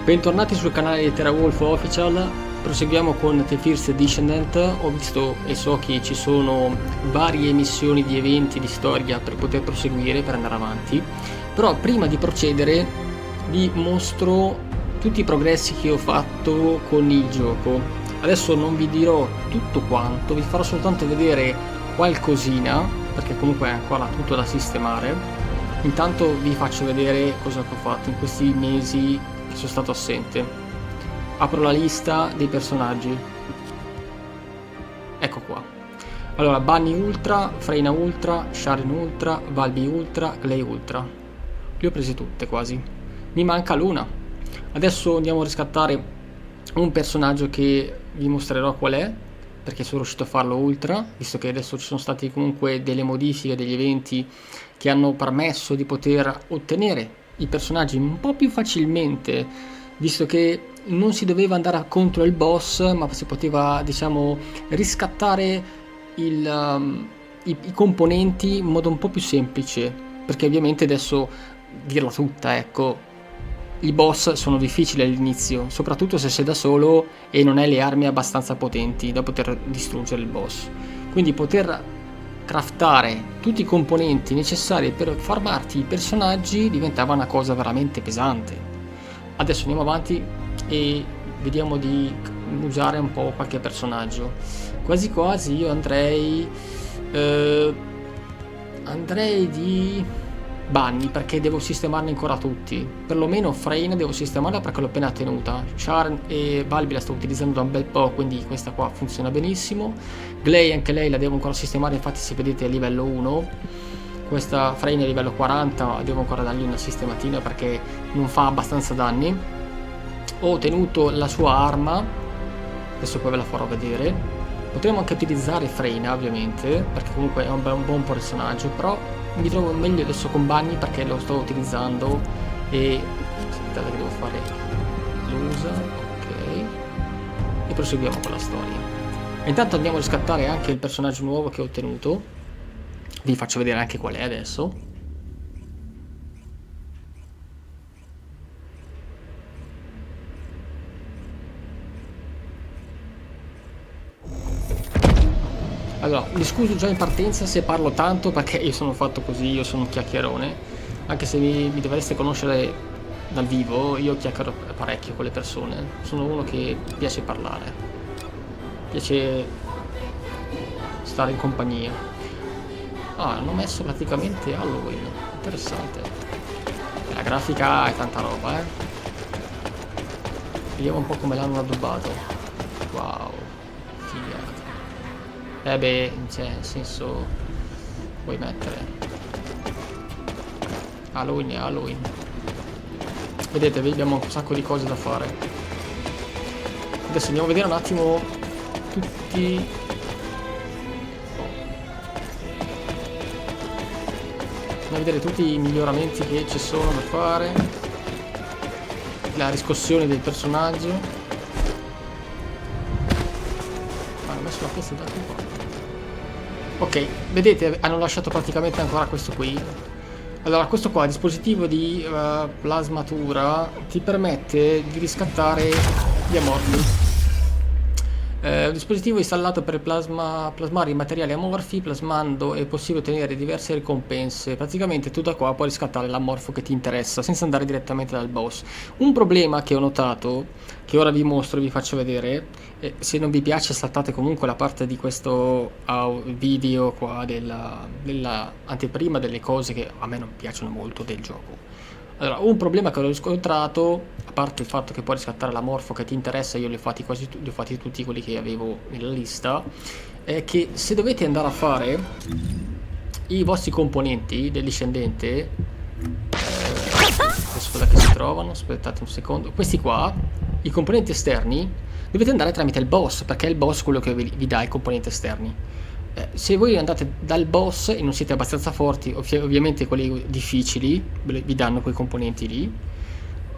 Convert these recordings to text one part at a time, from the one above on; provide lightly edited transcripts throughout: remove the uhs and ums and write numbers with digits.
Bentornati sul canale di TerraWolf Official. Proseguiamo con The First Descendant. Ho visto e so che ci sono varie missioni di eventi di storia per poter proseguire, per andare avanti. Però prima di procedere vi mostro tutti i progressi che ho fatto con il gioco. Adesso non vi dirò tutto quanto, vi farò soltanto vedere qualcosina, perché comunque è ancora tutto da sistemare. Intanto vi faccio vedere cosa ho fatto in questi mesi che sono stato assente. Apro la lista dei personaggi. Ecco qua. Allora, Bunny Ultra, Freina Ultra, Sharon Ultra, Valby Ultra, Glay Ultra. Le ho prese tutte quasi. Mi manca l'una. Adesso andiamo a riscattare un personaggio che vi mostrerò qual è, perché sono riuscito a farlo Ultra, visto che adesso ci sono state comunque delle modifiche, degli eventi che hanno permesso di poter ottenere i personaggi un po' più facilmente, visto che non si doveva andare contro il boss, ma si poteva, diciamo, riscattare i componenti in modo un po' più semplice, perché ovviamente adesso, dirla tutta, ecco, i boss sono difficili all'inizio, soprattutto se sei da solo e non hai le armi abbastanza potenti da poter distruggere il boss. Quindi poter craftare tutti i componenti necessari per farmarti i personaggi diventava una cosa veramente pesante. Adesso andiamo avanti e vediamo di usare un po' qualche personaggio. Quasi quasi io andrei di Bunny, perché devo sistemarne ancora tutti. Perlomeno Freina devo sistemarla perché l'ho appena tenuta. Charm e Valby la sto utilizzando da un bel po', quindi questa qua funziona benissimo. Glay anche lei la devo ancora sistemare, infatti se vedete è a livello 1. Questa Freina è a livello 40, devo ancora dargli una sistematina perché non fa abbastanza danni. Ho tenuto la sua arma, adesso poi ve la farò vedere. Potremmo anche utilizzare Freina ovviamente, perché comunque è un buon personaggio, però mi trovo meglio adesso con Bunny perché lo sto utilizzando e aspettate che devo fare l'usa, ok, e proseguiamo con la storia. Intanto andiamo a riscattare anche il personaggio nuovo che ho ottenuto, vi faccio vedere anche qual è adesso. Allora, mi scuso già in partenza se parlo tanto perché io sono fatto così, io sono un chiacchierone, anche se mi dovreste conoscere dal vivo, io chiacchiero parecchio con le persone, sono uno che piace parlare, piace stare in compagnia. Ah, hanno messo praticamente Halloween, interessante. E la grafica è tanta roba, eh. Vediamo un po' come l'hanno addobbato. Wow, figata. Beh, cioè, nel senso, vuoi mettere Halloween e Halloween. Vedete, abbiamo un sacco di cose da fare. Adesso andiamo a vedere un attimo tutti. Andiamo a vedere tutti i miglioramenti che ci sono da fare. La riscossione del personaggio. Hanno messo la pezza da qua. Ok, vedete, hanno lasciato praticamente ancora questo qui. Allora, questo qua, dispositivo di plasmatura, ti permette di riscattare gli amorfi. Un dispositivo installato per plasmare i materiali amorfi, plasmando è possibile ottenere diverse ricompense. Praticamente tu da qua puoi riscattare l'amorfo che ti interessa senza andare direttamente dal boss. Un problema che ho notato, che ora vi mostro e vi faccio vedere, se non vi piace saltate comunque la parte di questo video qua della anteprima delle cose che a me non piacciono molto del gioco. Allora, un problema che ho riscontrato, a parte il fatto che puoi riscattare l'amorfo che ti interessa, io li ho fatti li ho fatti tutti quelli che avevo nella lista, è che se dovete andare a fare i vostri componenti del discendente, adesso da che si trovano, aspettate un secondo, questi qua, i componenti esterni, dovete andare tramite il boss, perché è il boss quello che vi dà i componenti esterni. Se voi andate dal boss e non siete abbastanza forti, ovviamente quelli difficili vi danno quei componenti lì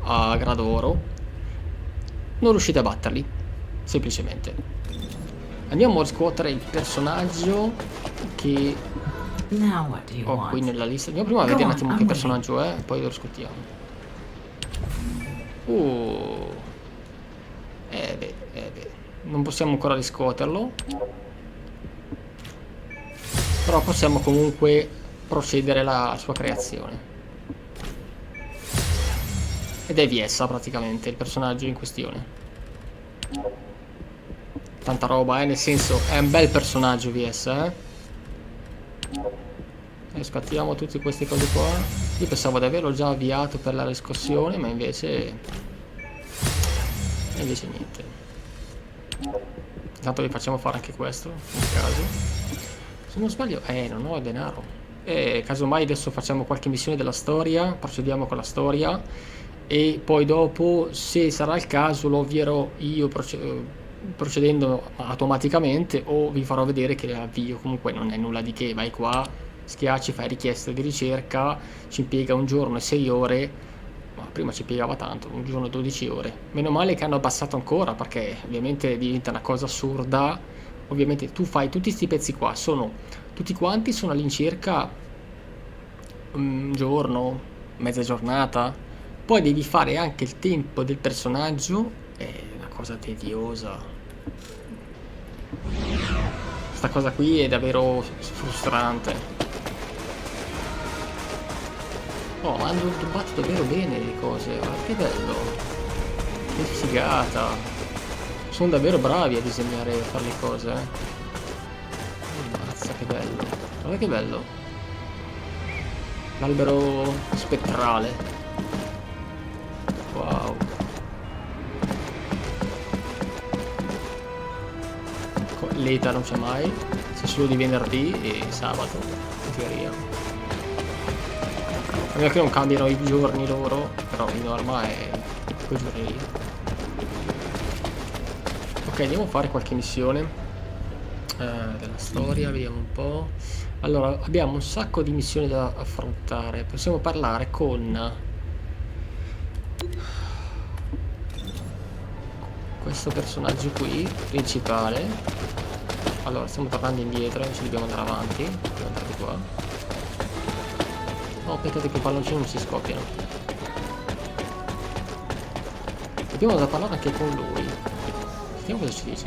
a grado oro, non riuscite a batterli semplicemente. Andiamo a riscuotere il personaggio che qui nella lista. Andiamo prima a vedere un attimo che personaggio è, poi lo riscottiamo. Uh. Beh. Non possiamo ancora riscuoterlo. Però possiamo comunque procedere alla sua creazione. Ed è Viessa praticamente il personaggio in questione. Tanta roba, nel senso, è un bel personaggio Viessa, E scattiamo tutte queste cose qua. Io pensavo di averlo già avviato per la riscossione, ma invece niente. Intanto vi facciamo fare anche questo, nel caso. Se non sbaglio, non ho denaro. Casomai adesso facciamo qualche missione della storia, procediamo con la storia e poi dopo, se sarà il caso, lo avvierò io procedendo automaticamente o vi farò vedere che l'avvio. Comunque non è nulla di che, vai qua, schiacci, fai richiesta di ricerca, ci impiega 1 giorno e 6 ore, ma prima ci impiegava tanto, 1 giorno e 12 ore. Meno male che hanno abbassato ancora, perché ovviamente diventa una cosa assurda. Ovviamente tu fai tutti questi pezzi qua, tutti quanti sono all'incirca 1 giorno, mezza giornata, poi devi fare anche il tempo del personaggio, è una cosa tediosa. Questa cosa qui è davvero frustrante. Oh, hanno rubato davvero bene le cose, guarda che bello. Che figata. Sono davvero bravi a disegnare e a fare le cose, Mazza, che bello. Guarda che bello. L'albero spettrale. Wow. L'eta non c'è mai, c'è solo di venerdì e sabato, in teoria. A meno che non cambiano i giorni loro, però in norma è quei giorni lì. Ok, andiamo a fare qualche missione della storia, vediamo un po'. Allora, abbiamo un sacco di missioni da affrontare. Possiamo parlare con questo personaggio qui, principale. Allora, stiamo tornando indietro, invece dobbiamo andare avanti. Dobbiamo andare di qua. No, peccato che i palloncini non si scoppiano. Dobbiamo da parlare anche con lui. Vediamo cosa ci dice.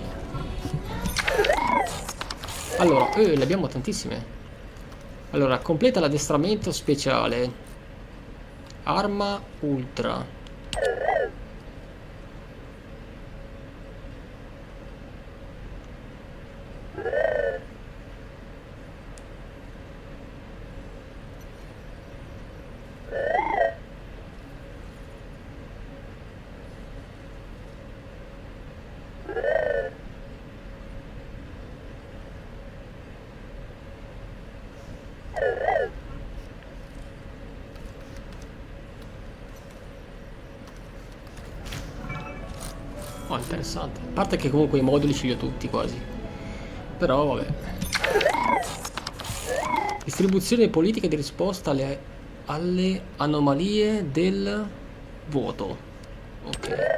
Allora, ne abbiamo tantissime. Allora, completa l'addestramento speciale. Arma ultra. Oh, interessante. A parte che comunque i moduli ce li ho tutti quasi. Però vabbè. Distribuzione politica di risposta alle anomalie del vuoto. Ok.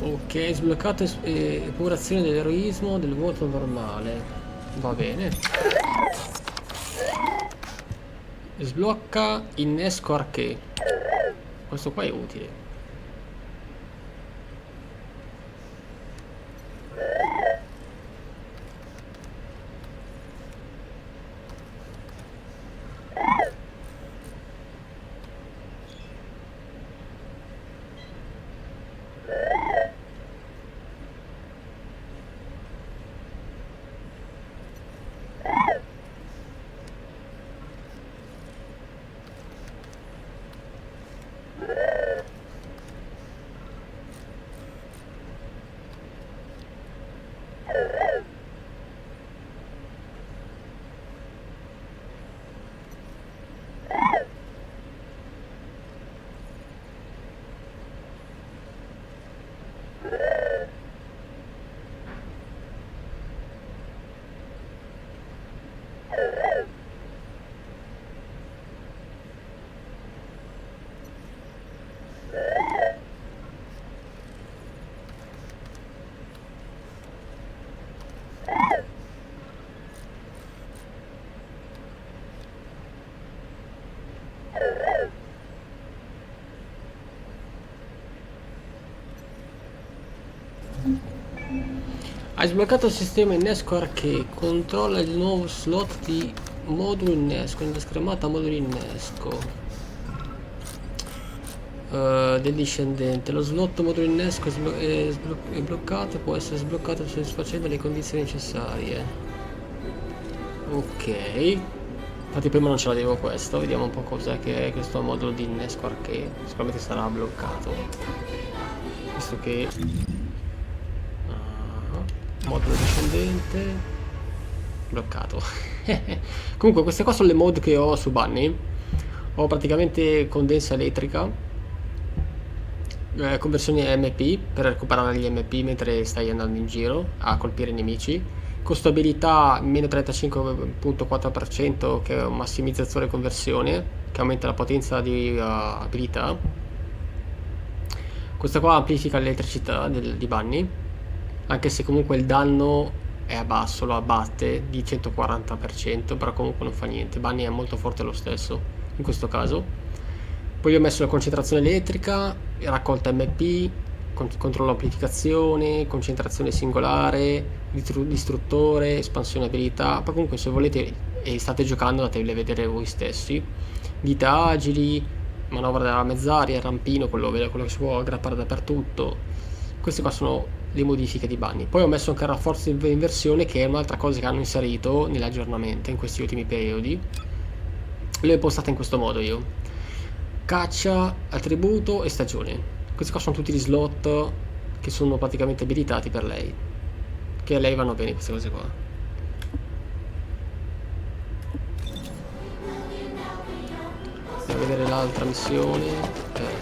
Ok, sbloccato epurazione dell'eroismo del vuoto normale. Va bene. Sblocca innesco arché. Questo qua è utile. Hai sbloccato il sistema innesco arcade, controlla il nuovo slot di modulo innesco nella schermata moduli innesco del discendente. Lo slot modulo innesco è bloccato e può essere sbloccato soddisfacendo le condizioni necessarie. Ok, infatti prima non ce l'avevo questo, vediamo un po' cos'è che è questo modulo di innesco arcade. Sicuramente sarà bloccato, visto che modulo discendente bloccato. Comunque queste qua sono le mod che ho su Bunny. Ho praticamente condensa elettrica, conversione MP per recuperare gli MP mentre stai andando in giro a colpire i nemici, costabilità meno 35.4% che è un massimizzatore conversione che aumenta la potenza di abilità. Questa qua amplifica l'elettricità di Bunny, anche se comunque il danno è a basso, lo abbatte di 140%, però comunque non fa niente. Bunny è molto forte lo stesso in questo caso. Poi ho messo la concentrazione elettrica, raccolta MP, controllo amplificazione, concentrazione singolare, distruttore, espansione abilità. Poi comunque se volete e state giocando andatevele a vedere voi stessi. Dita agili, manovra della mezz'aria, rampino, quello che si può aggrappare dappertutto. Queste qua sono le modifiche di Bunny. Poi ho messo anche il rafforzo di inversione, che è un'altra cosa che hanno inserito nell'aggiornamento in questi ultimi periodi. L'ho impostata in questo modo io: caccia, attributo e stagione. Questi qua sono tutti gli slot che sono praticamente abilitati per lei, che a lei vanno bene queste cose qua. Andiamo a vedere l'altra missione,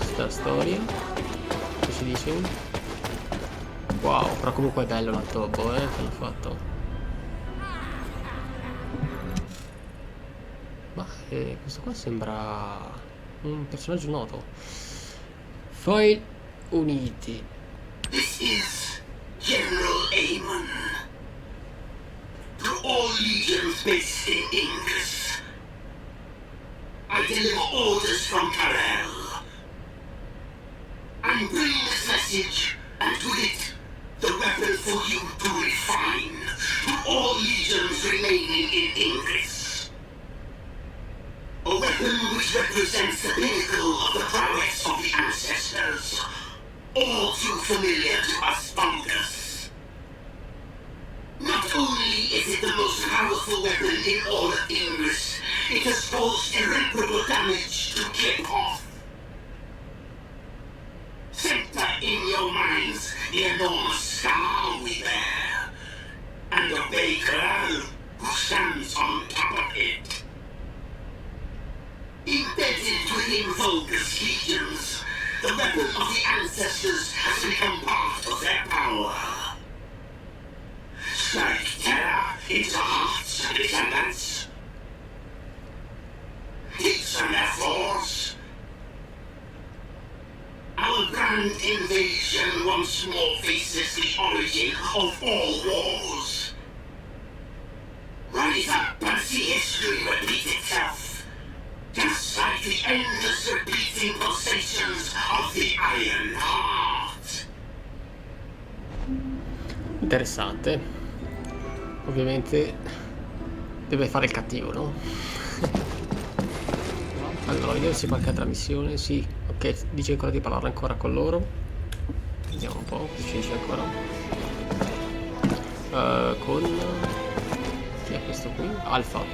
sta storia, che si dice. Wow, però comunque è bello l'altobo che hanno fatto. Ma questo qua sembra un personaggio noto. File uniti. This is General Amon. To all legions based in Ingress, I deliver orders from Karel. I'm bringing this message, and with it, the weapon for you to refine to all legions remaining in Ingress. A weapon which represents the pinnacle of the prowess of the ancestors, all too familiar to us bunkers. Not only is it the most powerful weapon in all of Ingress, it has caused irreparable damage to Kiphoff. Center in your minds the enormous scar we bear, and obey Kral, who stands on top of it. Embedded within Vulgar's legions, the weapon of the ancestors has become part of their power. Strike terror into hearts of descendants. Teach them their flaws. Our grand invasion once more faces the origin of all wars. Rise up and see history repeat itself, just like the endless repeating pulsations of the Iron Heart. Interessante. Ovviamente deve fare il cattivo, no? Allora, vediamo se qualche altra missione. Sì, ok, dice ancora di parlare ancora con loro. Vediamo un po', che ci dice ancora. Con... chi è questo qui? Alfa.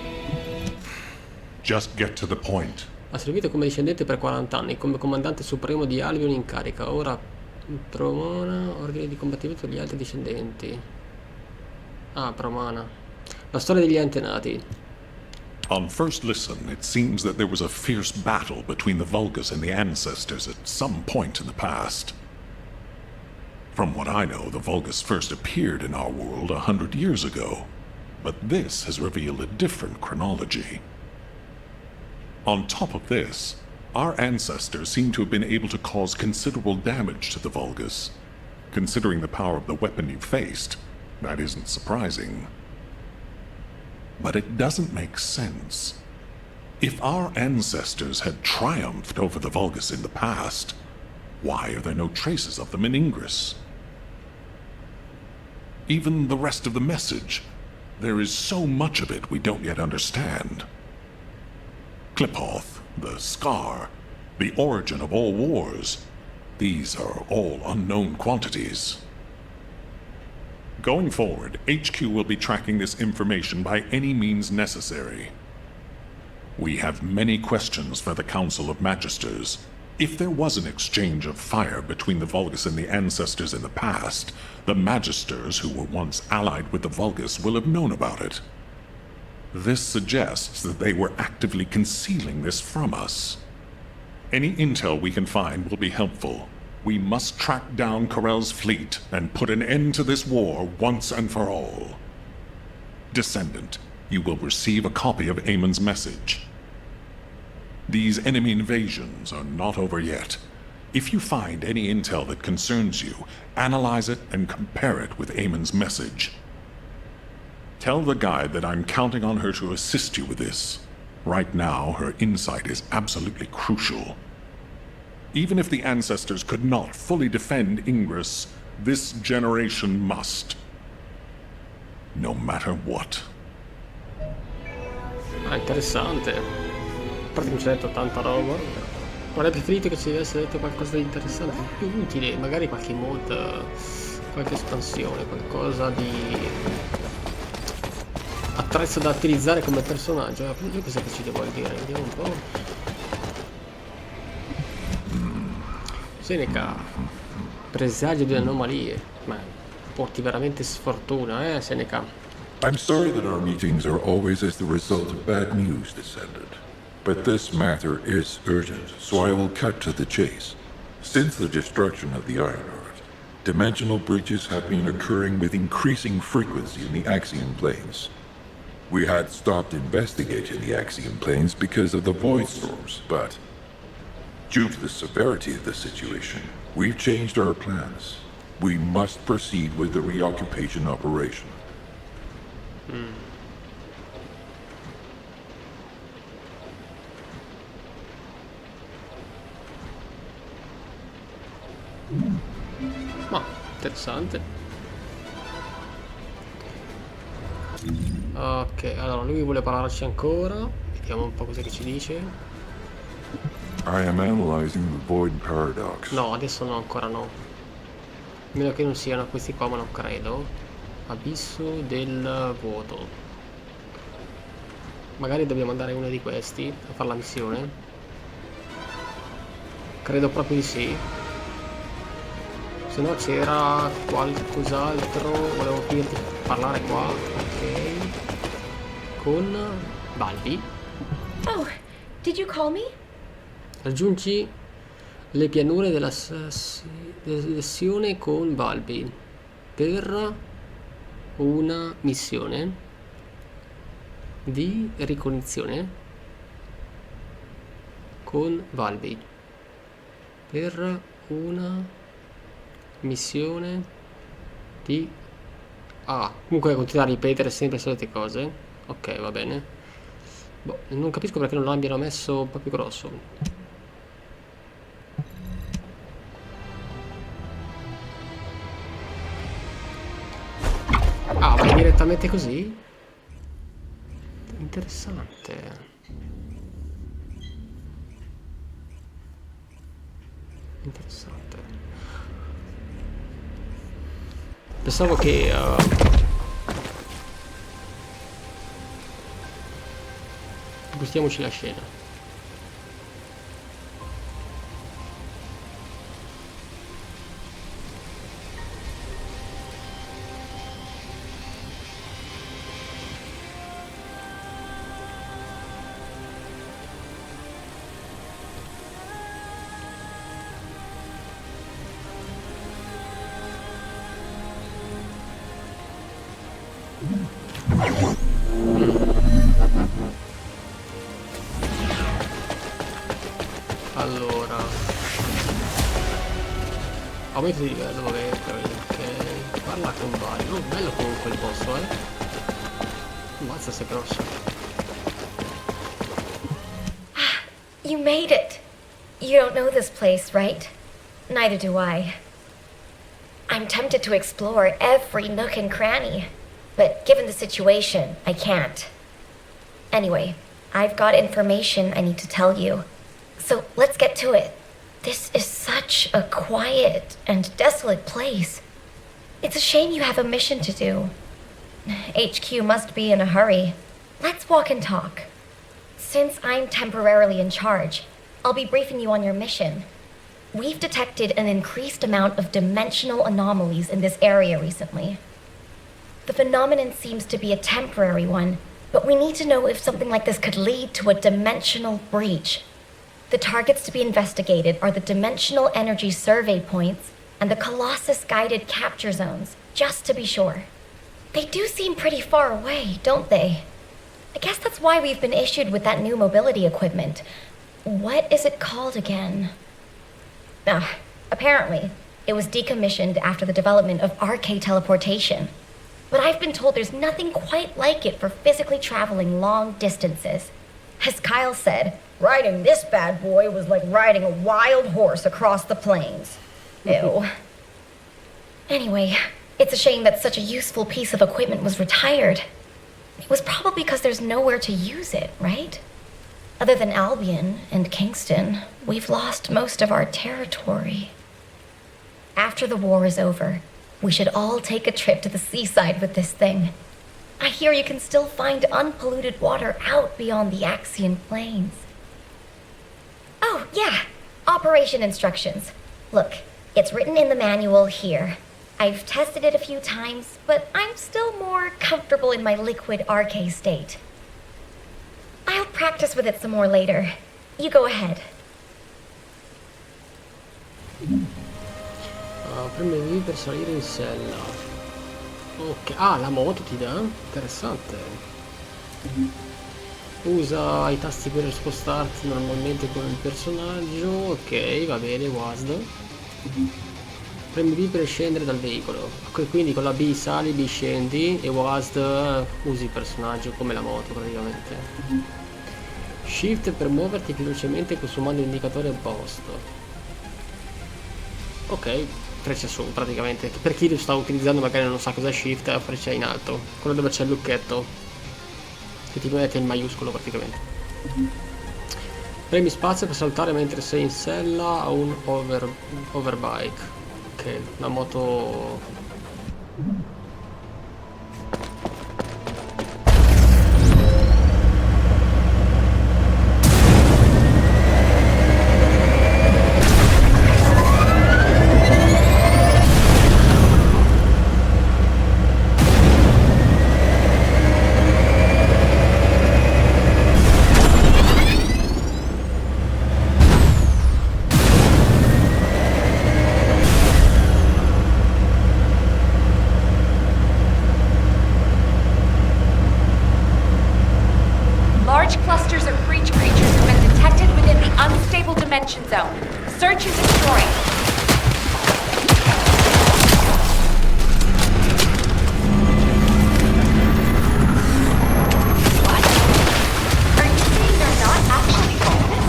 Just get to the point. Ha servito come discendente per 40 anni, come comandante supremo di Albion in carica. Ora promona ordine di combattimento degli altri discendenti. Ah, promana. La storia degli antenati. On first listen, it seems that there was a fierce battle between the Vulgus and the ancestors at some point in the past. From what I know, the Vulgus first appeared in our world 100 years ago, but this has revealed a different chronology. On top of this, our ancestors seem to have been able to cause considerable damage to the Vulgus. Considering the power of the weapon you faced, that isn't surprising. But it doesn't make sense. If our ancestors had triumphed over the Vulgus in the past, why are there no traces of them in Ingress? Even the rest of the message, there is so much of it we don't yet understand. Cliphoth, the Scar, the origin of all wars, these are all unknown quantities. Going forward, HQ will be tracking this information by any means necessary. We have many questions for the Council of Magisters. If there was an exchange of fire between the Vulgus and the ancestors in the past, the Magisters who were once allied with the Vulgus will have known about it. This suggests that they were actively concealing this from us. Any intel we can find will be helpful. We must track down Corell's fleet and put an end to this war once and for all. Descendant, you will receive a copy of Amon's message. These enemy invasions are not over yet. If you find any intel that concerns you, analyze it and compare it with Amon's message. Tell the guide that I'm counting on her to assist you with this. Right now, her insight is absolutely crucial. Even if the ancestors could not fully defend Ingress, this generation must. No matter what. Ah, interessante. A parte che non ci ha detto tanta roba. Avrei preferito che ci avesse detto qualcosa di interessante, di più utile, magari qualche mod, qualche espansione, qualcosa di attrezzo da utilizzare come personaggio. Io cosa che ci devo dire? Vediamo un po'. Seneca, presagio di anomalie. Ma porti veramente sfortuna, Seneca? I'm sorry that our meetings are always as the result of bad news, Descendant. But this matter is urgent, so I will cut to the chase. Since the destruction of the Ironheart, dimensional breaches have been occurring with increasing frequency in the Axiom planes. We had stopped investigating the Axiom planes because of the void storms, but due to the severity of the situation, we've changed our plans. We must proceed with the reoccupation operation. Ma, interessante. Ok, allora lui vuole parlarci ancora. Vediamo un po' cosa che ci dice. I am analyzing the void paradox. No, adesso no, ancora no. A meno che non siano questi qua, ma non credo. Abisso del vuoto. Magari dobbiamo andare uno di questi a fare la missione. Credo proprio di sì. Se no c'era qualcos'altro. Volevo finirti parlare qua. Ok. Con Balbi. Oh, did you call me? Raggiungi le pianure della sessione con Balbi per una missione di ricognizione con Balbi per una missione di comunque continuare a ripetere sempre le solite cose. Ok, va bene. Boh, non capisco perché non l'abbiano messo un po' più grosso. Ah, vai direttamente così? Interessante. Interessante. Pensavo che gustiamoci la scena. Allora, aumento di livello, vabbè, ok. Parla con vari. Oh, bello comunque il posto, Ammazza se grosso. You made it. You don't know this place, right? Neither do I. I'm tempted to explore every nook and cranny, but given the situation, I can't. Anyway, I've got information I need to tell you. So let's get to it. This is such a quiet and desolate place. It's a shame you have a mission to do. HQ must be in a hurry. Let's walk and talk. Since I'm temporarily in charge, I'll be briefing you on your mission. We've detected an increased amount of dimensional anomalies in this area recently. The phenomenon seems to be a temporary one, but we need to know if something like this could lead to a dimensional breach. The targets to be investigated are the dimensional energy survey points and the Colossus guided capture zones, just to be sure. They do seem pretty far away, don't they? I guess that's why we've been issued with that new mobility equipment. What is it called again? Apparently, it was decommissioned after the development of RK teleportation. But I've been told there's nothing quite like it for physically traveling long distances. As Kyle said, riding this bad boy was like riding a wild horse across the plains. Ew. Anyway, it's a shame that such a useful piece of equipment was retired. It was probably because there's nowhere to use it, right? Other than Albion and Kingston, we've lost most of our territory. After the war is over, we should all take a trip to the seaside with this thing. I hear you can still find unpolluted water out beyond the Axian Plains. Oh, yeah, operation instructions. Look, it's written in the manual here. I've tested it a few times, but I'm still more comfortable in my liquid RK state. I'll practice with it some more later. You go ahead. Premi V per salire in sella. Ok, ah, la moto ti dà? Interessante. Usa i tasti per spostarti normalmente con il personaggio. Ok, va bene, WASD. Premi B per scendere dal veicolo. Quindi con la B sali, B scendi e WASD usi il personaggio come la moto praticamente. Shift per muoverti più velocemente consumando l'indicatore opposto. Ok, freccia su praticamente. Per chi lo sta utilizzando magari non sa cos'è Shift, è la freccia in alto. Quello dove c'è il lucchetto. Che ti mette il maiuscolo praticamente. Premi spazio per saltare mentre sei in sella a un overbike. Ok, una moto. Large clusters of breach creatures have been detected within the unstable dimension zone. Search and destroy. What? Are you saying they're not actually bonus?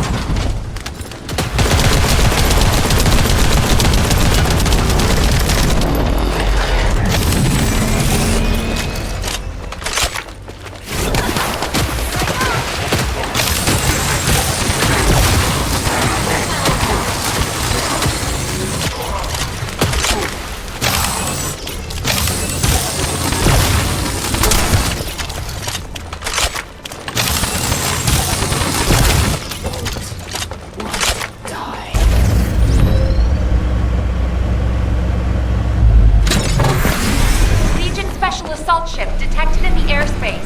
Assault ship detected in the airspace.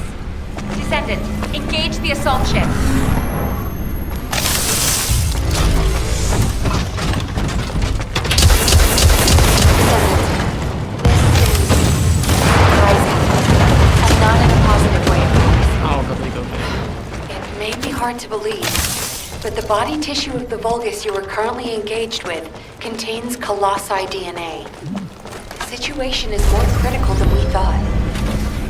Descendant, engage the assault ship. hard to believe, but the body tissue of the Vulgus you are currently engaged with contains colossi DNA. The situation is more critical than we thought.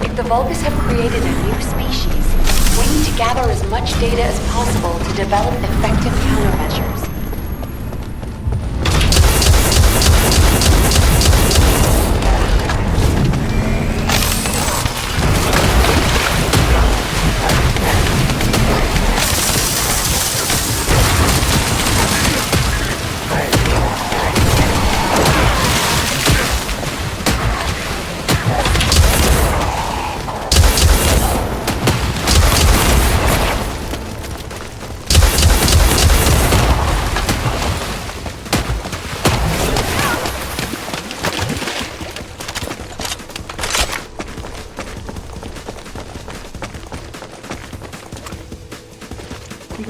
If the Vulgus have created a new species, we need to gather as much data as possible to develop effective countermeasures.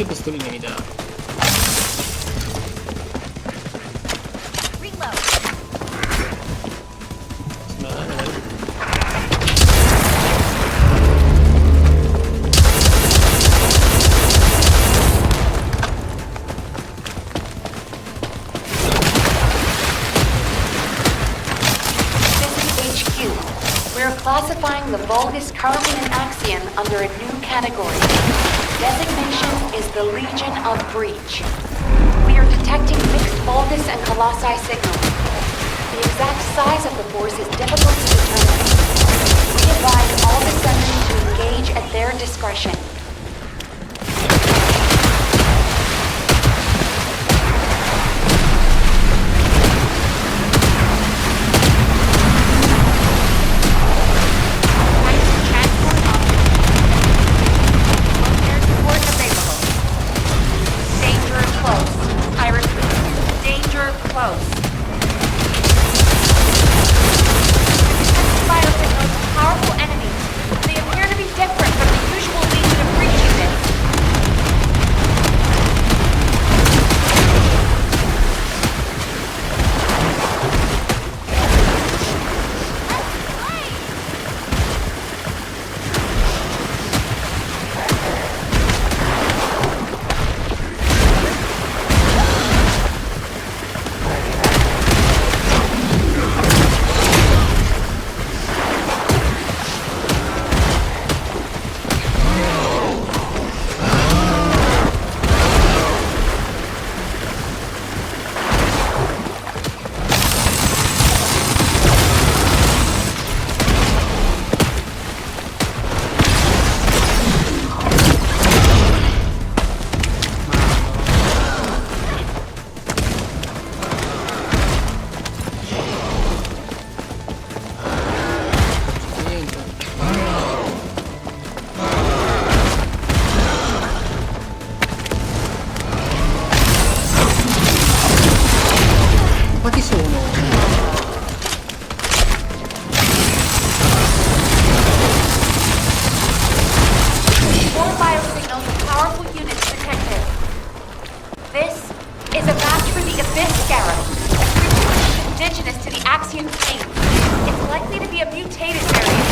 Che pistoline mi dà? We're classifying the Vulgus currently in Axion under a new category. Designation is the Legion of Breach. We are detecting mixed Vulgus and Colossi signals. The exact size of the force is difficult to determine. We advise all Descendants to engage at their discretion. Powerful enemies. They appear to be different from the usual Legion of Breach units. Quanti sono? More biosignals of powerful units detected. This is a match for the Abyss Scarab, a creature indigenous to the Axion Plains. It's likely to be a mutated variant.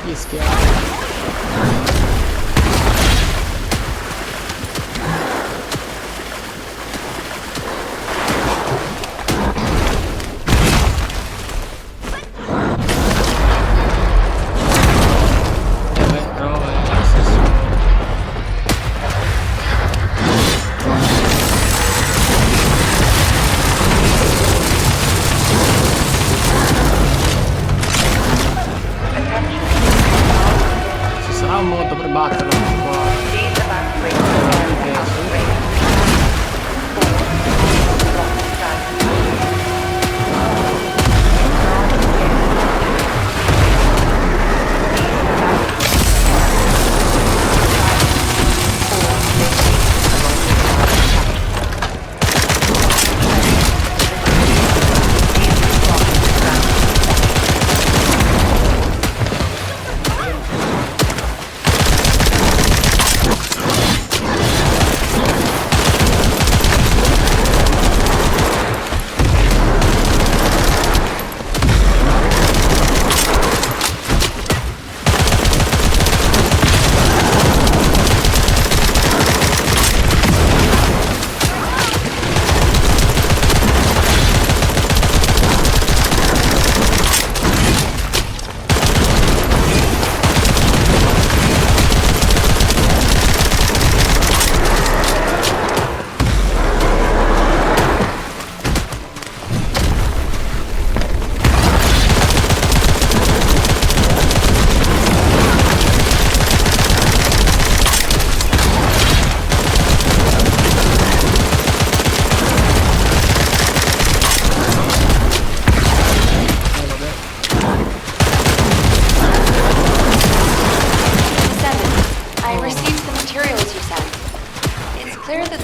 Gli spiace. batterla qua. Please evacuate the area out of range. 4, block status.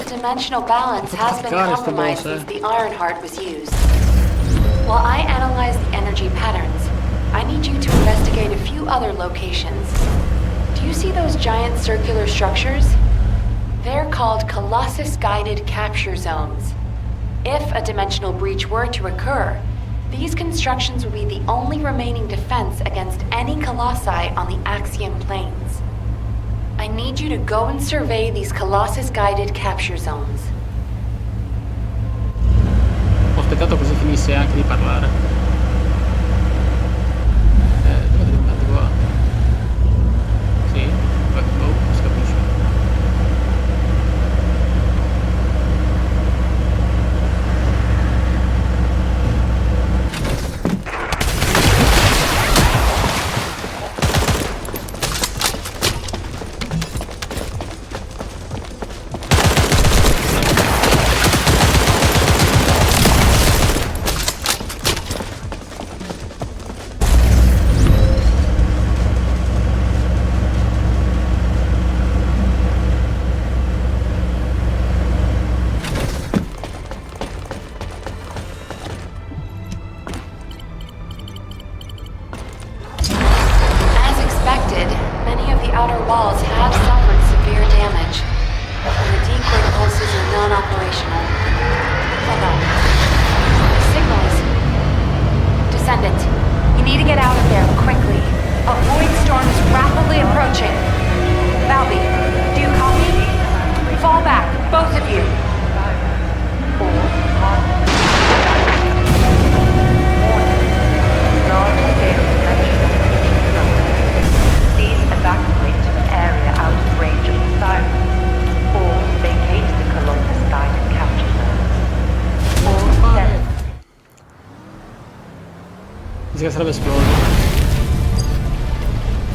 Dimensional balance has been compromised since the Ironheart was used. While I analyze the energy patterns, I need you to investigate a few other locations. Do you see those giant circular structures? They're called Colossus-guided capture zones. If a dimensional breach were to occur, these constructions would be the only remaining defense against any colossi on the Axiom planes. I need you to go and survey these Colossus-guided capture zones. Ho aspettato così finisse anche di parlare. Dove devo andare qua? Sì? Boh, non si capisce. Sarebbe esploso.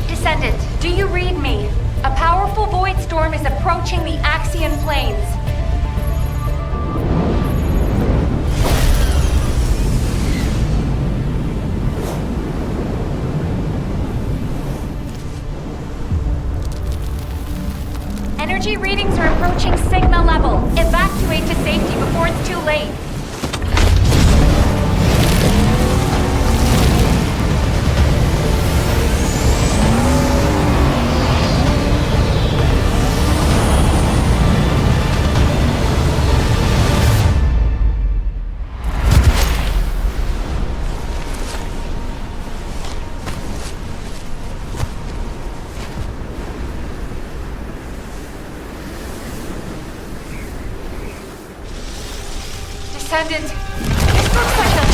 Descendant, do you read me? A powerful void storm is approaching the Axiom planes. Energy readings are approaching Sigma level. Evacuate to safety before it's too late. Descendant, this looks like a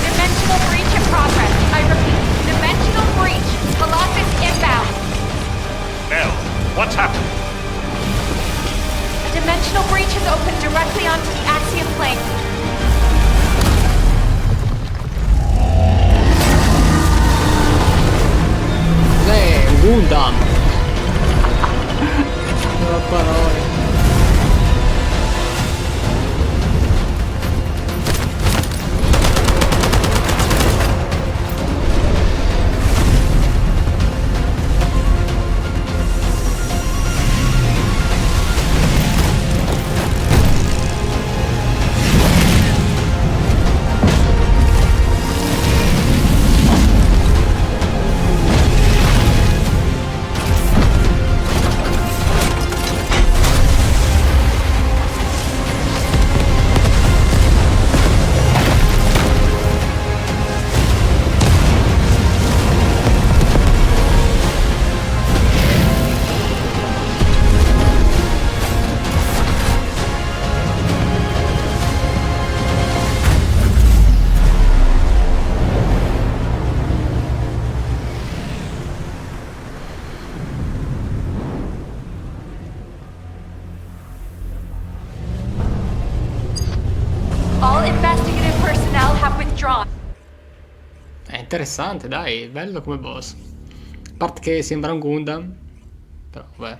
dimensional breach in progress. I repeat, dimensional breach. Colossus inbound. Nell, what's happened? A dimensional breach has opened directly onto the Axiom plane. Gundam. È interessante, dai, bello come boss. A parte che sembra un Gundam, però vabbè.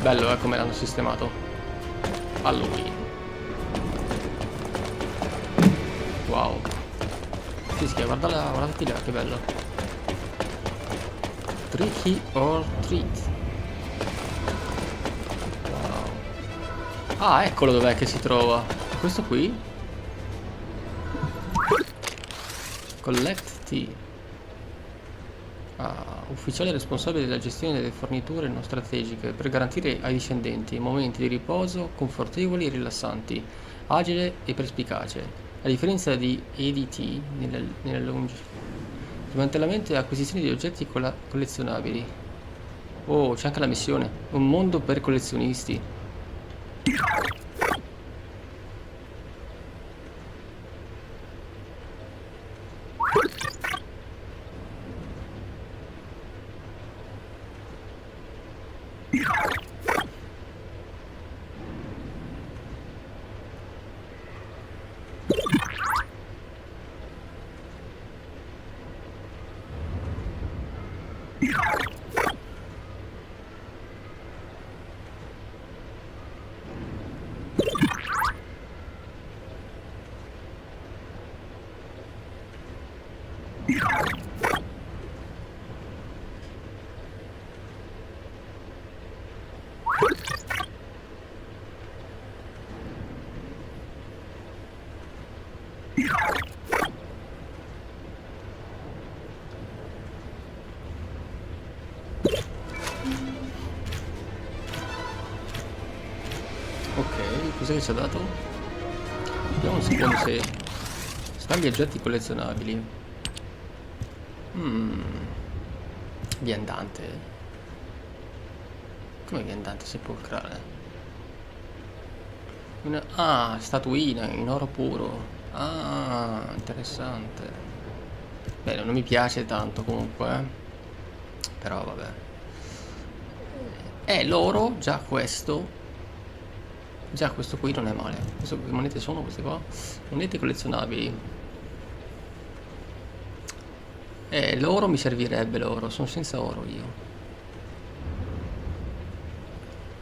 Bello, come l'hanno sistemato. Halloween. Wow. Fischia, guardati là, che bello. Tricky or treat. Wow. Ah, eccolo dov'è che si trova. Questo qui? Collect tea. Ah, ufficiale responsabile della gestione delle forniture non strategiche per garantire ai discendenti momenti di riposo confortevoli e rilassanti, agile e perspicace. A differenza di EDT nella smantellamento e acquisizione di oggetti collezionabili. Oh, c'è anche la missione. Un mondo per collezionisti. Ok, cos'è che ci ha dato? Vediamo un secondo se... Scambia oggetti collezionabili. Viandante. Come viandante sepolcrale? Ah, statuina in oro puro. Ah, interessante. Bene, non mi piace tanto comunque, però vabbè. L'oro, già questo. Già questo qui non è male. Questo, che monete sono queste qua? Monete collezionabili. L'oro mi servirebbe l'oro, sono senza oro io.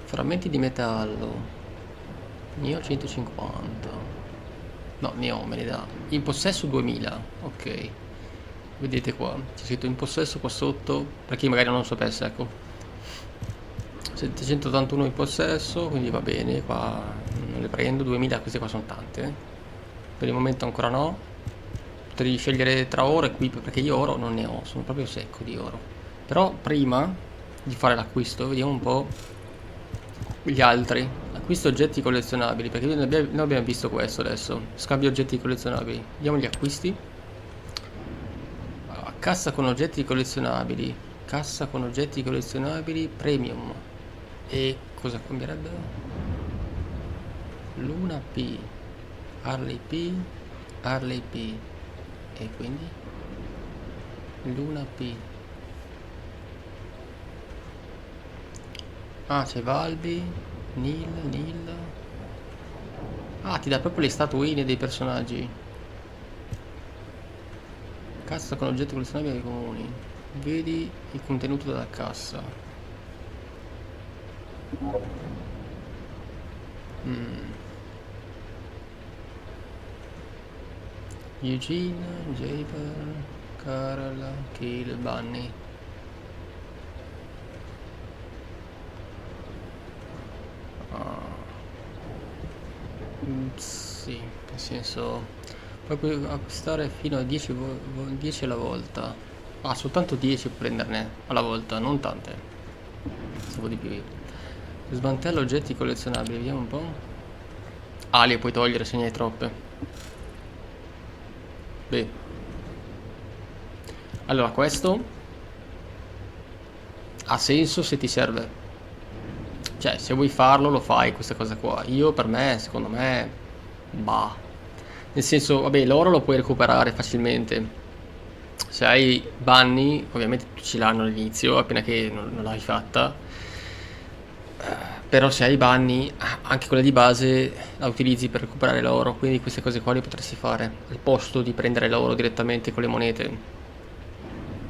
Frammenti di metallo. Ne ho 150. No, ne ho, me ne dà. In possesso 2000. Ok. Vedete qua, c'è scritto in possesso qua sotto, per chi magari non lo sapesse, ecco. 781 in possesso, quindi va bene, qua non le prendo, 2000, queste qua sono tante. Per il momento ancora no. Potrei scegliere tra oro e qui, perché io oro non ne ho, sono proprio secco di oro. Però prima di fare l'acquisto, vediamo un po' gli altri. Acquisto oggetti collezionabili, perché noi abbiamo visto questo adesso. Scambio oggetti collezionabili. Vediamo gli acquisti. Cassa con oggetti collezionabili. Cassa con oggetti collezionabili premium. E cosa cambierebbe? Luna P, Harley P, Harley P. E quindi? Luna P. Ah, c'è Valby, Nil. Ah, ti dà proprio le statuine dei personaggi. Cassa con oggetti collezionabili comuni. Vedi il contenuto della cassa. Eugene, Jaber, Carol, Kill, Bunny. Sì, nel senso proprio acquistare fino a 10, 10 alla volta. Ah, soltanto 10 puoi prenderne alla volta, non tante. Pensavo di più io. Smantella oggetti collezionabili, vediamo un po'. Ah, li puoi togliere se ne hai troppe. Beh. Allora, questo ha senso se ti serve. Cioè, se vuoi farlo, lo fai, questa cosa qua. Io, per me, secondo me, bah. Nel senso, vabbè, l'oro lo puoi recuperare facilmente. Se hai Bunny, ovviamente tutti ce l'hanno all'inizio, appena che non l'hai fatta. Però se hai i banni, anche quella di base la utilizzi per recuperare l'oro, quindi queste cose qua le potresti fare al posto di prendere l'oro direttamente con le monete.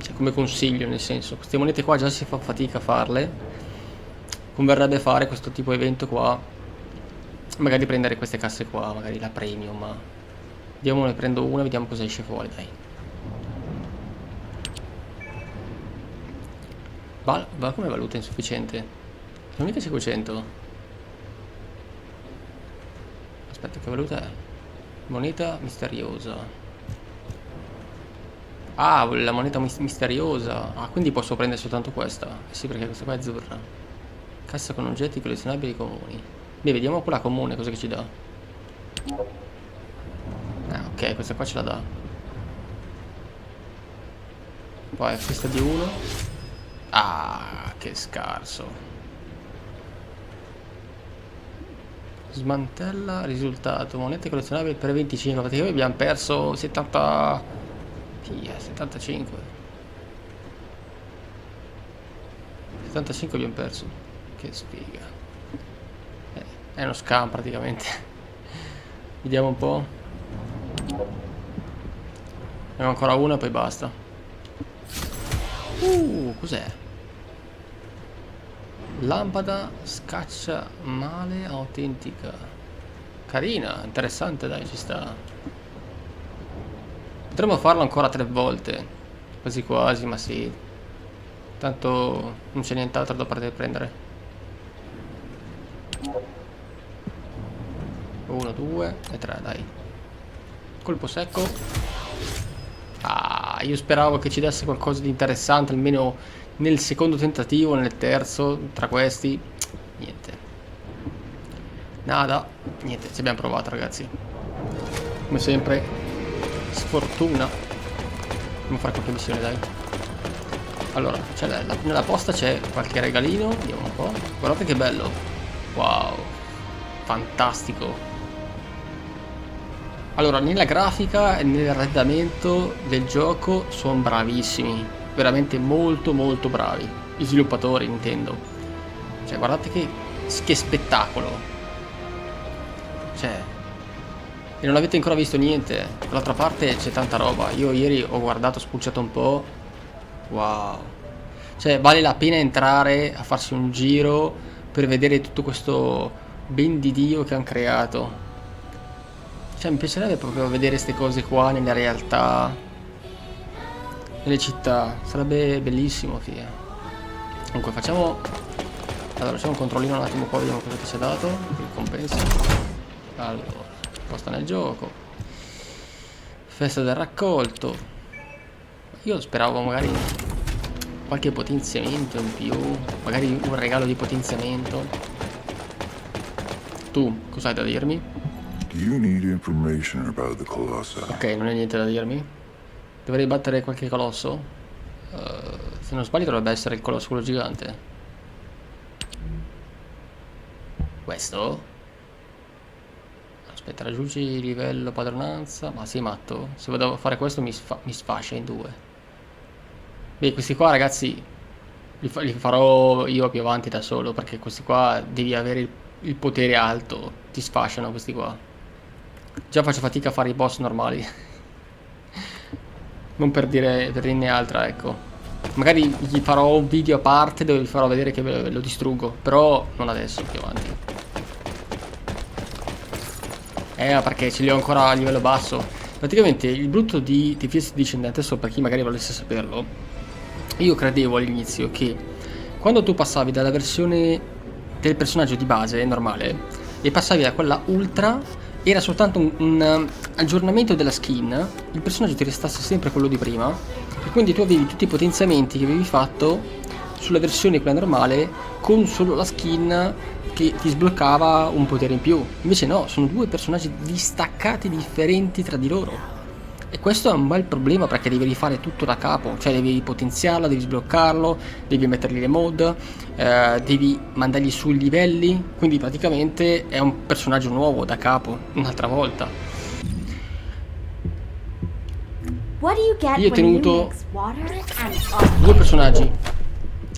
Cioè, come consiglio, nel senso, queste monete qua già si fa fatica a farle, converrebbe fare questo tipo di evento qua, magari prendere queste casse qua, magari la premium, ma vediamo, ne prendo una, vediamo cosa esce fuori, dai. Va come valuta insufficiente. Non mica 500. Aspetta, che valuta è? Moneta misteriosa. Ah, la moneta misteriosa. Ah, quindi posso prendere soltanto questa. Eh sì, perché questa qua è azzurra. Cassa con oggetti collezionabili comuni. Beh, vediamo quella comune, cosa che ci dà. Ah, ok, questa qua ce la dà. Poi questa di 1. Ah, che scarso. Smantella risultato. Monete collezionabili per 25. Praticamente abbiamo perso 70. 75. 75 abbiamo perso. Che sfiga. È uno scam praticamente. Vediamo un po'. Abbiamo ancora una e poi basta. Cos'è? Lampada scaccia male autentica. Carina, interessante, dai, ci sta. Potremmo farlo ancora 3 volte. Quasi quasi, ma sì. Tanto non c'è nient'altro da parte di prendere. 1, 2 e 3, dai. Colpo secco. Ah, io speravo che ci desse qualcosa di interessante, almeno nel secondo tentativo, nel terzo, tra questi. Niente. Nada. Niente, ci abbiamo provato, ragazzi. Come sempre, sfortuna. Andiamo a fare qualche missione, dai. Allora, nella posta c'è qualche regalino. Vediamo un po'. Guardate che bello. Wow. Fantastico. Allora, nella grafica e nell'arredamento del gioco sono bravissimi, veramente molto molto bravi, gli sviluppatori intendo. Cioè, guardate che spettacolo. Cioè, e non avete ancora visto niente, dall'altra parte c'è tanta roba. Io ieri ho guardato, ho spulciato un po'. Wow. Cioè, vale la pena entrare a farsi un giro per vedere tutto questo ben di Dio che hanno creato. Cioè, mi piacerebbe proprio vedere queste cose qua nella realtà, nelle città. Sarebbe bellissimo, figa. Comunque facciamo un controllino un attimo qua, vediamo cosa che ci ha dato. Ricompensa. Allora, posta nel gioco. Festa del raccolto. Io speravo magari qualche potenziamento in più, magari un regalo di potenziamento. Tu, cosa hai da dirmi? Do you need information about the Colossi? Ok, non è niente da dirmi. Dovrei battere qualche colosso? Se non sbaglio dovrebbe essere il colosso quello gigante. Questo? Aspetta, raggiungi livello padronanza. Ma sei matto? Se vado a fare questo mi sfascia in due. Beh, questi qua, ragazzi, li farò io più avanti da solo, perché questi qua devi avere il potere alto. Ti sfasciano questi qua. Già faccio fatica a fare i boss normali. Non per dirne altra, ecco. Magari gli farò un video a parte dove vi farò vedere che lo distruggo. Però non adesso, più avanti. Perché ce li ho ancora a livello basso. Praticamente il brutto di Descendant, adesso per chi magari volesse saperlo, io credevo all'inizio che quando tu passavi dalla versione del personaggio di base normale e passavi a quella ultra, era soltanto un aggiornamento della skin, il personaggio ti restasse sempre quello di prima, e quindi tu avevi tutti i potenziamenti che avevi fatto sulla versione quella normale con solo la skin che ti sbloccava un potere in più. Invece no, sono due personaggi distaccati, differenti tra di loro. E questo è un bel problema, perché devi rifare tutto da capo. Cioè devi potenziarlo, devi sbloccarlo, devi mettergli le mod, devi mandargli su i livelli. Quindi praticamente è un personaggio nuovo da capo, un'altra volta. Io ho tenuto due personaggi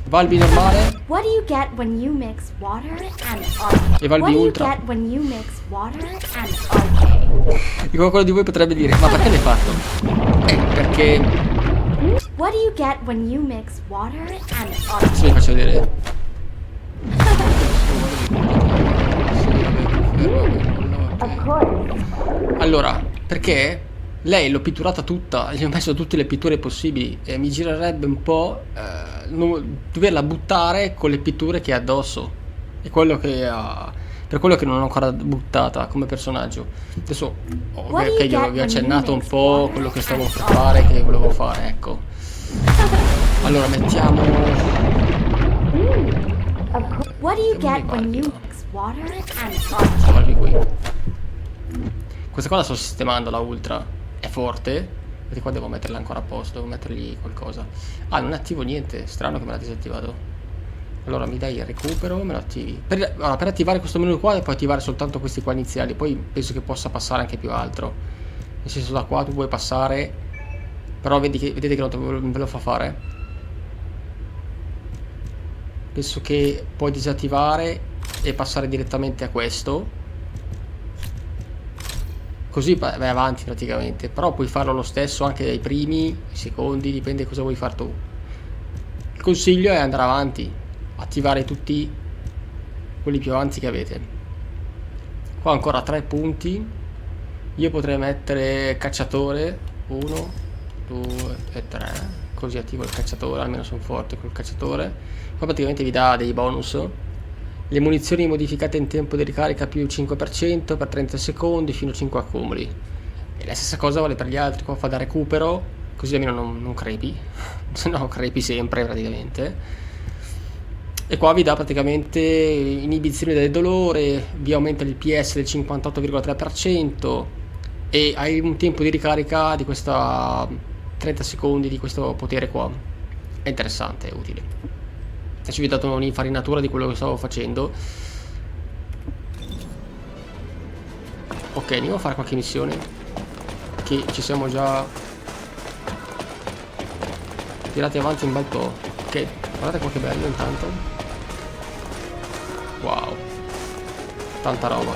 Valvi normale. What do you get when you mix water and RK? E Valvi What do you ultra. get when you mix water and RK? E qualcuno di voi potrebbe dire, ma perché l'hai fatto? Perché... What do you get when you mix water and RK? Se vi faccio vedere. Allora, perché lei l'ho pitturata tutta, gli ho messo tutte le pitture possibili e mi girerebbe un po' doverla buttare con le pitture che ha addosso. È quello che ha, per quello che non l'ho ancora buttata come personaggio. Adesso ok, io vi ho accennato un po' quello che stavo per fare, che volevo fare, ecco. Allora mettiamo... What do you get when you mix water and RK? Guardi qui. Questa qua la sto sistemando, la ultra. È forte. Perché qua devo metterla ancora a posto, devo mettergli qualcosa. Ah, non attivo niente, strano che me l'ha disattivato. Allora mi dai il recupero, me lo attivi. Per attivare questo menu qua puoi attivare soltanto questi qua iniziali. Poi penso che possa passare anche più altro. Nel senso, da qua tu puoi passare. Però vedete che non ve lo fa fare. Penso che puoi disattivare e passare direttamente a questo. Così vai avanti praticamente. Però puoi farlo lo stesso anche dai primi, ai secondi, dipende cosa vuoi far tu. Il consiglio è andare avanti, attivare tutti quelli più avanti che avete. Qua ancora 3 punti. Io potrei mettere cacciatore 1, 2 e 3. Così attivo il cacciatore, almeno sono forte col cacciatore. Qua praticamente vi dà dei bonus. Le munizioni modificate in tempo di ricarica più 5% per 30 secondi fino a 5 accumuli. E la stessa cosa vale per gli altri. Qua fa da recupero, così almeno non crepi. Se no crepi sempre praticamente. E qua vi dà praticamente inibizione del dolore, vi aumenta il PS del 58,3% e hai un tempo di ricarica di questa 30 secondi di questo potere qua. È interessante, è utile. Adesso vi ho dato un'infarinatura di quello che stavo facendo. Ok, andiamo a fare qualche missione, che ci siamo già tirati avanti un bel po'. Ok, guardate qua che bello intanto. Wow, tanta roba.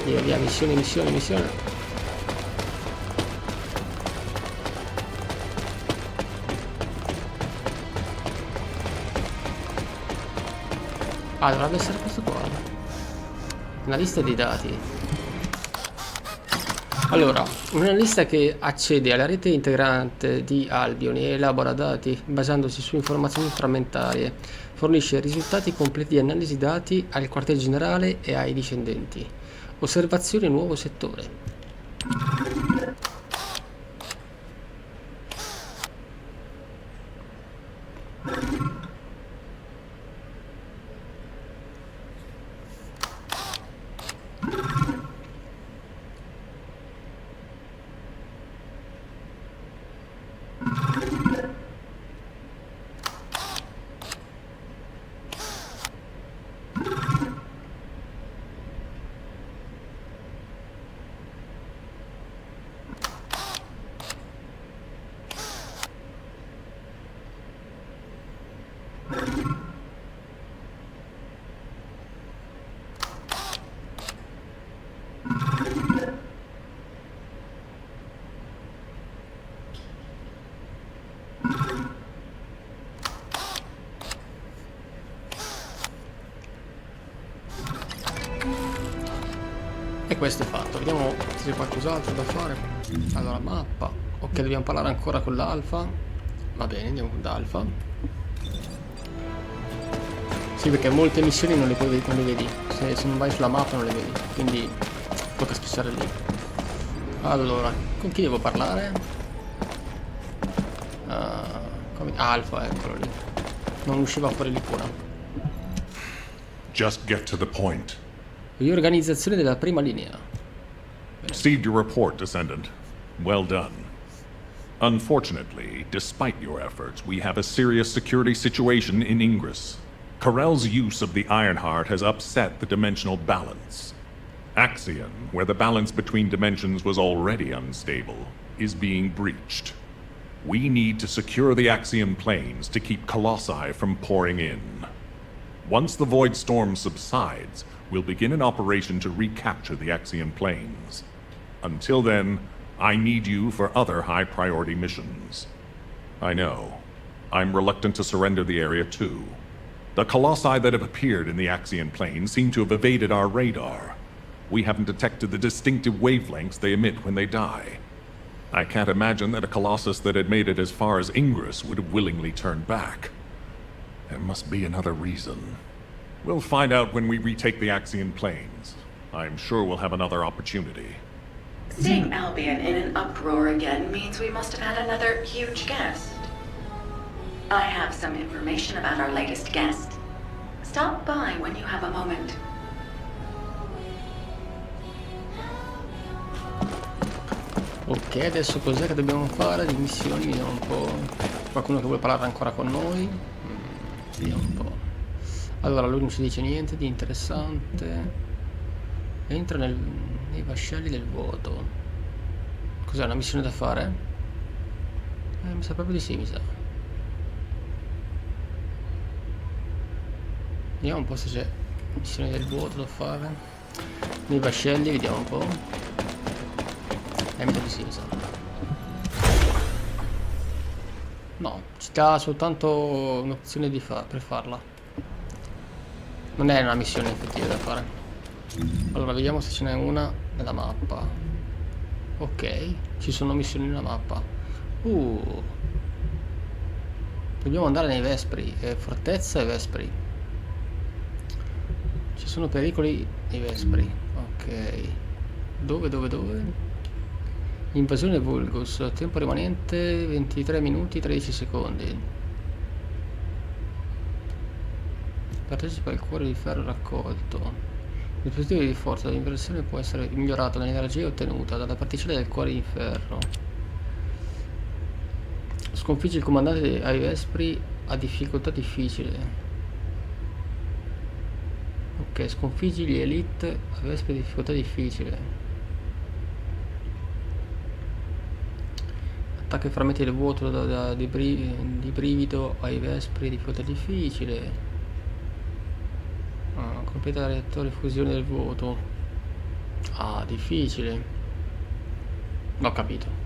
Via, missione. Ah, dovrebbe essere questo qua. Una lista dei dati. Allora, una lista che accede alla rete integrante di Albion e elabora dati basandosi su informazioni frammentarie. Fornisce risultati completi di analisi dati al quartier generale e ai discendenti. Osservazione nuovo settore. E questo è fatto, vediamo se c'è qualcos'altro da fare. Allora, mappa. Ok, dobbiamo parlare ancora con l'alfa. Va bene, andiamo con l'alfa. Sì, perché molte missioni non le vedi. Se non vai sulla mappa non le vedi. Quindi tocca spessare lì. Allora, con chi devo parlare? Alfa, eccolo lì. Non usciva fuori l'icona. Just get to the point. Riorganizzazione della prima linea. Received your report, Descendant. Well done. Unfortunately, despite your efforts, we have a serious security situation in Ingress. Corell's use of the Ironheart has upset the dimensional balance. Axion, where the balance between dimensions was already unstable, is being breached. We need to secure the Axian plains to keep colossi from pouring in. Once the void storm subsides, we'll begin an operation to recapture the Axian plains. Until then, I need you for other high-priority missions. I know. I'm reluctant to surrender the area too. The colossi that have appeared in the Axian plains seem to have evaded our radar. We haven't detected the distinctive wavelengths they emit when they die. I can't imagine that a colossus that had made it as far as Ingress would have willingly turned back. There must be another reason. We'll find out when we retake the Axian plains. I'm sure we'll have another opportunity. Seeing Albion in an uproar again means we must have had another huge guest. I have some information about our latest guest. Stop by when you have a moment. Ok, adesso cos'è che dobbiamo fare di missioni? Vediamo un po'. Qualcuno che vuole parlare ancora con noi? Vediamo un po'. Allora, lui non ci dice niente di interessante. Entra nei vascelli del vuoto. Cos'è, una missione da fare? Mi sa proprio di sì, mi sa. Vediamo un po' se c'è missione del vuoto da fare. Nei vascelli, vediamo un po'. Mi sa di sì, mi sa. No, ci dà soltanto un'opzione per farla. Non è una missione effettiva da fare. Allora, vediamo se ce n'è una nella mappa. Ok, ci sono missioni nella mappa. Dobbiamo andare nei Vespri, fortezza e Vespri. Ci sono pericoli nei Vespri. Ok. Dove? Invasione Vulgus. Tempo rimanente 23 minuti 13 secondi. Partecipa al cuore di ferro raccolto. Il dispositivo di forza dell'inversione può essere migliorato dall'energia ottenuta dalla particella del cuore di ferro. Sconfigge il comandante ai Vespri a difficoltà difficile. Ok, sconfiggi gli Elite a Vespri a difficoltà difficile. Attacca i frammenti del vuoto di brivido ai Vespri a difficoltà difficile. Completa il reattore fusione del vuoto. Difficile. Ho capito.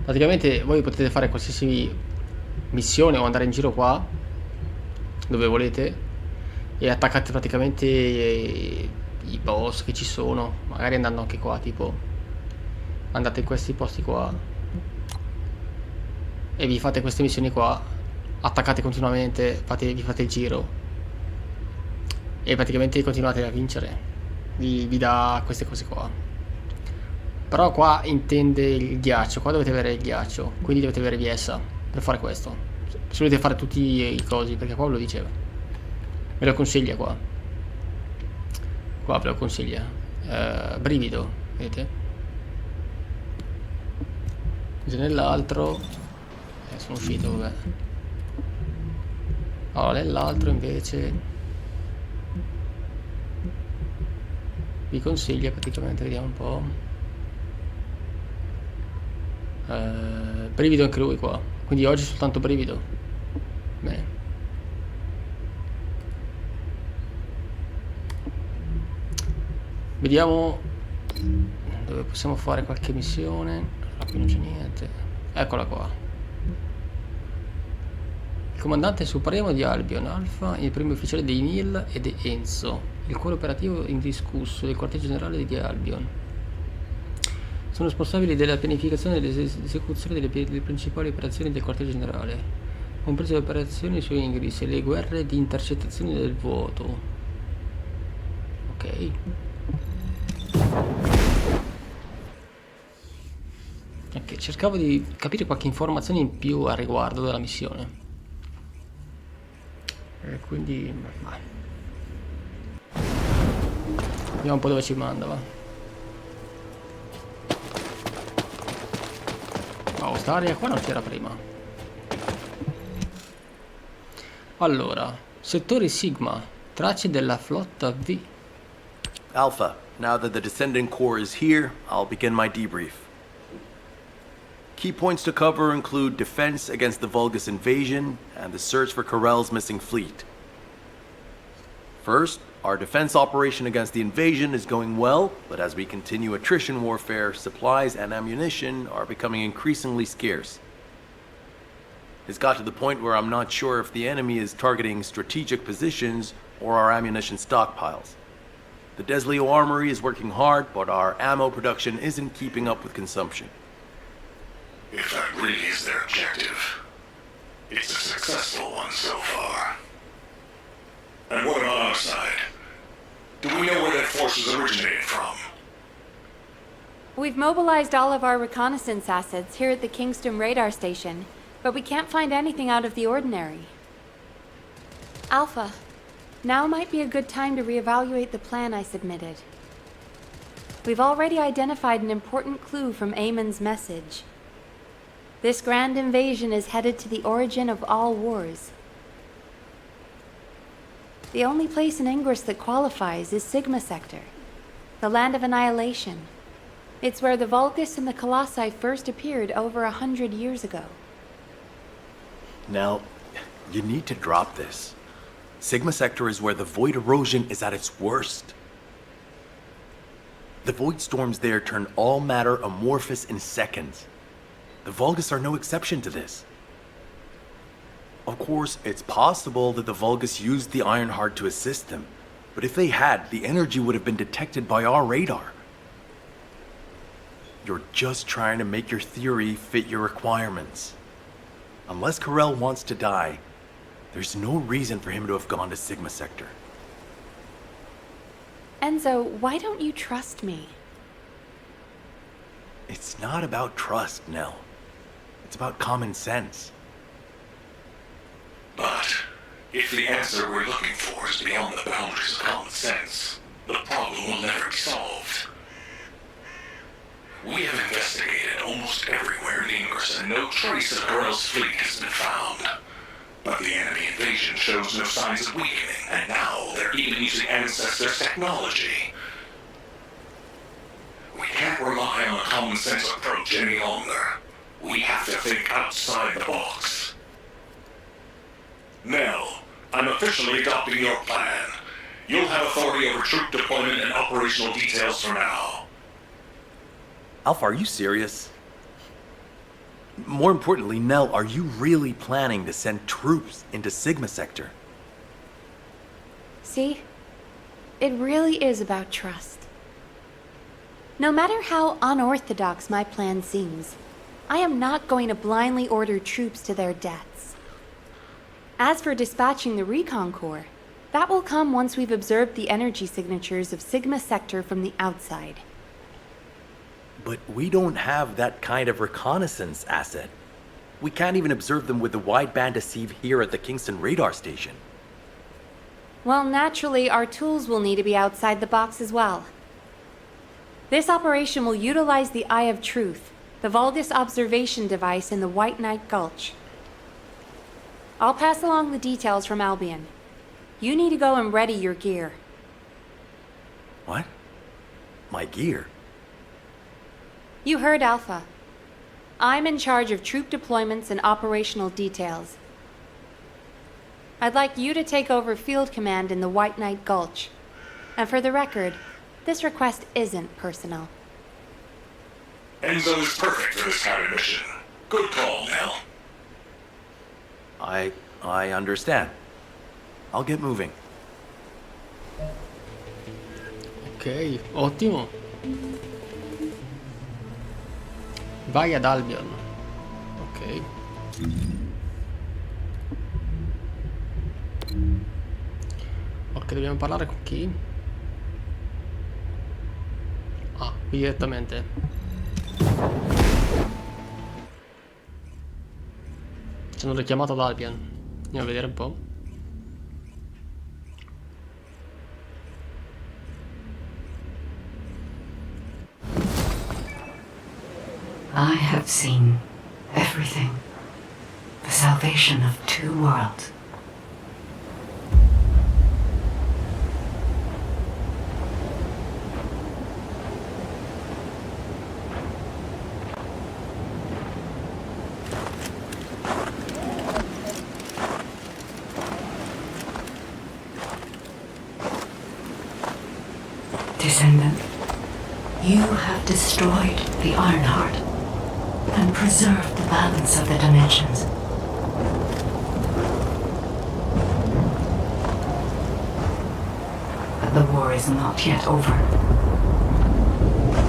Praticamente voi potete fare qualsiasi missione o andare in giro qua dove volete e attaccate praticamente i boss che ci sono, magari andando anche qua, tipo andate in questi posti qua e vi fate queste missioni qua, attaccate continuamente, vi fate il giro e praticamente continuate a vincere, vi dà queste cose qua. Però qua intende il ghiaccio, qua dovete avere il ghiaccio, quindi dovete avere Viessa per fare questo, se volete fare tutti i cosi, perché qua ve lo diceva, me lo consiglia qua ve lo consiglia. Brivido, vedete? Nell'altro sono uscito, vabbè. Allora, nell'altro invece vi consiglia praticamente, vediamo un po'. Brivido anche lui qua, quindi oggi soltanto brivido. Bene. Vediamo dove possiamo fare qualche missione. Qui non c'è niente. Eccola qua. Il comandante supremo di Albion Alpha, il primo ufficiale dei Nil e di Enzo, il cuore operativo indiscusso del quartier generale di Albion. Sono responsabili della pianificazione e dell'esecuzione delle principali operazioni del quartier generale, comprese le operazioni su Ingris e le guerre di intercettazione del vuoto. Ok. Ok, cercavo di capire qualche informazione in più a riguardo della missione. E quindi vediamo un po' dove ci manda, va. Oh, sta area qua non c'era prima. Allora, settori Sigma, tracce della flotta V. Alpha, now that the Descendant Corps is here, I'll begin my debrief. Key points to cover include defense against the Vulgus invasion and the search for Corell's missing fleet. First, our defense operation against the invasion is going well, but as we continue attrition warfare, supplies and ammunition are becoming increasingly scarce. It's got to the point where I'm not sure if the enemy is targeting strategic positions or our ammunition stockpiles. The Desleo Armory is working hard, but our ammo production isn't keeping up with consumption. If that really is their objective, it's a successful one so far. And what about our side? Do we know where that forces originated from? We've mobilized all of our reconnaissance assets here at the Kingston radar station, but we can't find anything out of the ordinary. Alpha, now might be a good time to reevaluate the plan I submitted. We've already identified an important clue from Amon's message. This grand invasion is headed to the origin of all wars. The only place in Ingress that qualifies is Sigma Sector, the land of annihilation. It's where the Vulgus and the Colossi first appeared over 100 years ago. Nell, you need to drop this. Sigma Sector is where the void erosion is at its worst. The void storms there turn all matter amorphous in seconds. The Vulgus are no exception to this. Of course, it's possible that the Vulgus used the Ironheart to assist them, but if they had, the energy would have been detected by our radar. You're just trying to make your theory fit your requirements. Unless Corell wants to die, there's no reason for him to have gone to Sigma Sector. Enzo, why don't you trust me? It's not about trust, Nell. It's about common sense. But if the answer we're looking for is beyond the boundaries of common sense, the problem will never be solved. We have investigated almost everywhere in Ingress, and no trace of Corell's fleet has been found. But the enemy invasion shows no signs of weakening, and now they're even using Ancestors' technology. We can't rely on a common sense approach any longer. We have to think outside the box. Nell, I'm officially adopting your plan. You'll have authority over troop deployment and operational details from now. Alpha, are you serious? More importantly, Nell, are you really planning to send troops into Sigma Sector? See? It really is about trust. No matter how unorthodox my plan seems, I am not going to blindly order troops to their deaths. As for dispatching the Recon Corps, that will come once we've observed the energy signatures of Sigma Sector from the outside. But we don't have that kind of reconnaissance asset. We can't even observe them with the wideband deceive here at the Kingston radar station. Well, naturally, our tools will need to be outside the box as well. This operation will utilize the Eye of Truth, the Vulgus observation device in the White Knight Gulch. I'll pass along the details from Albion. You need to go and ready your gear. What? My gear? You heard Alpha. I'm in charge of troop deployments and operational details. I'd like you to take over field command in the White Knight Gulch. And for the record, this request isn't personal. Enzo is perfect for this kind of mission. Good call, Nell. I understand. I'll get moving. Ok, ottimo. Vai ad Albion. Ok. Ok, dobbiamo parlare con chi? Ah, qui direttamente. Ci hanno richiamato ad Albion. Andiamo a vedere un po'. I have seen everything. The salvation of two worlds. You have destroyed the Ironheart and preserved the balance of the dimensions. But the war is not yet over.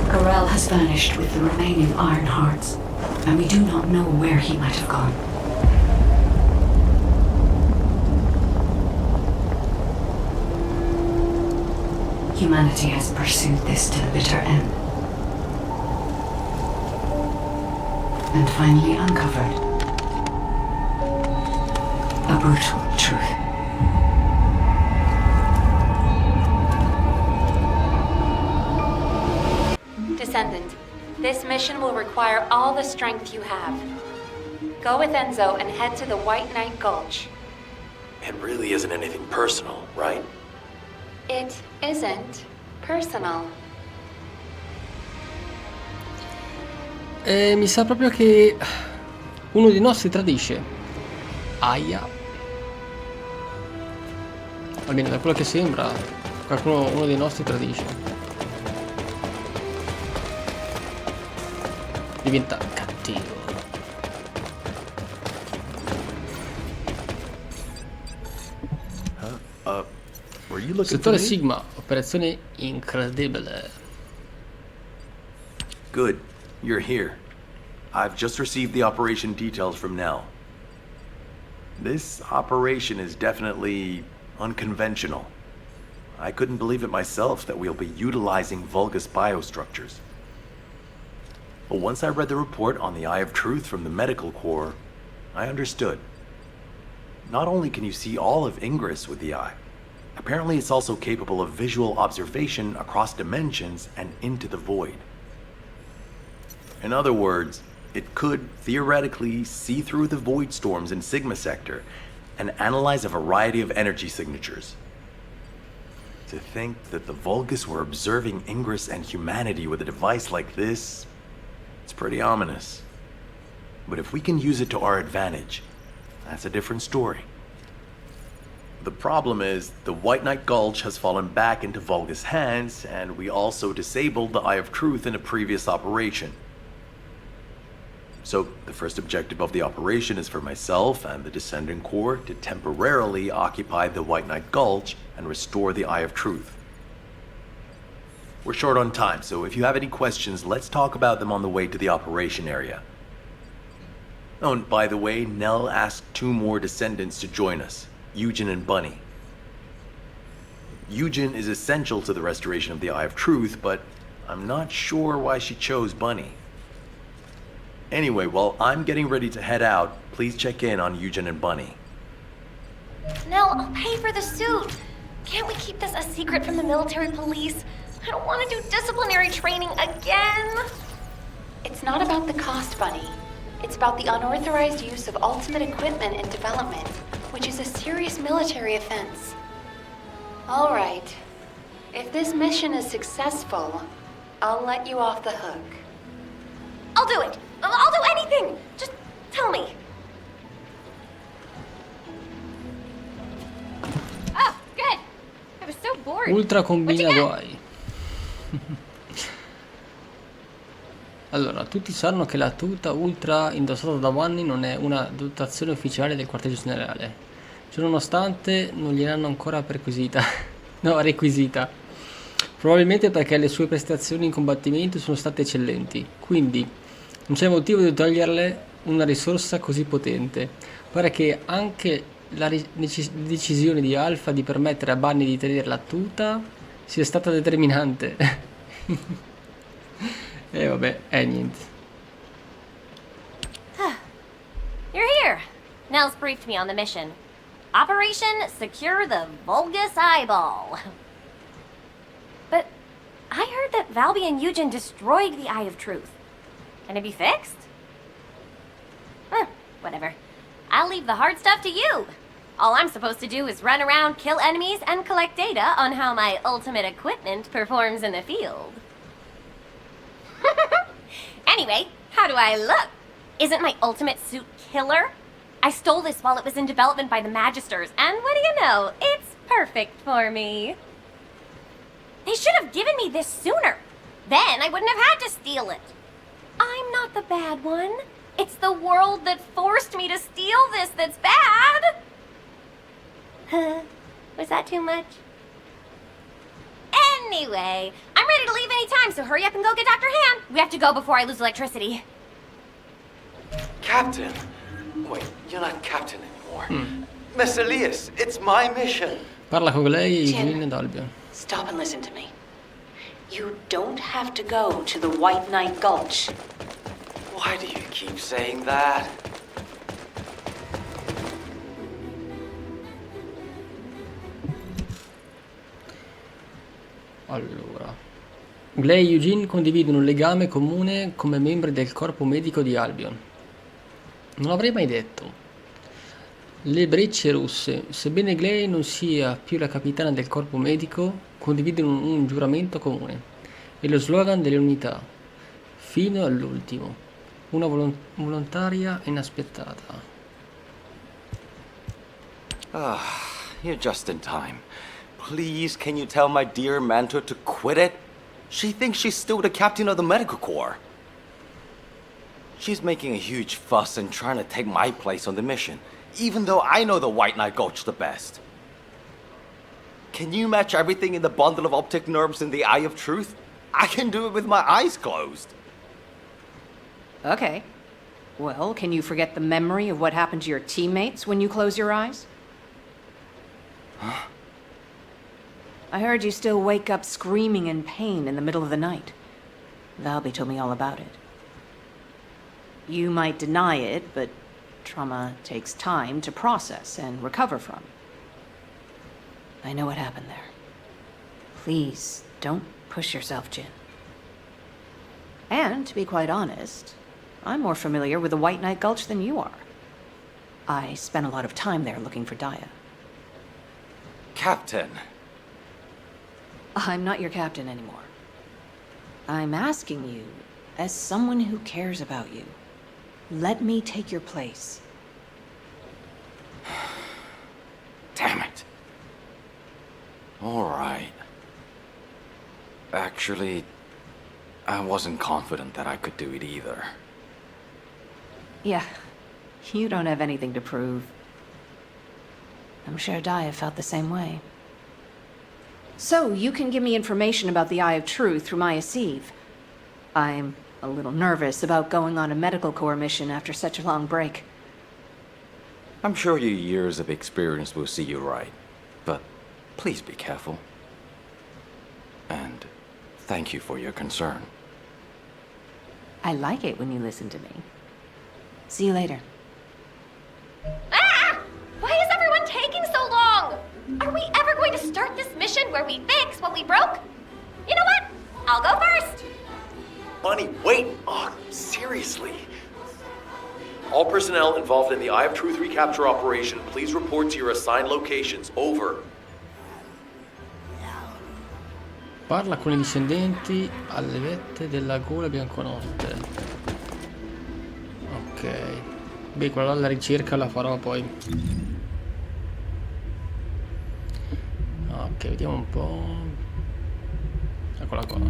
Corel has vanished with the remaining Ironhearts, and we do not know where he might have gone. Humanity has pursued this to the bitter end. And finally uncovered a brutal truth. Descendant, this mission will require all the strength you have. Go with Enzo and head to the White Knight Gulch. It really isn't anything personal, right? It isn't personal. Mi sa proprio che uno dei nostri tradisce. Aia. Almeno da quello che sembra, uno dei nostri tradisce. Diventa cattivo. Were you looking Settore for me? Sigma, operazione incredibile. Good. You're here. I've just received the operation details from Nell. This operation is definitely unconventional. I couldn't believe it myself that we'll be utilizing Vulgus biostructures. But once I read the report on the Eye of Truth from the Medical Corps, I understood. Not only can you see all of Ingress with the eye, apparently it's also capable of visual observation across dimensions and into the void. In other words, it could theoretically see through the void storms in Sigma Sector and analyze a variety of energy signatures. To think that the Vulgus were observing Ingress and humanity with a device like this, it's pretty ominous. But if we can use it to our advantage, that's a different story. The problem is, the White Knight Gulch has fallen back into Vulgus hands, and we also disabled the Eye of Truth in a previous operation. So, the first objective of the operation is for myself and the Descendant Corps to temporarily occupy the White Knight Gulch and restore the Eye of Truth. We're short on time, so if you have any questions, let's talk about them on the way to the operation area. Oh, and by the way, Nell asked 2 more Descendants to join us, Eugen and Bunny. Eugen is essential to the restoration of the Eye of Truth, but I'm not sure why she chose Bunny. Anyway, while I'm getting ready to head out, please check in on Eugen and Bunny. Nell, I'll pay for the suit. Can't we keep this a secret from the military police? I don't want to do disciplinary training again. It's not about the cost, Bunny. It's about the unauthorized use of ultimate equipment in development, which is a serious military offense. All right. If this mission is successful, I'll let you off the hook. I'll do it. I'll do anything. Just tell me. Oh, good. I was so bored. Ultra combina What'd you guai. Allora, tutti sanno che la tuta ultra indossata da Bunny non è una dotazione ufficiale del quartier generale. Ciononostante non gliel'hanno ancora perquisita. No, requisita. Probabilmente perché le sue prestazioni in combattimento sono state eccellenti. Quindi non c'è motivo di toglierle una risorsa così potente. Pare che anche la decisione di Alpha di permettere a Bunny di tenere la tuta sia stata determinante. E vabbè, niente. You're here. Nell's briefed me on the mission. Operation Secure the Vulgus Eyeball. But I heard that Valby and Eugen destroyed the Eye of Truth. Can it be fixed? Whatever. I'll leave the hard stuff to you. All I'm supposed to do is run around, kill enemies, and collect data on how my ultimate equipment performs in the field. Anyway, how do I look? Isn't my ultimate suit killer? I stole this while it was in development by the Magisters, and what do you know? It's perfect for me. They should have given me this sooner. Then I wouldn't have had to steal it. I'm not the bad one. It's the world that forced me to steal this that's bad. Was that too much? Anyway, I'm ready to leave any time, so hurry up and go get Dr. Han. We have to go before I lose electricity. Captain? Wait, you're not captain anymore. Miss Elias, it's my mission. Parla con lei, Jin. Eugene ed Albion. Stop and listen to me. You don't have to go to the White Knight Gulch. Why do you keep saying that? Allora, Gley e Eugene condividono un legame comune come membri del corpo medico di Albion. Non l'avrei mai detto. Le Brecce Rosse, sebbene Gley non sia più la capitana del corpo medico, condividono un giuramento comune e lo slogan delle unità, fino all'ultimo, una volontaria inaspettata. You're just in time. Please, can you tell my dear mentor to quit it? She thinks she's still the captain of the medical corps. She's making a huge fuss and trying to take my place on the mission, even though I know the White Knight Gulch the best. Can you match everything in the bundle of optic nerves in the Eye of Truth? I can do it with my eyes closed. Okay. Well, can you forget the memory of what happened to your teammates when you close your eyes? Huh? I heard you still wake up screaming in pain in the middle of the night. Valby told me all about it. You might deny it, but trauma takes time to process and recover from. I know what happened there. Please, don't push yourself, Jin. And, to be quite honest, I'm more familiar with the White Knight Gulch than you are. I spent a lot of time there looking for Daya. Captain. I'm not your captain anymore. I'm asking you, as someone who cares about you, let me take your place. Damn it. All right. Actually, I wasn't confident that I could do it either. Yeah, you don't have anything to prove. I'm sure Daya felt the same way. So, you can give me information about the Eye of Truth through Maya Sieve. I'm a little nervous about going on a medical corps mission after such a long break. I'm sure your years of experience will see you right, but please be careful. And thank you for your concern. I like it when you listen to me. See you later. Ah! Why is everyone taking so long? Are we ever going to start this mission where we fix what we broke? You know what? I'll go first. Bunny, wait! Oh, seriously. All personnel involved in the Eye of Truth recapture operation, please report to your assigned locations. Over. Parla con i discendenti alle vette della gola bianconotte. Ok. Beh, quella là la ricerca la farò poi. Ok, vediamo un po'. Eccola qua.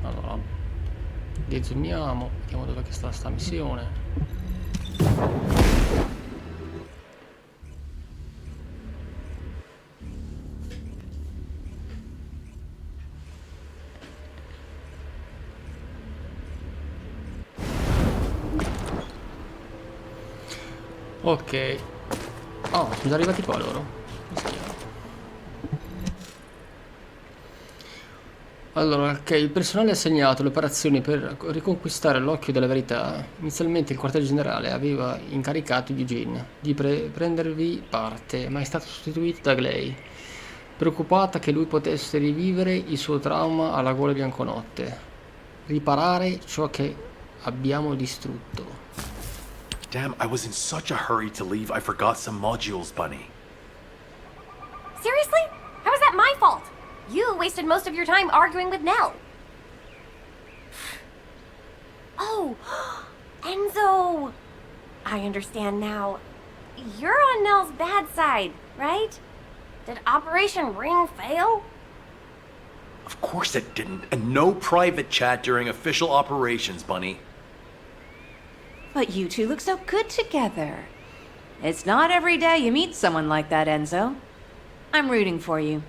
Allora, dezoomiamo, vediamo dove sta sta missione. Ok. Oh, sono già arrivati qua loro. Allora, ok, il personale assegnato alle operazioni per riconquistare l'occhio della verità. Inizialmente il quartier generale aveva incaricato Eugene di prendervi parte, ma è stato sostituito da Gley, preoccupata che lui potesse rivivere il suo trauma alla gola bianconotte, riparare ciò che abbiamo distrutto. Damn, I was in such a hurry to leave, I forgot some modules, Bunny. Seriously? How is that my fault? You wasted most of your time arguing with Nell. Oh, Enzo! I understand now. You're on Nell's bad side, right? Did Operation Ring fail? Of course it didn't. And no private chat during official operations, Bunny. But you two look so good together. It's not every day you meet someone like that, Enzo. I'm rooting for you.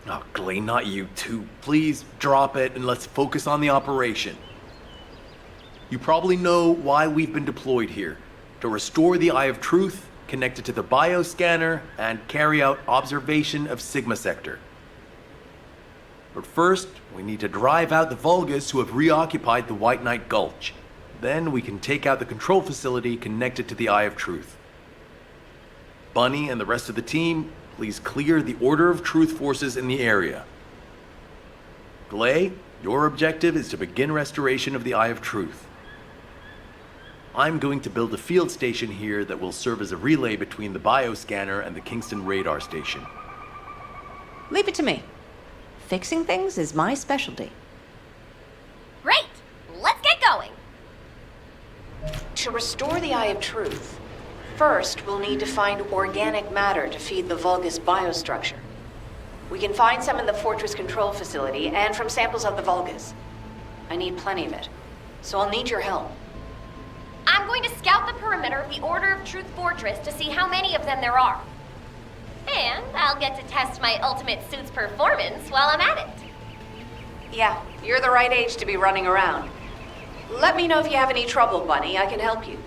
Oh, Glay, not you too. Please drop it and let's focus on the operation. You probably know why we've been deployed here. To restore the Eye of Truth, connect it to the bioscanner, and carry out observation of Sigma Sector. But first, we need to drive out the Vulgus who have reoccupied the White Knight Gulch. Then we can take out the control facility connected to the Eye of Truth. Bunny and the rest of the team, please clear the Order of Truth forces in the area. Glay, your objective is to begin restoration of the Eye of Truth. I'm going to build a field station here that will serve as a relay between the bioscanner and the Kingston radar station. Leave it to me. Fixing things is my specialty. Great! Let's get going! To restore the Eye of Truth, first we'll need to find organic matter to feed the Vulgus biostructure. We can find some in the Fortress control facility and from samples of the Vulgus. I need plenty of it, so I'll need your help. I'm going to scout the perimeter of the Order of Truth Fortress to see how many of them there are. And I'll get to test my ultimate suit's performance while I'm at it. Yeah, you're the right age to be running around. Let me know if you have any trouble, Bunny. I can help you.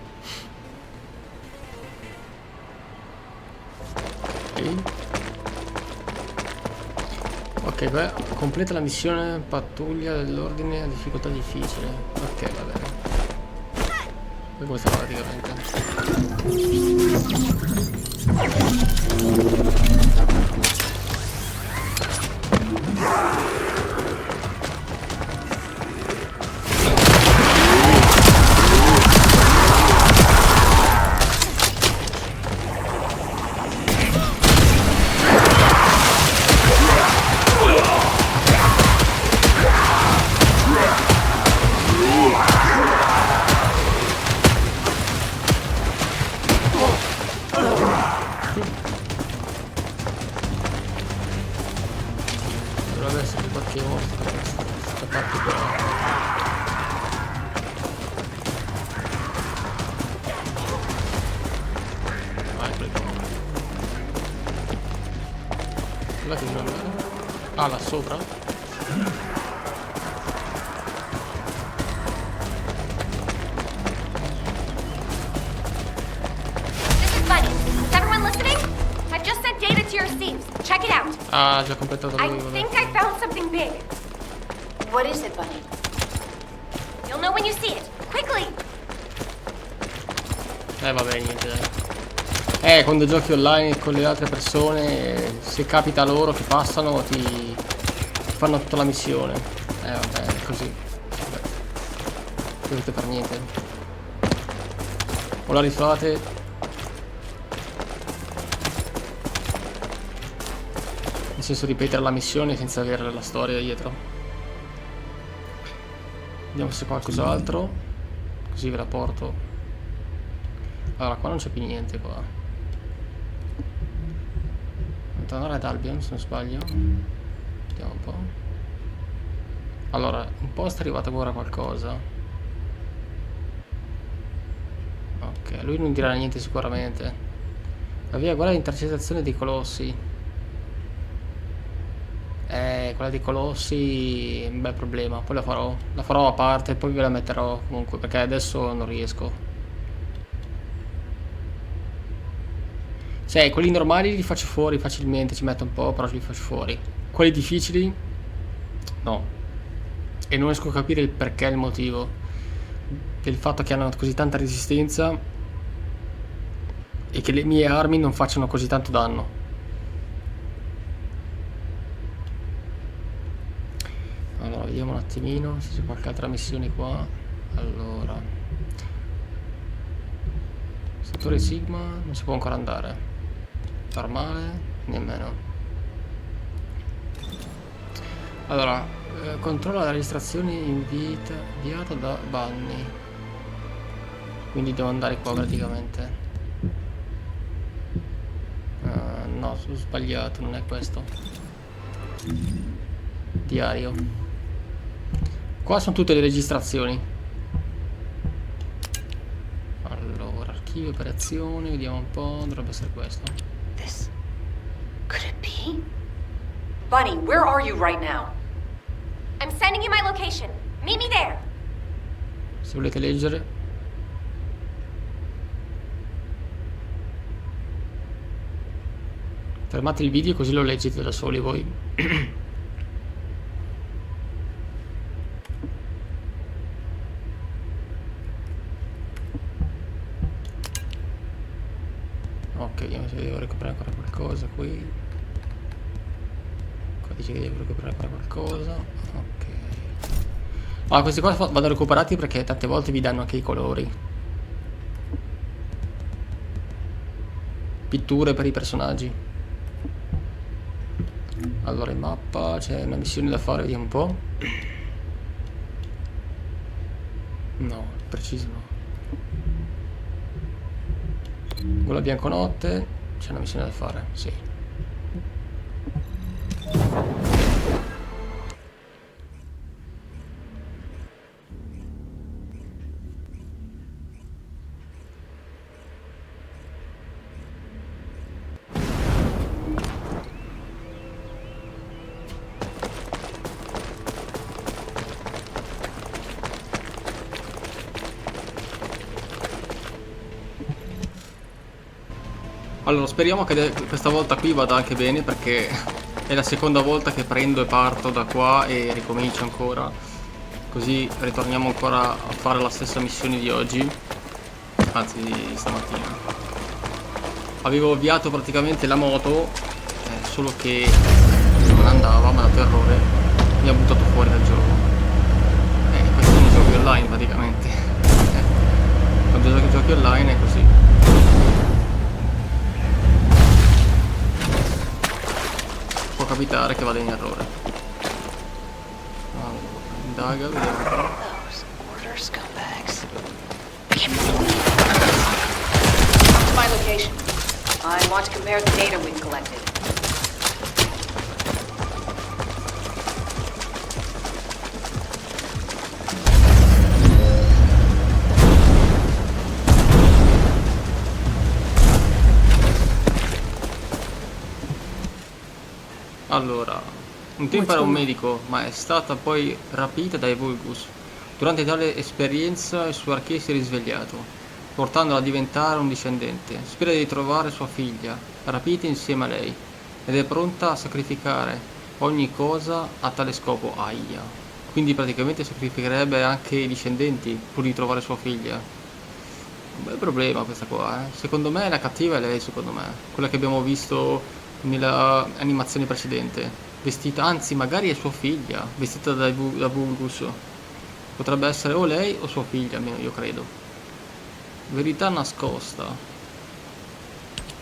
Ok, beh, completa la missione pattuglia dell'ordine a difficoltà difficile. Ok, va bene. Poi come sta dovrebbe essere qualche mostro questa parte qua. Vai, prego. Quella che non è. Ah, là sopra? This is Bunny. Is everyone listening? I've just sent data to your receipts. Check it out. Ah, già completato I lui, vabbè. think I found something big. What is it, Bunny? You'll know when you see it. Quickly! Vabbè, niente, dai. Quando giochi online con le altre persone, se capita loro che passano, ti fanno tutta la missione. Vabbè, è così. Vabbè. Vedete per niente. O la rifate. Nel senso, ripetere la missione senza avere la storia dietro. Vediamo se c'è qualcos'altro. Così ve la porto. Allora, qua non c'è più niente qua. Tornare ad Albion, se non sbaglio. Vediamo un po'. Allora, in posto è arrivato ora qualcosa. Ok, lui non dirà niente sicuramente. La via, guarda l'intercettazione dei colossi. Quella dei colossi è un bel problema. Poi la farò a parte e poi ve la metterò comunque, perché adesso non riesco. Cioè, quelli normali li faccio fuori facilmente, ci metto un po', però li faccio fuori. Quelli difficili, no. E non riesco a capire il perché, il motivo del fatto che hanno così tanta resistenza e che le mie armi non facciano così tanto danno. Allora, vediamo un attimino se c'è qualche altra missione qua. Allora, settore Sigma non si può ancora andare. Normale nemmeno. Allora, controlla la registrazione inviata da Bunny. Quindi devo andare qua praticamente. No, No, sono sbagliato, non è questo. Diario. Qua sono tutte le registrazioni. Allora, archivio, operazioni, vediamo un po', dovrebbe essere questo. This could it be? Bunny, where are you right now? I'm sending you my location. Meet me there. Se volete leggere. Fermate il video così lo leggete da soli voi. Ok, vediamo se devo recuperare ancora qualcosa qui. Qua dice che devo recuperare ancora qualcosa. Ok. Ma questi qua vanno recuperati perché tante volte vi danno anche i colori. Pitture per i personaggi. Allora in mappa c'è una missione da fare, vediamo un po'. No, preciso no. Quella bianconotte, c'è una missione da fare, sì. Allora speriamo che questa volta qui vada anche bene, perché è la seconda volta che prendo e parto da qua e ricomincio ancora. Così ritorniamo ancora a fare la stessa missione di oggi, anzi di stamattina. Avevo avviato praticamente la moto, solo che non andava, mi ha dato errore, mi ha buttato fuori dal gioco. Questi sono i giochi online praticamente. Quando giochi online è così. Può capitare che vada in errore. Allora, indaga, vediamo un po'. Come to my location. I want to compare the data we've collected. Allora, un tempo era un medico, ma è stata poi rapita dai Vulgus. Durante tale esperienza il suo archè si è risvegliato, portandola a diventare un discendente. Spera di ritrovare sua figlia, rapita insieme a lei, ed è pronta a sacrificare ogni cosa a tale scopo. Aia. Quindi praticamente sacrificherebbe anche i discendenti pur di trovare sua figlia. Un bel problema questa qua, eh. Secondo me la cattiva è lei, secondo me. Quella che abbiamo visto nella animazione precedente, vestita, anzi magari è sua figlia, vestita da Vulgus. Potrebbe essere o lei o sua figlia, almeno io credo. Verità nascosta.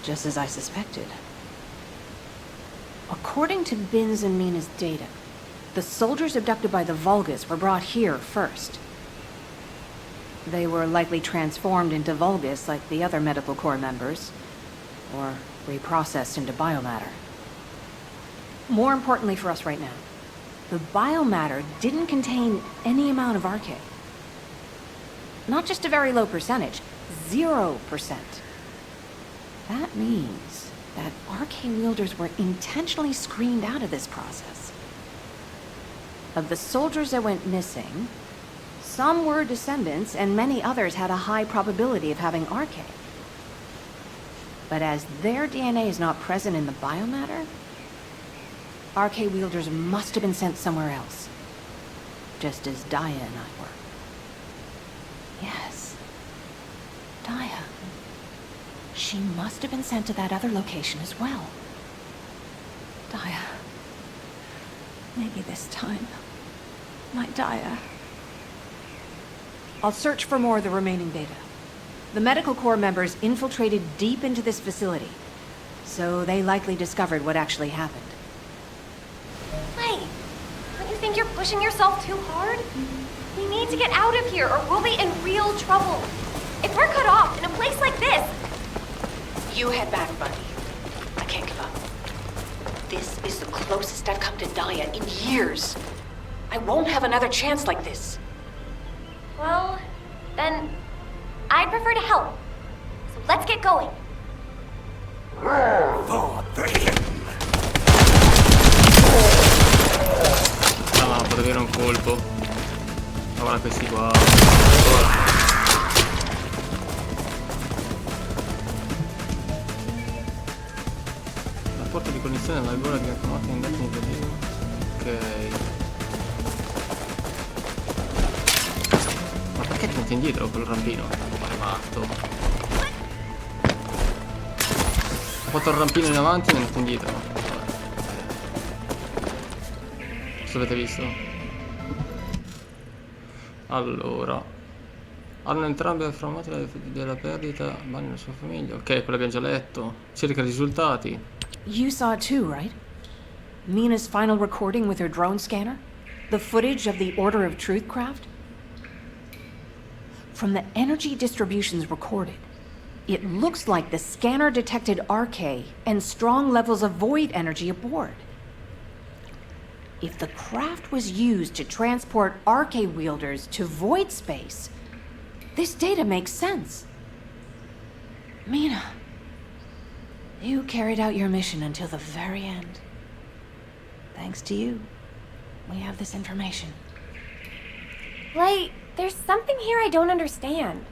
Just as I suspected. According to Bin's and Mina's data, the soldiers abducted by the Vulgus were brought here first. They were likely transformed into Vulgus like the other medical corps members, or reprocessed into biomatter. More importantly for us right now, the biomatter didn't contain any amount of arcane. Not just a very low percentage, 0%. That means that arcane wielders were intentionally screened out of this process. Of the soldiers that went missing, some were descendants and many others had a high probability of having arcane. But as their DNA is not present in the biomatter, RK wielders must have been sent somewhere else. Just as Daya and I were. Yes. Daya. She must have been sent to that other location as well. Daya. Maybe this time. My Daya. I'll search for more of the remaining data. The medical corps members infiltrated deep into this facility, so they likely discovered what actually happened. Hey, don't you think you're pushing yourself too hard? We need to get out of here or we'll be in real trouble. If we're cut off in a place like this... You head back, Bunny. I can't give up. This is the closest I've come to Daya in years. I won't have another chance like this. Well, then I'd prefer to help. So let's get going. Ah, potrei avere un colpo. Ma guarda questi qua. La porta di connessione alla gola di chiamata indefinito. Ok. Ma perché ti metti indietro quel rampino? Ma è matto. Ho fatto il rampino in avanti e mi metto indietro. Cosa avete visto? Allora, hanno entrambi affermato della perdita Bunny e la sua famiglia. Ok, quello abbiamo già letto. Cerca i risultati. You saw it too, right? Mina's final recording with her drone scanner? The footage of the Order of Truth craft? From the energy distributions recorded, it looks like the scanner detected RK and strong levels of void energy aboard. If the craft was used to transport RK wielders to void space, this data makes sense. Mina, you carried out your mission until the very end. Thanks to you, we have this information. Like, there's something here I don't understand.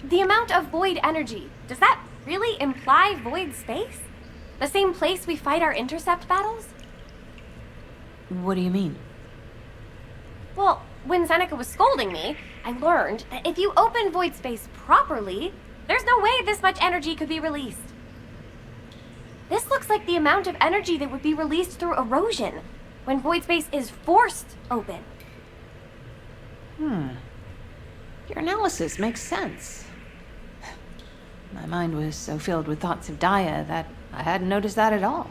The amount of void energy, does that really imply void space? The same place we fight our intercept battles? What do you mean? Well, when Seneca was scolding me, I learned that if you open void space properly, there's no way this much energy could be released. This looks like the amount of energy that would be released through erosion when void space is forced open. Your analysis makes sense. My mind was so filled with thoughts of Daya that I hadn't noticed that at all.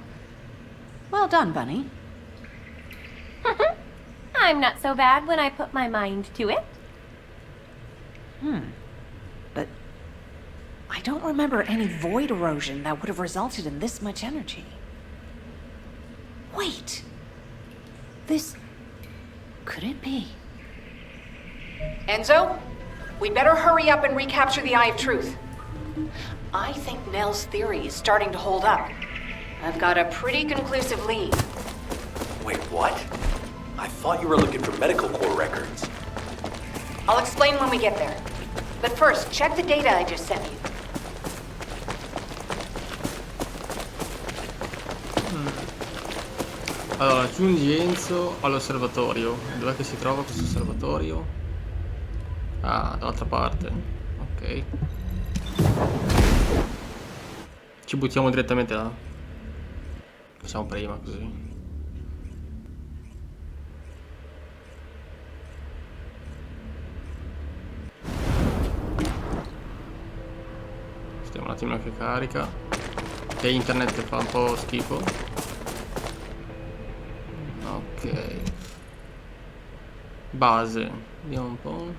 Well done, Bunny. I'm not so bad when I put my mind to it. But I don't remember any void erosion that would have resulted in this much energy. Wait. This... could it be? Enzo, we'd better hurry up and recapture the Eye of Truth. I think Nell's theory is starting to hold up. I've got a pretty conclusive lead. Wait, what? I thought you were looking for medical core records. I'll explain when we get there. But first, check the data I just sent you. Allora, aggiungi Enzo all'osservatorio. Dov'è che si trova questo osservatorio? Ah, dall'altra parte. Ok. Ci buttiamo direttamente là. Facciamo prima così. Stiamo un attimo che carica. Che internet fa un po' schifo. Ok. Base. Vediamo un po'.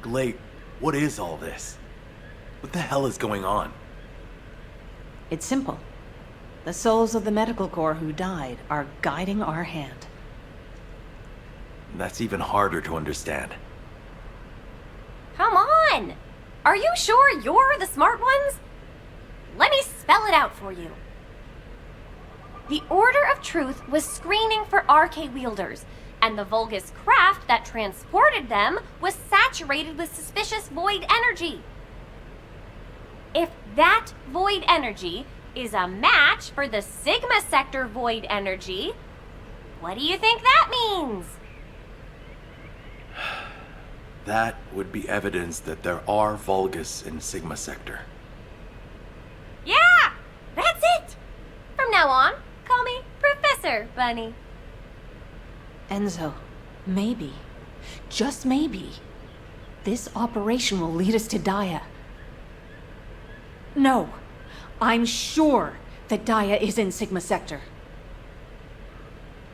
Glade, what is all this? What the hell is going on? It's simple. The souls of the medical corps who died are guiding our hand. That's even harder to understand. Come on! Are you sure you're the smart ones? Let me spell it out for you. The Order of Truth was screening for RK wielders, and the Vulgus craft that transported them was saturated with suspicious void energy. If that void energy is a match for the Sigma sector void energy, what do you think that means? That would be evidence that there are Vulgus in Sigma sector. Yeah! That's it! From now on, call me Professor Bunny. Enzo, maybe, just maybe, this operation will lead us to Daya. No, I'm sure that Daya is in Sigma sector.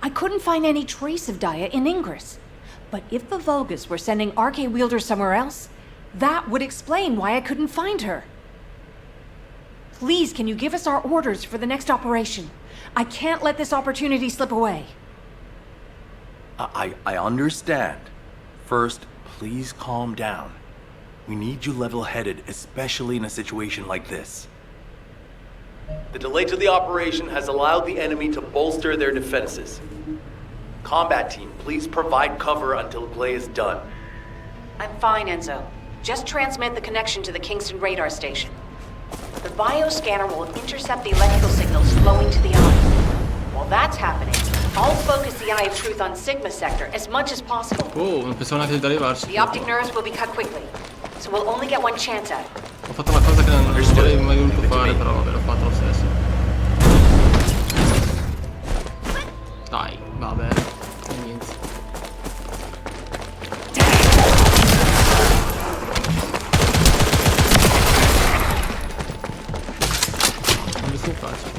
I couldn't find any trace of Daya in Ingress. But if the Vulgus were sending RK wielders somewhere else, that would explain why I couldn't find her. Please, can you give us our orders for the next operation? I can't let this opportunity slip away. I understand. First, please calm down. We need you level-headed, especially in a situation like this. The delay to the operation has allowed the enemy to bolster their defenses. Combat team, please provide cover until play is done. I'm fine, Enzo. Just transmit the connection to the Kingston radar station. The bioscanner will intercept the electrical signals flowing to the eye. While that's happening, I'll focus the Eye of Truth on Sigma sector as much as possible. Oh, non pensavo neanche di arrivarci. The optic nerves will be cut quickly, so we'll only get one chance at it. Ho fatto una cosa che non avrei mai voluto fare, però vabbè, l'ho fatto lo stesso. Dai, vabbè, niente. Non mi si faccia.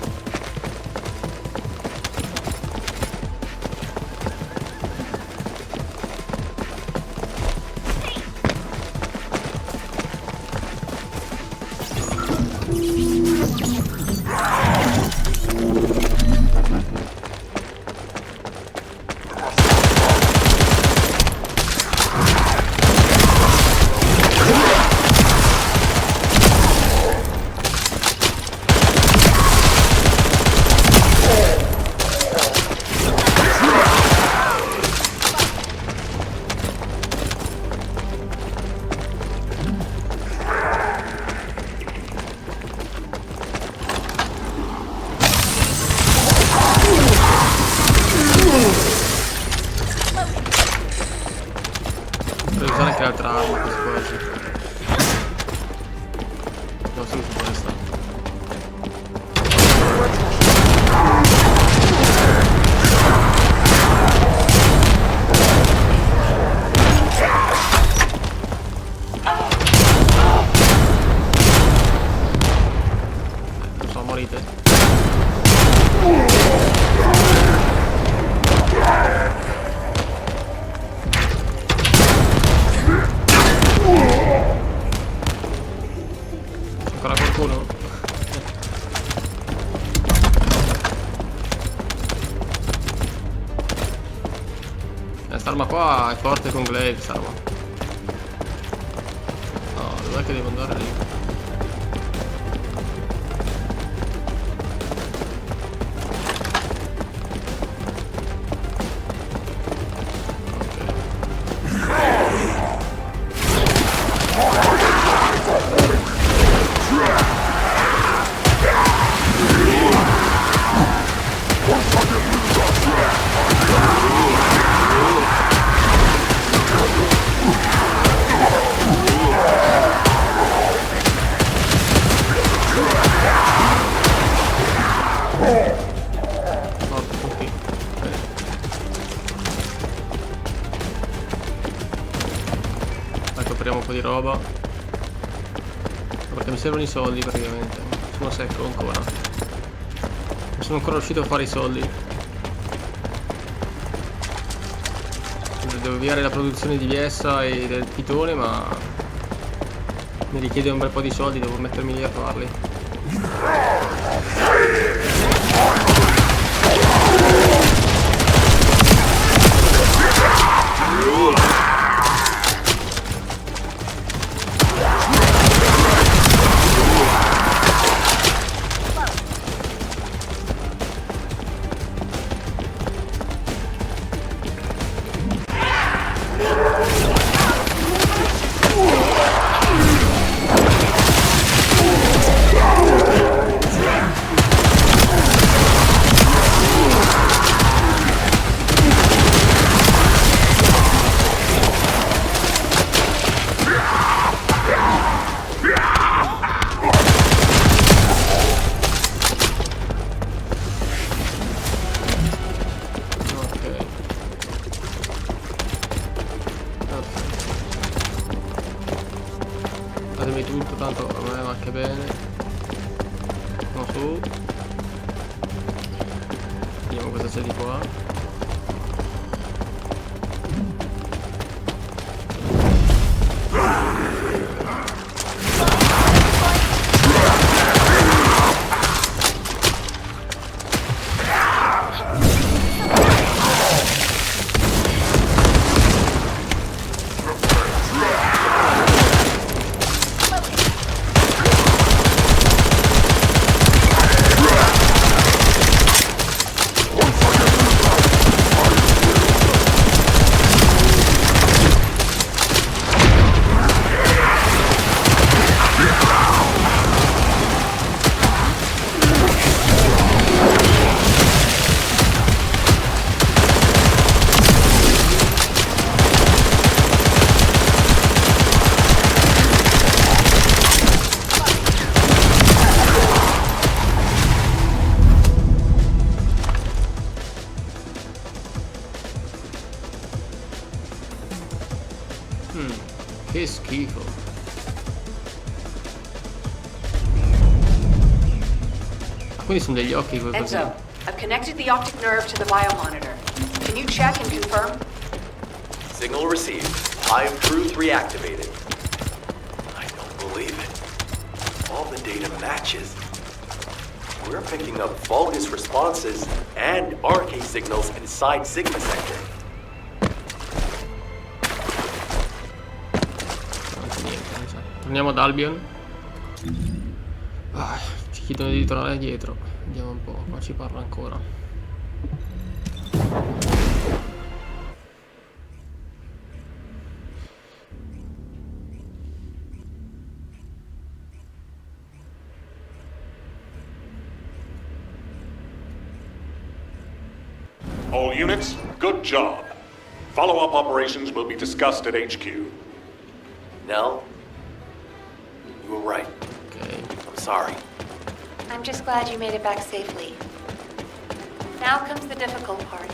Devo usare anche l'altra arma quasi. No, solo su questa. Non so, morite. Ancora qualcuno? Quest'arma qua è forte con glaive, quest'arma. No, dov'è che devo andare lì? Apriamo un po' di roba perché mi servono i soldi praticamente. Sono secco ancora, non sono ancora riuscito a fare i soldi. Devo avviare la produzione di Viessa e del pitone, ma mi richiede un bel po' di soldi, devo mettermi lì a farli. Fatemi tutto, tanto a me va anche bene. No, su. Vediamo cosa c'è di qua. Che schifo. Ah, quindi sono degli occhi quei così. Enzo, I've connected the optic nerve to the biomonitor. Can you check and confirm? Signal received. Eye of Truth reactivated. I don't believe it. All the data matches. We're picking up Vulgus responses and RK signals inside Sigma Sector. Torniamo ad Albion. Ci chiedono di tornare dietro. Vediamo un po', qua ci parla ancora. All units, good job. Follow-up operations will be discussed at HQ. Nell, you were right. Ok. I'm sorry. I'm just glad you made it back safely. Now comes the difficult part.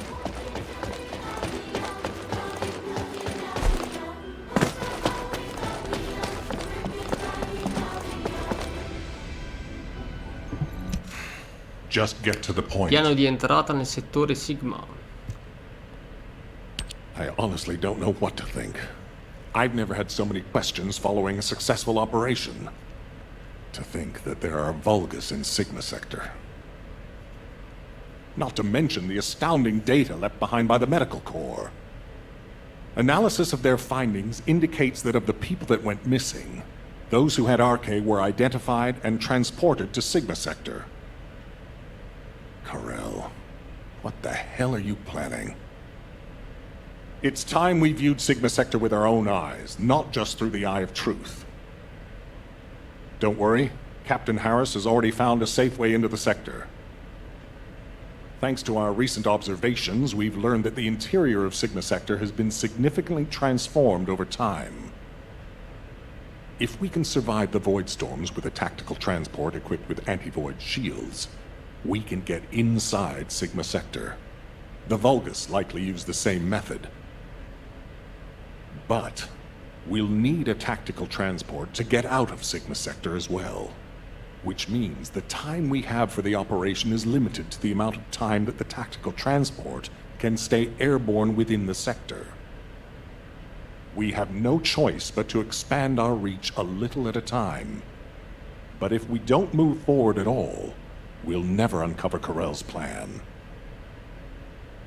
Just get to the point. Piano di entrata nel settore Sigma. I honestly don't know what to think. I've never had so many questions following a successful operation. To think that there are Vulgus in Sigma Sector. Not to mention the astounding data left behind by the Medical Corps. Analysis of their findings indicates that of the people that went missing, those who had RK were identified and transported to Sigma Sector. Karel, what the hell are you planning? It's time we viewed Sigma Sector with our own eyes, not just through the eye of truth. Don't worry, Captain Harris has already found a safe way into the sector. Thanks to our recent observations, we've learned that the interior of Sigma Sector has been significantly transformed over time. If we can survive the void storms with a tactical transport equipped with anti-void shields, we can get inside Sigma Sector. The Vulgus likely use the same method. But we'll need a tactical transport to get out of Sigma Sector as well. Which means the time we have for the operation is limited to the amount of time that the tactical transport can stay airborne within the sector. We have no choice but to expand our reach a little at a time. But if we don't move forward at all, we'll never uncover Karel's plan.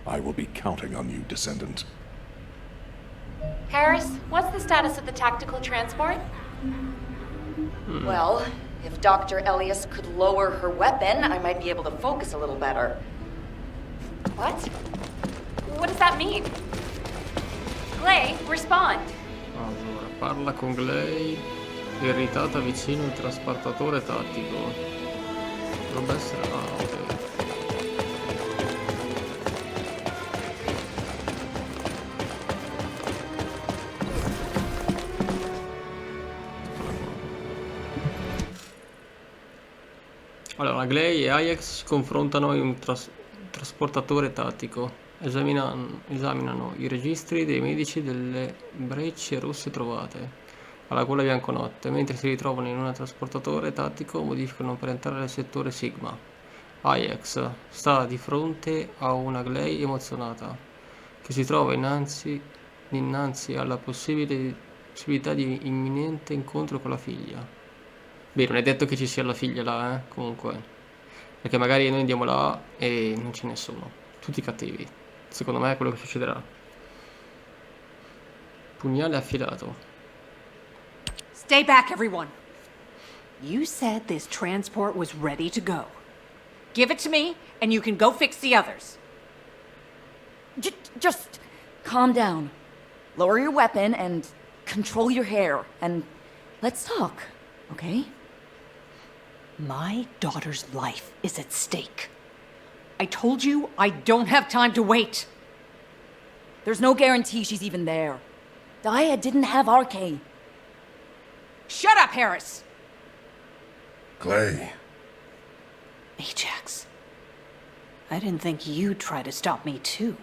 I will be counting on you, Descendant. Harris, what's the status of the tactical transport? Well, if Dr. Elias could lower her weapon, I might be able to focus a little better. What? What does that mean? Glay, respond. Allora, parla con Glay, irritata vicino al trasportatore tattico. Dovrebbe essere... Ah, ok. Allora, Glay e Ajax si confrontano in un trasportatore tattico. Esaminano i registri dei medici delle brecce rosse trovate alla gola bianconotte. Mentre si ritrovano in un trasportatore tattico, modificano per entrare nel settore Sigma. Ajax sta di fronte a una Glay emozionata, che si trova innanzi alla possibilità di imminente incontro con la figlia. Beh, non è detto che ci sia la figlia là, comunque. Perché magari noi andiamo là e non c'è nessuno. Tutti cattivi. Secondo me è quello che succederà. Pugnale affilato. Stay back, everyone. You said this transport was ready to go. Give it to me, and you can go fix the others. Just calm down. Lower your weapon and control your hair, and let's talk, okay? My daughter's life is at stake. I told you I don't have time to wait. There's no guarantee she's even there. Daya didn't have RK. Shut up, Harris! Clay. Ajax. I didn't think you'd try to stop me, too.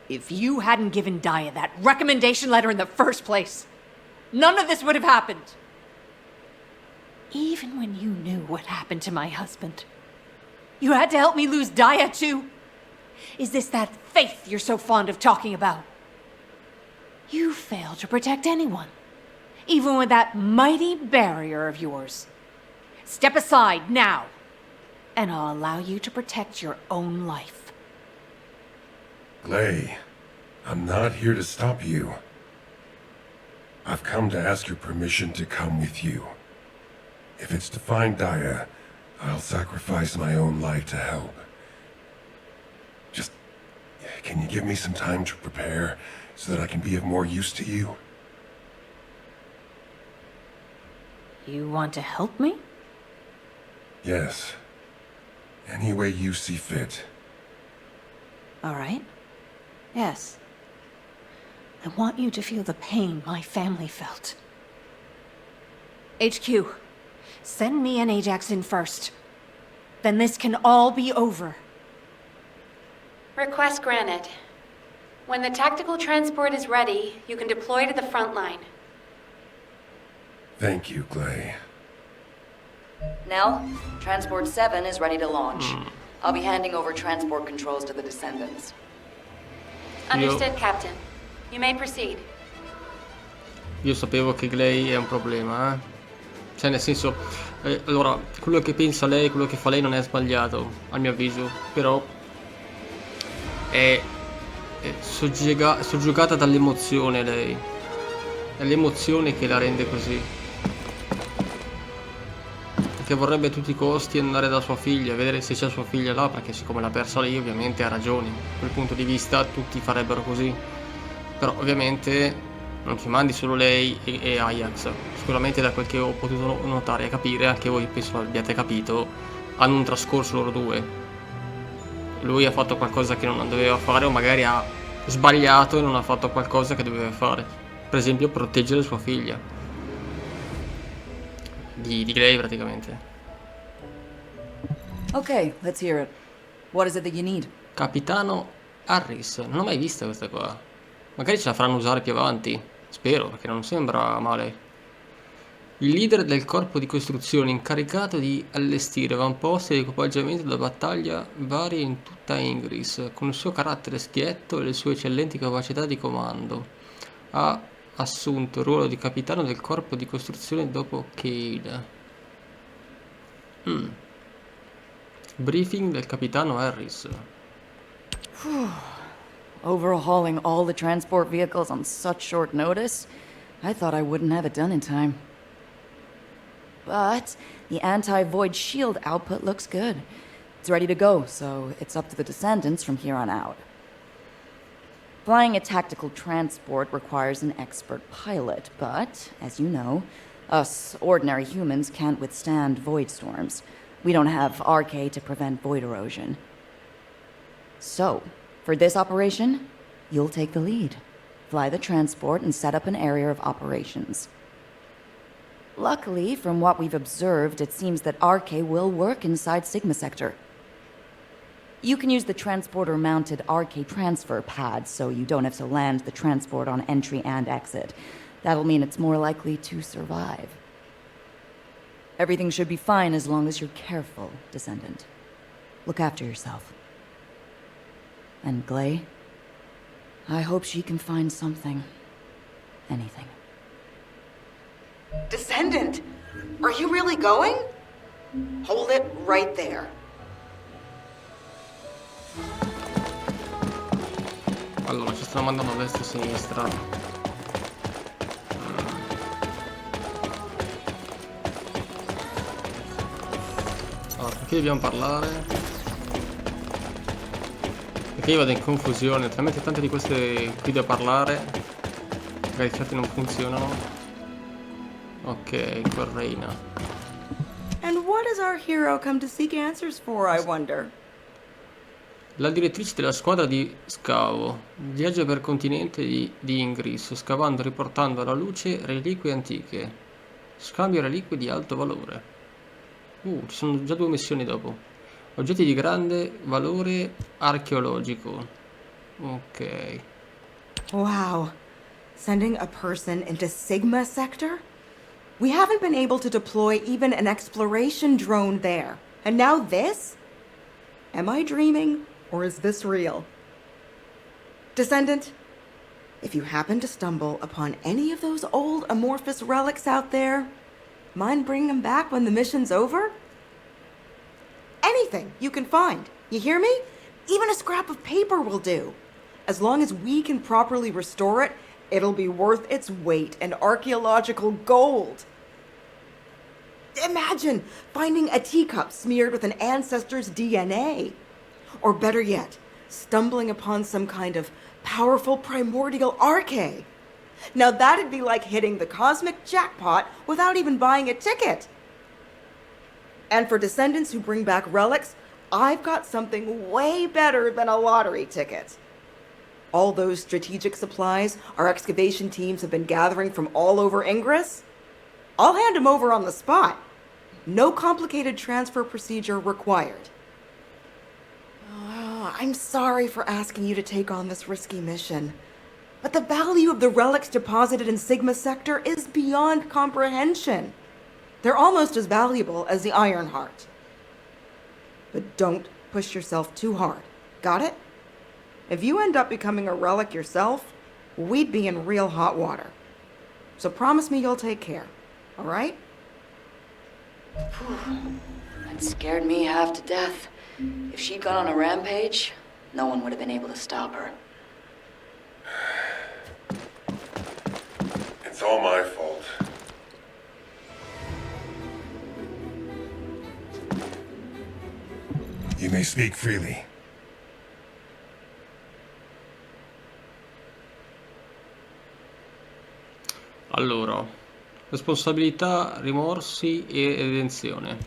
If you hadn't given Daya that recommendation letter in the first place, none of this would have happened. Even when you knew what happened to my husband, you had to help me lose Daya too. Is this that faith you're so fond of talking about? You fail to protect anyone, even with that mighty barrier of yours. Step aside now, and I'll allow you to protect your own life. Glay, I'm not here to stop you. I've come to ask your permission to come with you. If it's to find Daya, I'll sacrifice my own life to help. Just, can you give me some time to prepare so that I can be of more use to you? You want to help me? Yes. Any way you see fit. All right. Yes. I want you to feel the pain my family felt. HQ, send me and Ajax in first. Then this can all be over. Request granted. When the tactical transport is ready, you can deploy to the front line. Thank you, Glay. Nell, Transport 7 is ready to launch. I'll be handing over transport controls to the Descendants. Understood, Captain. You may proceed. Io sapevo che Glay è un problema, eh. Cioè, nel senso, allora, quello che pensa lei, quello che fa lei non è sbagliato, a mio avviso, però è soggiogata dall'emozione lei. È l'emozione che la rende così. Perché vorrebbe a tutti i costi andare da sua figlia, vedere se c'è sua figlia là, perché siccome l'ha persa lei ovviamente ha ragioni. Da quel punto di vista tutti farebbero così. Però ovviamente non ci mandi solo lei e Ajax. Sicuramente da quel che ho potuto notare e capire, anche voi penso abbiate capito, hanno un trascorso loro due. Lui ha fatto qualcosa che non doveva fare, o magari ha sbagliato e non ha fatto qualcosa che doveva fare. Per esempio proteggere sua figlia. Di lei praticamente. Ok, let's hear it. What is it that you need? Capitano Harris, non ho mai vista questa qua. Magari ce la faranno usare più avanti. Spero, perché non sembra male. Il leader del corpo di costruzione incaricato di allestire avamposti ed equipaggiamenti da battaglia vari in tutta Ingris, con il suo carattere schietto e le sue eccellenti capacità di comando, ha assunto il ruolo di capitano del corpo di costruzione dopo Cade. Briefing del capitano Harris. Overhauling all the transport vehicles on such short notice? I thought I wouldn't have it done in time. But the anti-void shield output looks good. It's ready to go, so it's up to the Descendants from here on out. Flying a tactical transport requires an expert pilot, but, as you know, us ordinary humans can't withstand void storms. We don't have RK to prevent void erosion. So, for this operation, you'll take the lead. Fly the transport and set up an area of operations. Luckily, from what we've observed, it seems that RK will work inside Sigma Sector. You can use the transporter-mounted RK transfer pad, so you don't have to land the transport on entry and exit. That'll mean it's more likely to survive. Everything should be fine as long as you're careful, Descendant. Look after yourself. And Glay, I hope she can find something. Anything. Descendant, are you really going? Hold it right there. Allora, ci stanno mandando a destra e a sinistra. Allora, perché dobbiamo parlare? Perché io vado in confusione, talmente tante di queste qui da parlare. Magari certi non funzionano. Ok, Correina. And what does our hero come to seek answers for, I wonder? La direttrice della squadra di scavo viaggia per continente di Ingris, scavando e riportando alla luce reliquie antiche. Scambio reliquie di alto valore. Ci sono già 2 missioni dopo. Oggetti di grande valore archeologico. Ok. Wow. Sending a person into Sigma sector? We haven't been able to deploy even an exploration drone there. And now this? Am I dreaming, or is this real? Descendant, if you happen to stumble upon any of those old amorphous relics out there, mind bringing them back when the mission's over? Anything you can find, you hear me? Even a scrap of paper will do. As long as we can properly restore it, it'll be worth its weight in archaeological gold. Imagine finding a teacup smeared with an ancestor's DNA. Or better yet, stumbling upon some kind of powerful primordial arche. Now that'd be like hitting the cosmic jackpot without even buying a ticket. And for descendants who bring back relics, I've got something way better than a lottery ticket. All those strategic supplies our excavation teams have been gathering from all over Ingress, I'll hand them over on the spot. No complicated transfer procedure required. I'm sorry for asking you to take on this risky mission, but the value of the relics deposited in Sigma Sector is beyond comprehension. They're almost as valuable as the Iron Heart. But don't push yourself too hard, got it? If you end up becoming a relic yourself, we'd be in real hot water. So promise me you'll take care, all right? That scared me half to death. If she'd gone on a rampage, no one would have been able to stop her. It's all my fault. You may speak freely. Allora, responsabilità, rimorsi e redenzione.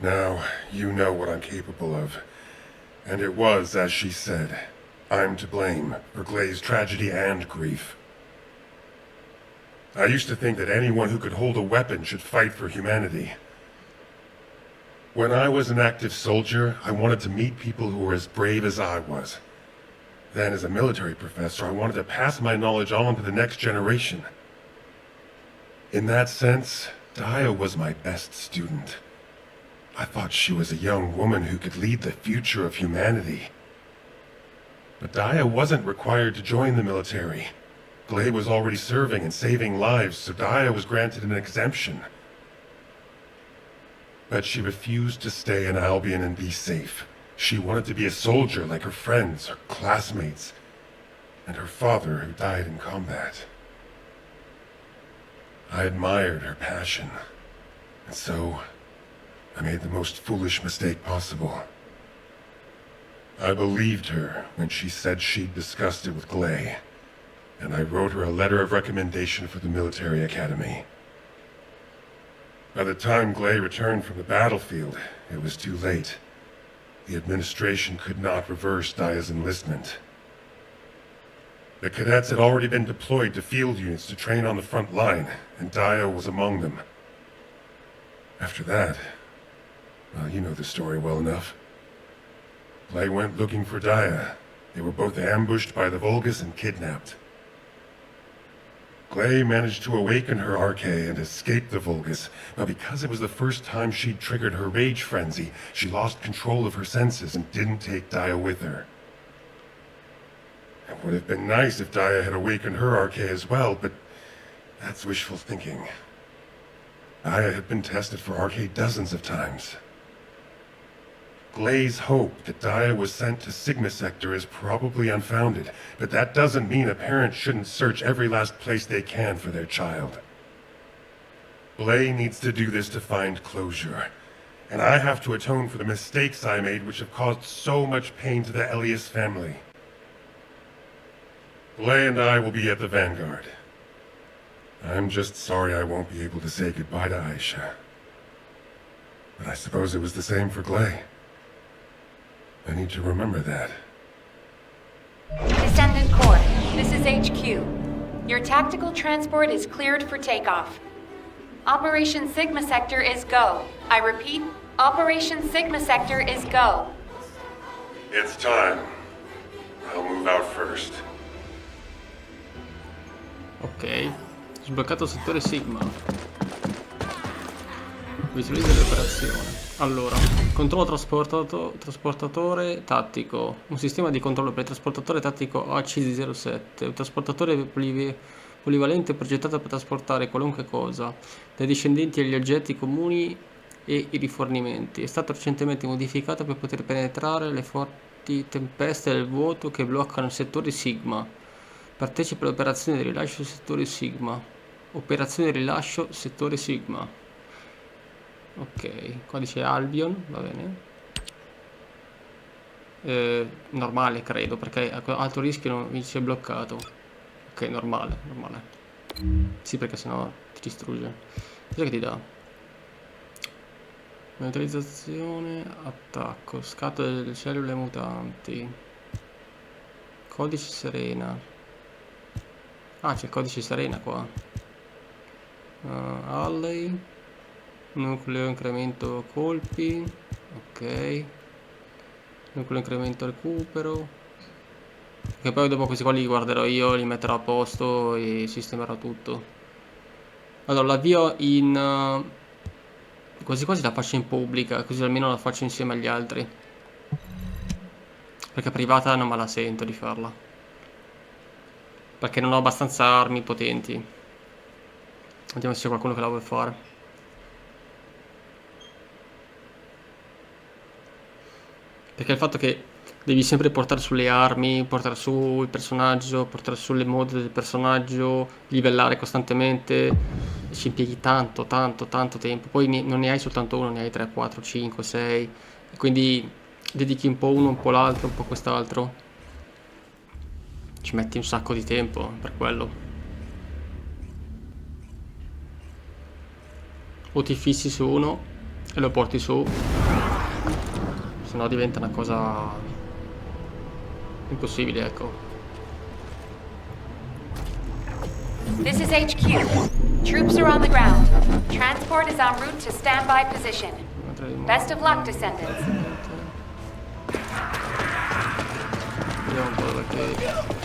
Now, you know what I'm capable of. And it was, as she said, I'm to blame for Glay's tragedy and grief. I used to think that anyone who could hold a weapon should fight for humanity. When I was an active soldier, I wanted to meet people who were as brave as I was. Then, as a military professor, I wanted to pass my knowledge on to the next generation. In that sense, Daya was my best student. I thought she was a young woman who could lead the future of humanity. But Daya wasn't required to join the military. Glay was already serving and saving lives, so Daya was granted an exemption. But she refused to stay in Albion and be safe. She wanted to be a soldier like her friends, her classmates, and her father who died in combat. I admired her passion, and so I made the most foolish mistake possible. I believed her when she said she'd discussed it with Glay, and I wrote her a letter of recommendation for the military academy. By the time Glay returned from the battlefield, it was too late. The administration could not reverse Daya's enlistment. The cadets had already been deployed to field units to train on the front line, and Daya was among them. After that, well, you know the story well enough. Glay went looking for Daya. They were both ambushed by the Vulgus and kidnapped. Glay managed to awaken her arche and escape the Vulgus, but because it was the first time she'd triggered her rage frenzy, she lost control of her senses and didn't take Daya with her. It would have been nice if Daya had awakened her arche as well, but that's wishful thinking. Daya had been tested for arche dozens of times. Glay's hope that Daya was sent to Sigma Sector is probably unfounded, but that doesn't mean a parent shouldn't search every last place they can for their child. Glay needs to do this to find closure, and I have to atone for the mistakes I made which have caused so much pain to the Elias family. Glay and I will be at the Vanguard. I'm just sorry I won't be able to say goodbye to Aisha. But I suppose it was the same for Glay. I need to remember that. Descendant Corps, this is HQ. Your tactical transport is cleared for takeoff. Operation Sigma Sector is go. I repeat, Operation Sigma Sector is go. It's time. I'll move out first. Ok. Sbloccato il settore Sigma. Visualizza l'operazione. Allora, controllo trasportatore tattico. Un sistema di controllo per il trasportatore tattico AC-07. Un trasportatore polivalente progettato per trasportare qualunque cosa, dai discendenti agli oggetti comuni e i rifornimenti. È stato recentemente modificato per poter penetrare le forti tempeste del vuoto che bloccano il settore Sigma. Partecipa all'operazione di rilascio settore Sigma. Operazione di rilascio settore Sigma. Ok, codice Albion, va bene. Normale credo, perché a alto rischio non mi si è bloccato. Ok, normale. Sì, perché sennò ti distrugge. Cosa che ti dà? Neutralizzazione, attacco, scatole delle cellule mutanti. Codice Serena. Ah, c'è il codice Serena qua. Alley. Nucleo incremento colpi. Ok. Nucleo incremento recupero. Che poi dopo questi qua li guarderò io, li metterò a posto e sistemerò tutto. Allora l'avvio in... quasi quasi la faccio in pubblica, così almeno la faccio insieme agli altri. Perché privata non me la sento di farla. Perché non ho abbastanza armi potenti. Vediamo se c'è qualcuno che la vuole fare. Perché il fatto che devi sempre portare sulle armi, portare su il personaggio, portare sulle mode del personaggio, livellare costantemente, ci impieghi tanto tempo. Poi non ne hai soltanto uno, ne hai 3, 4, 5, 6. Quindi dedichi un po' uno, un po' l'altro, un po' quest'altro. Ci metti un sacco di tempo per quello. O ti fissi su uno e lo porti su, se no diventa una cosa impossibile, ecco. This is HQ. Troops are on the ground. Transport is en route to standby position. Best of luck, Descendants. Vediamo un po' dove che...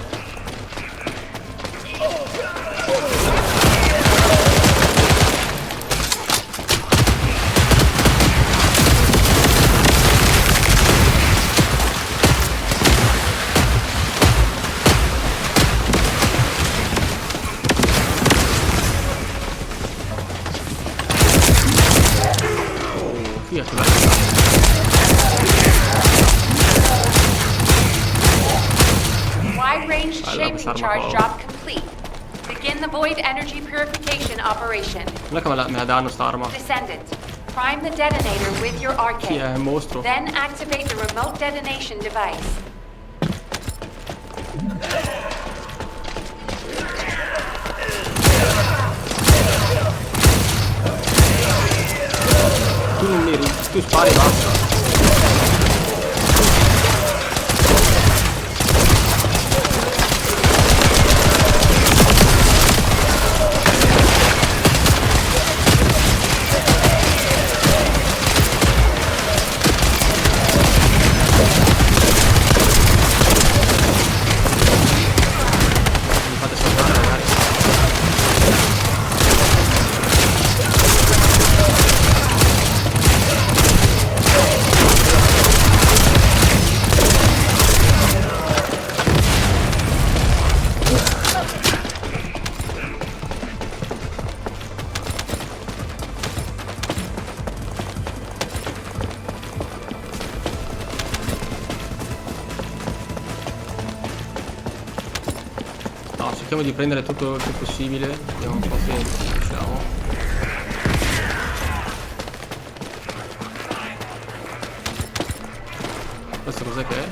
Wide-range shaping charge drop complete. Begin the void energy purification operation. Non è che me la danno sta arma. Descendant, prime the detonator with your arcade. Chi è? Un mostro? Then activate the remote detonation device. Tu non miri, tu spari e basta. Cerchiamo di prendere tutto il più possibile. Vediamo un po' se riusciamo. Questo cos'è che è?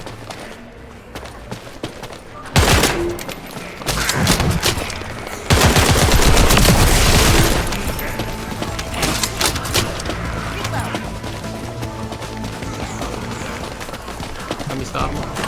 Fammi sta arma.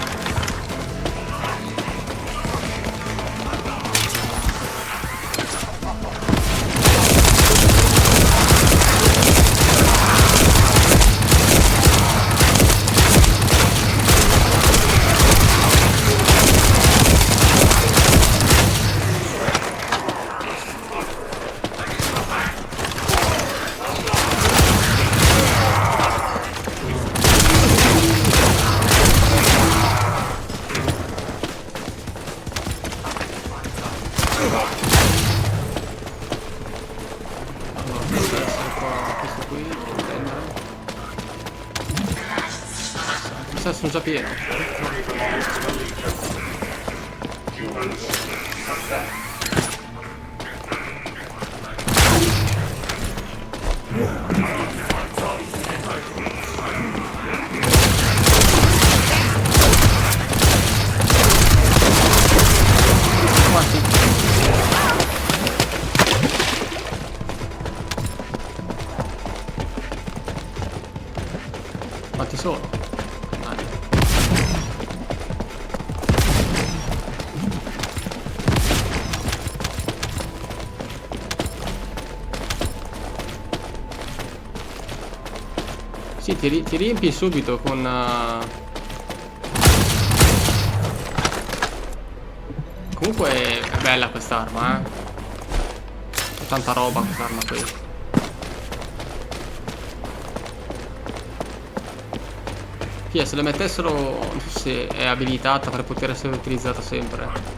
Allora, deve essere qua, questo qui, mi sa sono già pieno. Quanti sono? Dai. Sì, ti riempi subito con... Comunque è bella quest'arma, eh. C'è tanta roba quest'arma qui. Se le mettessero, non so se è abilitata per poter essere utilizzata sempre.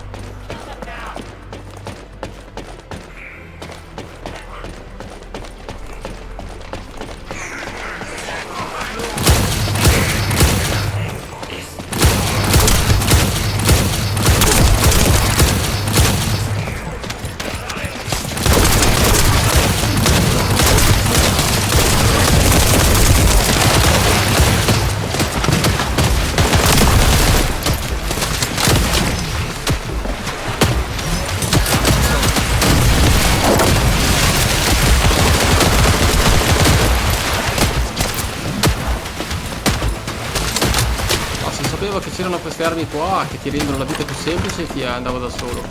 Che c'erano queste armi qua che ti rendono la vita più semplice, ti andavo da solo.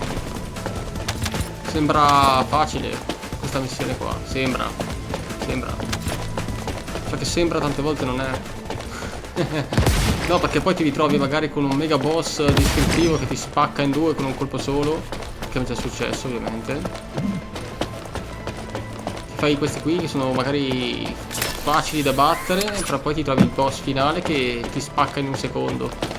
Sembra facile questa missione qua, sembra cioè che sembra, tante volte non è. No, perché poi ti ritrovi magari con un mega boss distruttivo che ti spacca in due con un colpo solo, che mi è già successo ovviamente. Ti fai questi qui che sono magari facili da battere, però poi ti trovi il boss finale che ti spacca in un secondo.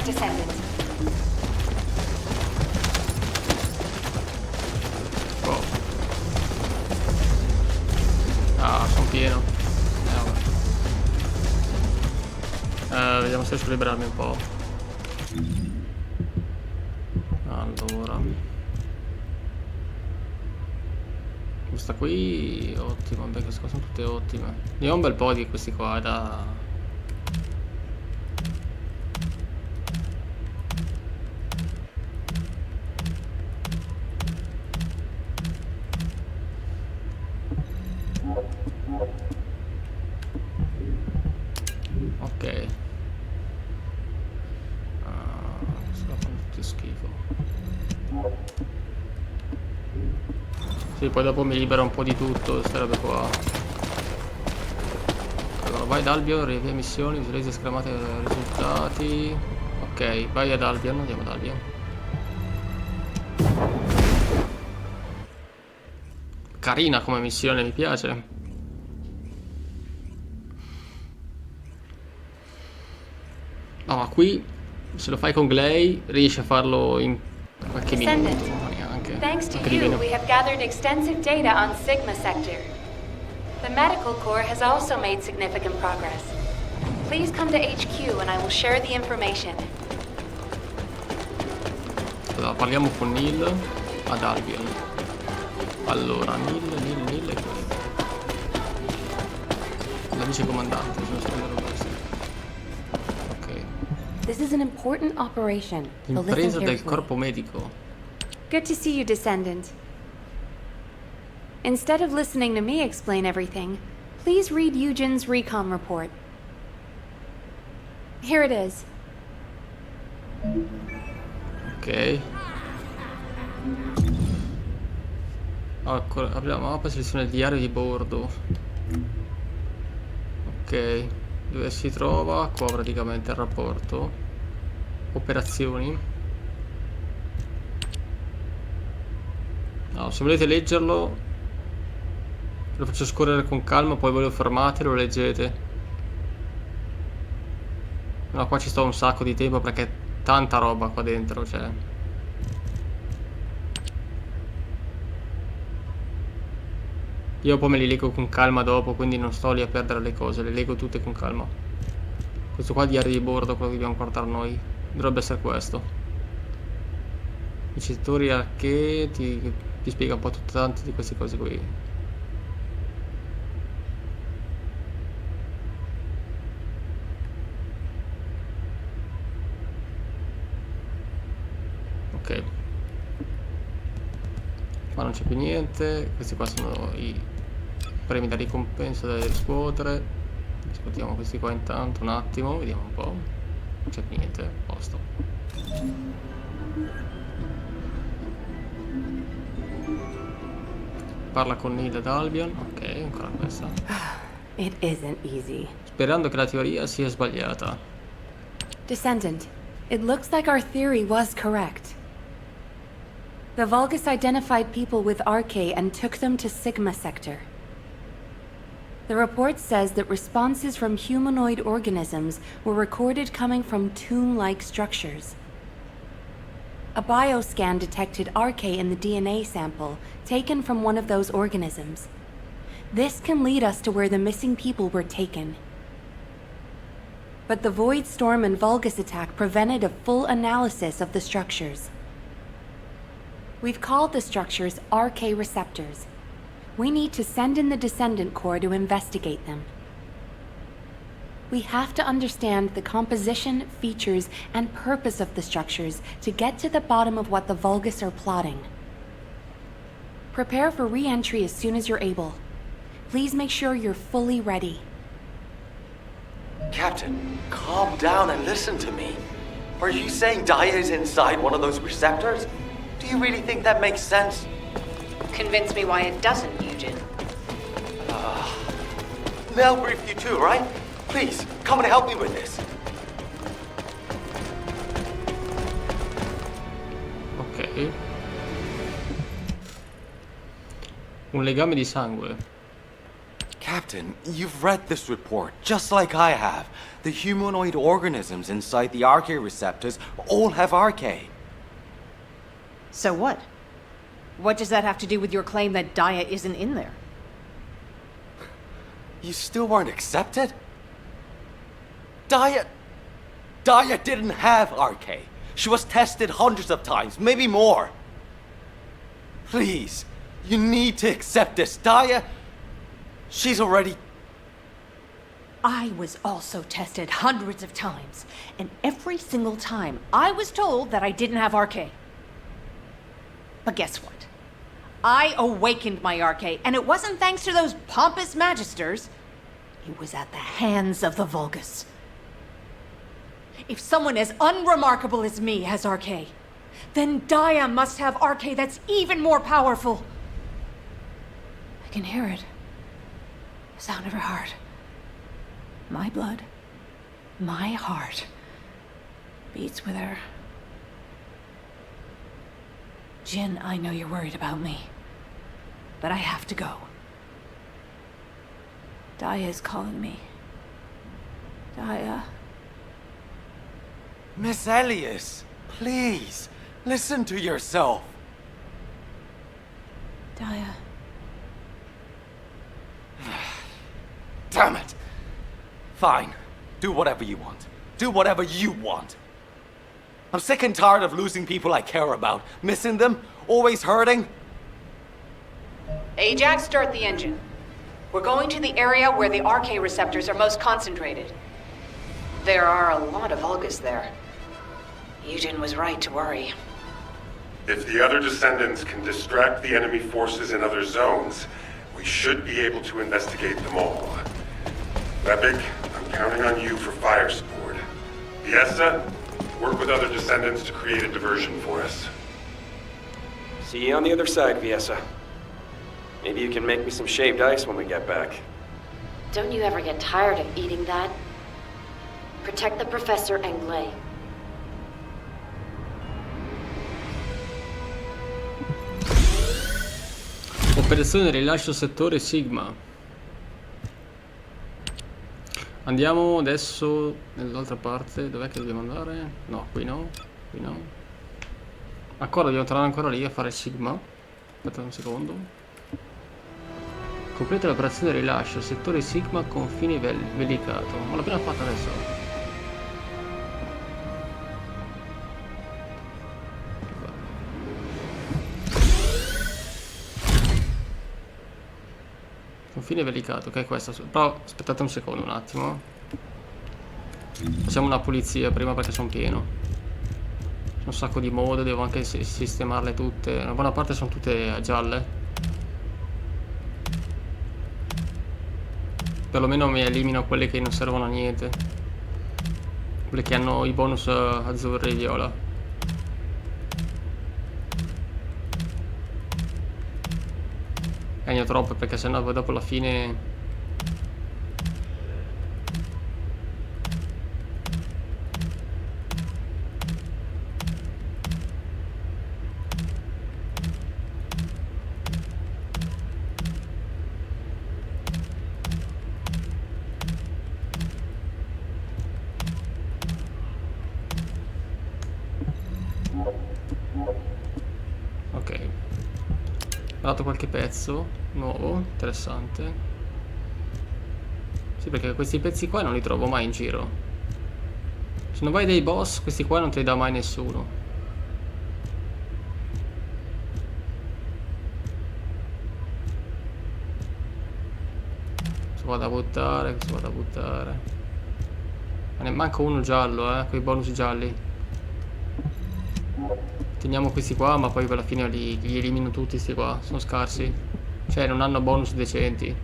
Descendant. Oh. Ah, sono pieno. Vediamo se riesco a liberarmi un po'. Allora. Questa qui ottima, beh, queste qua sono tutte ottime. Ne ho un bel po' di questi qua da... Ok. Questo qua fa tutti schifo. Sì, poi dopo mi libera un po' di tutto, queste robe qua. Allora, vai ad Albion, rivia missioni, visualizza schermate risultati. Ok, vai ad Albion, andiamo ad Albion. Carina come missione, mi piace. No, ma qui se lo fai con Glay riesci a farlo in qualche Descendant. minuto, neanche. Thanks to Anche di you, meno. we have gathered extensive data on Sigma Sector. The medical corps has also made significant progress. Please come to HQ and I will share the information. Allora, parliamo con Neil ad Albion. Allora, Neil è questo. La vice comandante, sono sicuro questo. Ok. This is an important operation. So listen Impresa del carefully. corpo medico. Good to see you, Descendant. Instead of listening to me explain everything, please read Eugen's recon report. Here it is. Ok. Abbiamo mappa, selezione il diario di bordo. Ok. Dove si trova? Qua praticamente il rapporto. Operazioni. No, se volete leggerlo lo faccio scorrere con calma, poi voi lo fermate e lo leggete. No, qua ci sto un sacco di tempo perché è tanta roba qua dentro, cioè. Io poi me li leggo con calma dopo, quindi non sto lì a perdere le cose, le leggo tutte con calma. Questo qua è il diario di bordo, quello che dobbiamo guardare noi. Dovrebbe essere questo. I tutorial che ti spiega un po' tante di queste cose qui. Ok. Qua non c'è più niente. Questi qua sono i premi da ricompensa da riscuotere. Ascoltiamo questi qua intanto un attimo, vediamo un po'. Non c'è più niente, a posto. Parla con Neil ed Albion. Ok, ancora questa. It isn't easy. Sperando che la teoria sia sbagliata. Descendant, it looks like our theory was correct. The Vulgus identified people with Arche and took them to Sigma Sector. The report says that responses from humanoid organisms were recorded coming from tomb-like structures. A bioscan detected Arche in the DNA sample taken from one of those organisms. This can lead us to where the missing people were taken. But the Void Storm and Vulgus attack prevented a full analysis of the structures. We've called the structures Arche receptors. We need to send in the Descendant Corps to investigate them. We have to understand the composition, features, and purpose of the structures to get to the bottom of what the Vulgus are plotting. Prepare for re-entry as soon as you're able. Please make sure you're fully ready. Captain, calm down and listen to me. Are you saying Daya is inside one of those receptors? Do you really think that makes sense? Convince me why it doesn't, Eugen. They'll brief you too, right? Please, come and help me with this. Ok. Un legame di sangue. Captain, you've read this report, just like I have. The humanoid organisms inside the Arche receptors all have Arche. So what? What does that have to do with your claim that Daya isn't in there? You still weren't accepted? Daya didn't have Arche. She was tested hundreds of times, maybe more. Please, you need to accept this. Daya, she's already... I was also tested hundreds of times, and every single time I was told that I didn't have Arche. But guess what? I awakened my Arche, and it wasn't thanks to those pompous magisters. It was at the hands of the Vulgus. If someone as unremarkable as me has Arche, then Daya must have Arche that's even more powerful. I can hear it. The sound of her heart. My blood, my heart, beats with her. Jin, I know you're worried about me. but I have to go. Daya is calling me. Daya. Miss Elias, please, listen to yourself. Daya. Damn it. Fine. Do whatever you want. Do whatever you want. I'm sick and tired of losing people I care about. Missing them. Always hurting. Ajax, start the engine. We're going to the area where the RK receptors are most concentrated. There are a lot of Vulgus there. Eugen was right to worry. If the other Descendants can distract the enemy forces in other zones, we should be able to investigate them all. Lepik, I'm counting on you for fire support. Fiesta, work with other Descendants to create a diversion for us. See you on the other side, Fiesta. Maybe you can make me some shaved ice when we get back. Don't you ever get tired of eating that? Protect the Professor and Glay. Operazione rilascio settore Sigma. Andiamo adesso nell'altra parte. Dov'è che dobbiamo andare? No, qui no. Qui no. Ancora dobbiamo tornare ancora lì a fare Sigma. Aspetta un secondo. Completa l'operazione rilascio settore Sigma confine velicato. Ma l'ho appena fatta adesso. Confine velicato, che è questo. Però aspettate un secondo, un attimo. Facciamo una pulizia prima perché sono pieno. C'è un sacco di mode, devo anche sistemarle tutte. Una buona parte sono tutte gialle. Perlomeno mi elimino quelle che non servono a niente. Quelle che hanno i bonus azzurri e viola. Cagno troppo perché sennò poi dopo alla fine ok. Ho dato qualche pezzo nuovo, interessante. Sì, perché questi pezzi qua non li trovo mai in giro. Se non vai dai boss, questi qua non te li dà mai nessuno. Questo vado a buttare, questo vado a buttare. Ma ne manca uno giallo, quei bonus gialli. Teniamo questi qua, ma poi alla fine li elimino tutti questi qua, sono scarsi. Cioè non hanno bonus decenti.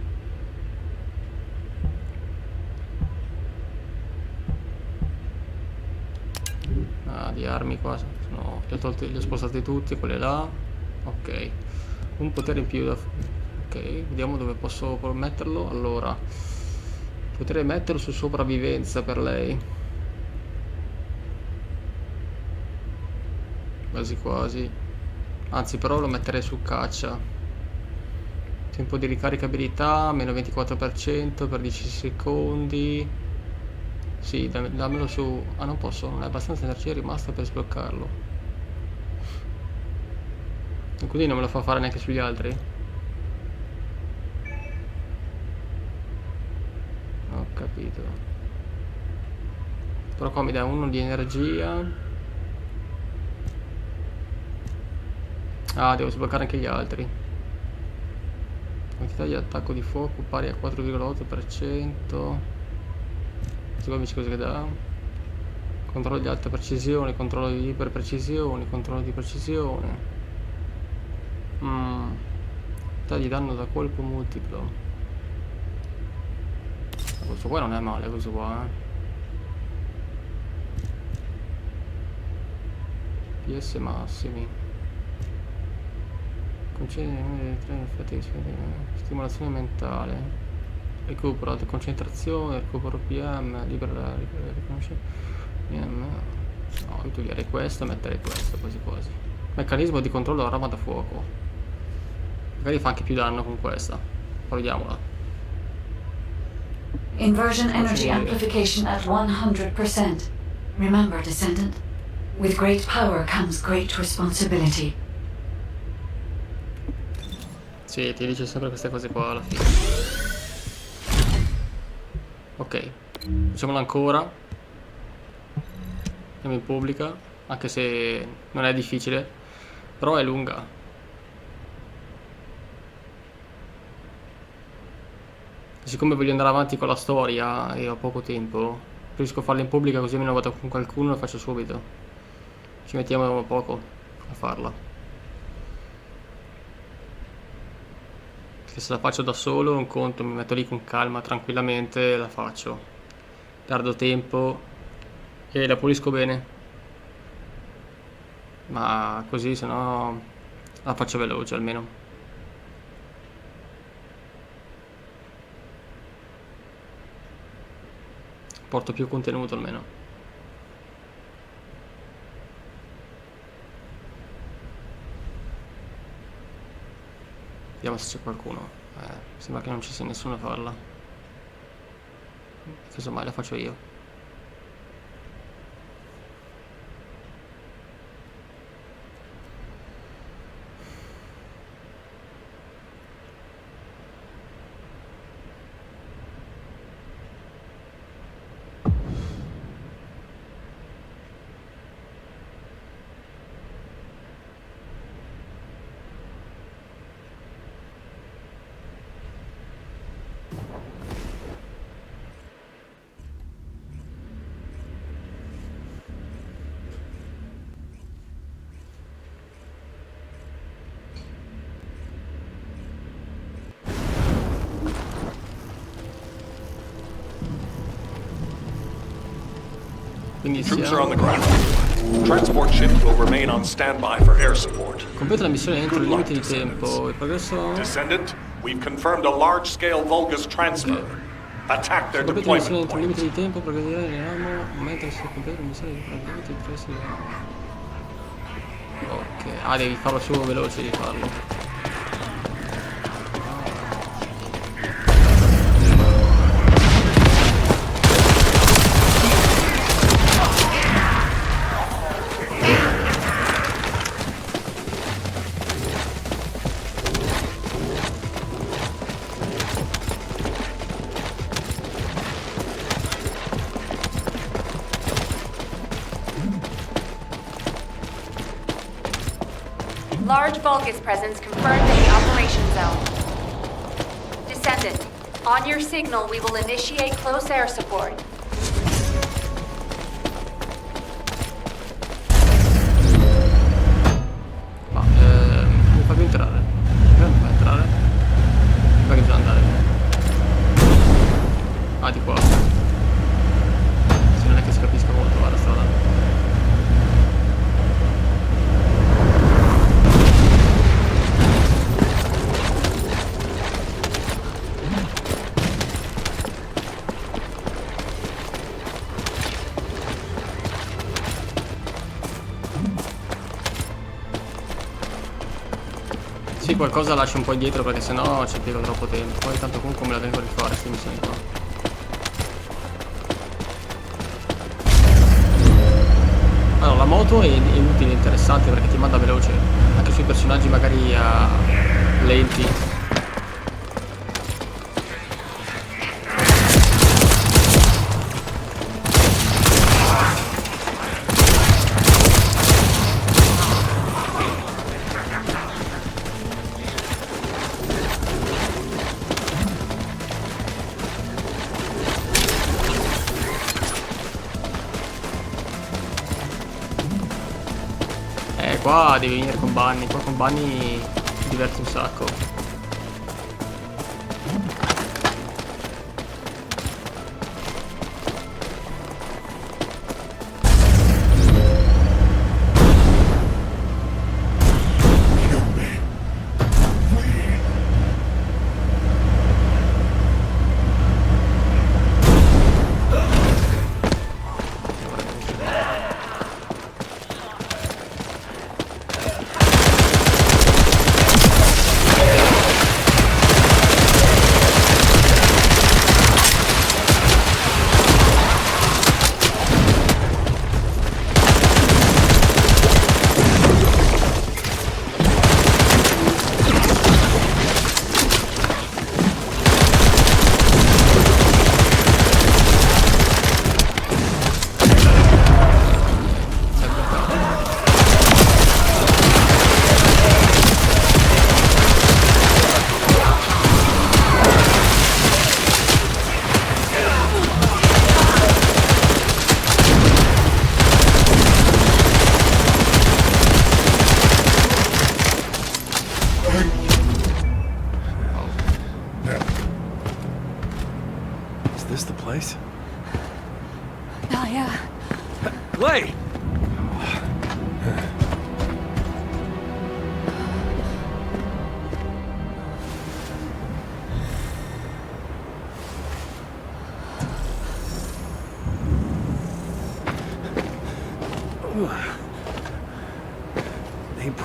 Ah, di armi qua no, li ho spostati tutti, quelle là. Ok. Un potere in più da... Ok, vediamo dove posso metterlo. Allora, potrei metterlo su sopravvivenza per lei. Quasi quasi. Anzi, però lo metterei su caccia. Tempo di ricaricabilità meno 24% per 10 secondi. Sì, dammelo su. Ah, non posso, non è abbastanza energia rimasta per sbloccarlo. E quindi non me lo fa fare neanche sugli altri. Ho capito. Però qua mi dà uno di energia. Ah, devo sbloccare anche gli altri. Quantità di attacco di fuoco pari a 4,8%. Questo qua invece cosa che dà? Controllo di alta precisione, controllo di iperprecisione, controllo di precisione. Quantità di danno da colpo multiplo. Questo qua non è male, questo qua, PS massimi. Stimolazione mentale, recupero, alta concentrazione, recupero PM, libera riconoscimento. No, io toglierei questo e metterei questo quasi quasi. Meccanismo di controllo della rama da fuoco. Magari fa anche più danno con questa. Proviamola. Inversion energy amplification at 100%. Remember, Descendant, with great power comes great responsibility. Sì, ti dice sempre queste cose qua alla fine. Ok, facciamolo ancora. Andiamo in pubblica, anche se non è difficile, però è lunga. Siccome voglio andare avanti con la storia e ho poco tempo, preferisco farla in pubblica così almeno vado con qualcuno e lo faccio subito. Ci mettiamo poco a farla. Perché se la faccio da solo, un conto, mi metto lì con calma, tranquillamente, la faccio. Perdo tempo e la pulisco bene. Ma così, se no, la faccio veloce almeno. Porto più contenuto almeno. Vediamo se c'è qualcuno. Sembra che non ci sia nessuno a farla. Casomai la faccio io. Quindi Troops are on the ground. Transport ship will remain on standby for air support. Completa la missione entro il limite di tempo. Il progresso. Descendant, we've confirmed a large-scale Vulgus transfer. Attack their Completa la missione deployment entro il point. limite di tempo. Progredire nel ramo. Mentre si completa la missione di limite di presso. Ok. Devi farlo su veloce di farlo. Large Vulgus presence confirmed in the operation zone. Descendant, on your signal, we will initiate close air support. Mi fa più entrare. Non fa entrare. Dove bisogna andare? Di qua. Se non è che si capisca molto la strada. Sì, qualcosa lascio un po' indietro perché sennò ci piego troppo tempo. Poi tanto comunque me la vengo a rifare queste missioni qua. Allora, la moto è utile e interessante perché ti manda veloce. Anche sui personaggi magari lenti. Qua devi venire con Bunny, qua con Bunny ti diverti un sacco.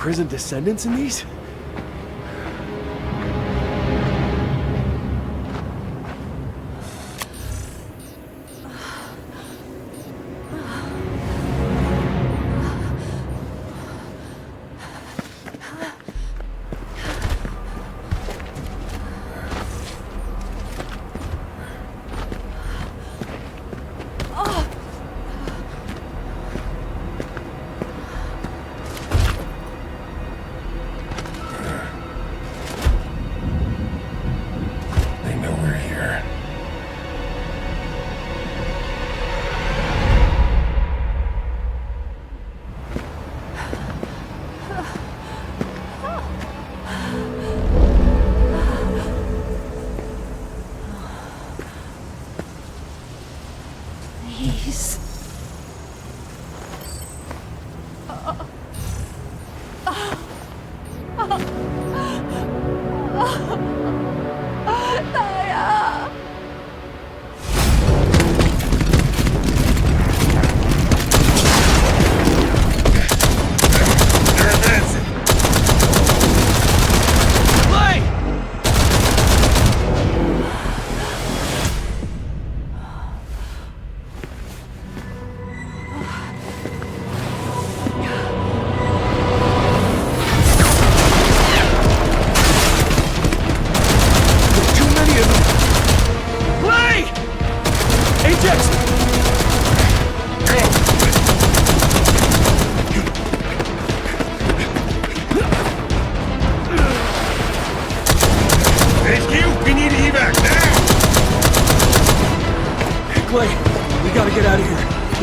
prison descendants in these?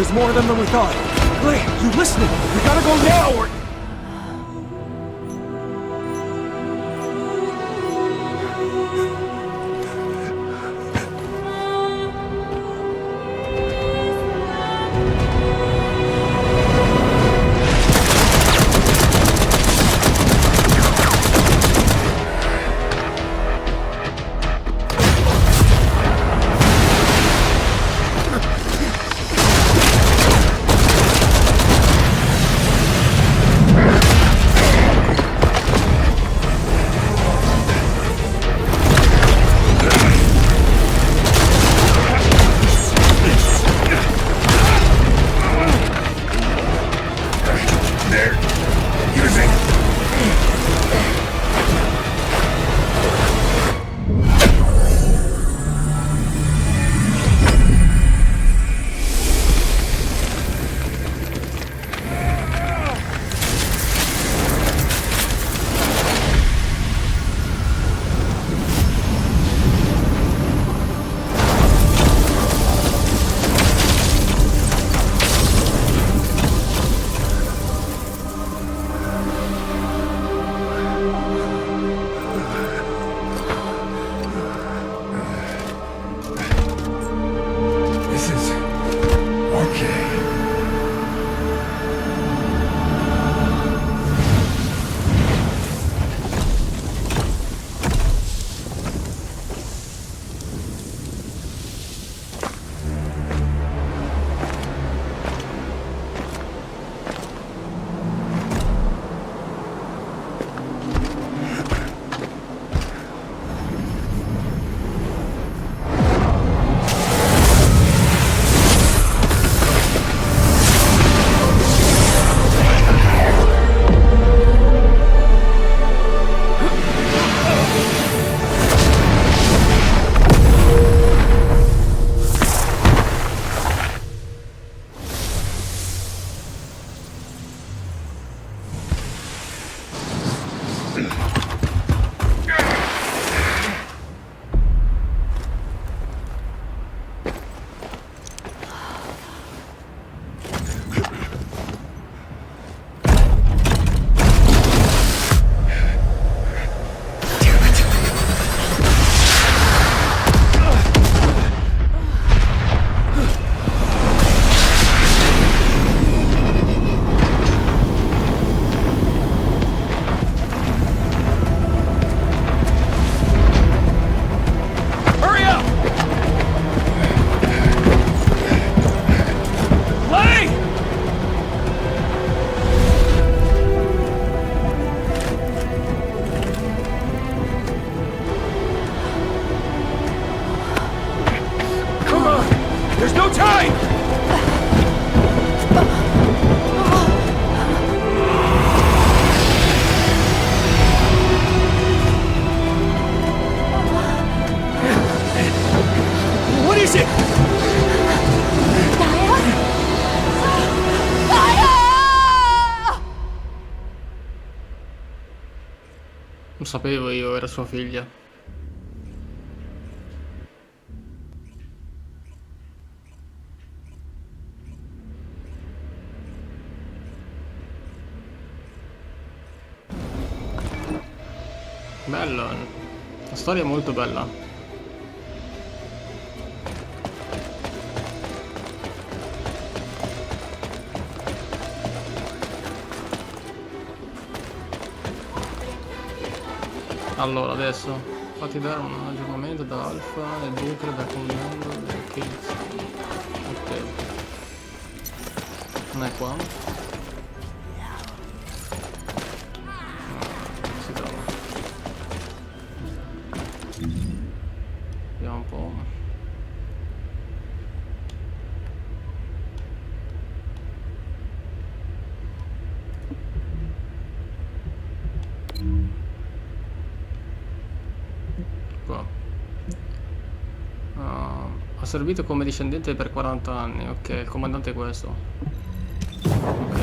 There's more of them than we thought. Clay, you listening? We gotta go now or... Lo sapevo io, era sua figlia. Bella, la storia è molto bella. Allora, adesso fatti dare un aggiornamento da Alpha e bunker da comando del Kills. Ok. Non è qua. Si trova. Vediamo un po'. Qua. Ha servito come discendente per 40 anni. Ok, il comandante è questo. Ok.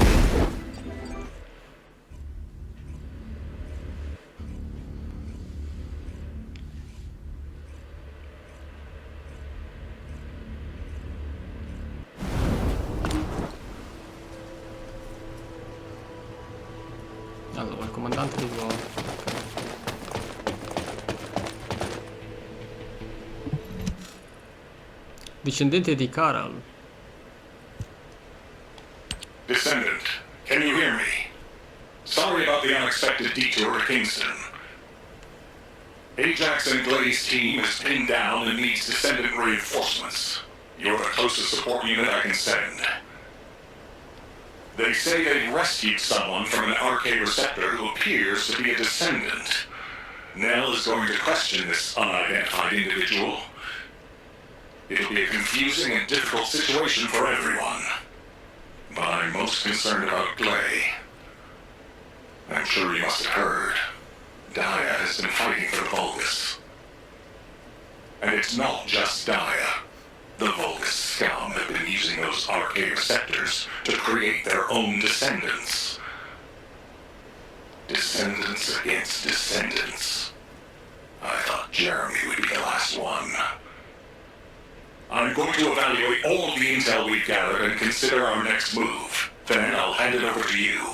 Allora, il comandante di volo. Ok. Discendente di Karal. Descendant, can you hear me? Sorry about the unexpected detour to Kingston. Ajax and Glay's team is pinned down and needs Descendant reinforcements. You're the closest support unit I can send. They say they rescued someone from an RK receptor who appears to be a Descendant. Nell is going to question this unidentified individual. It'll be a confusing and difficult situation for everyone. But I'm most concerned about Glay. I'm sure you must have heard. Daya has been fighting for the Vulgus. And it's not just Daya. The Vulgus scum have been using those RK receptors to create their own descendants. Descendants against descendants. I thought Jeremy would be the last one. I'm going to evaluate all the intel we've gathered and consider our next move. Then I'll hand it over to you.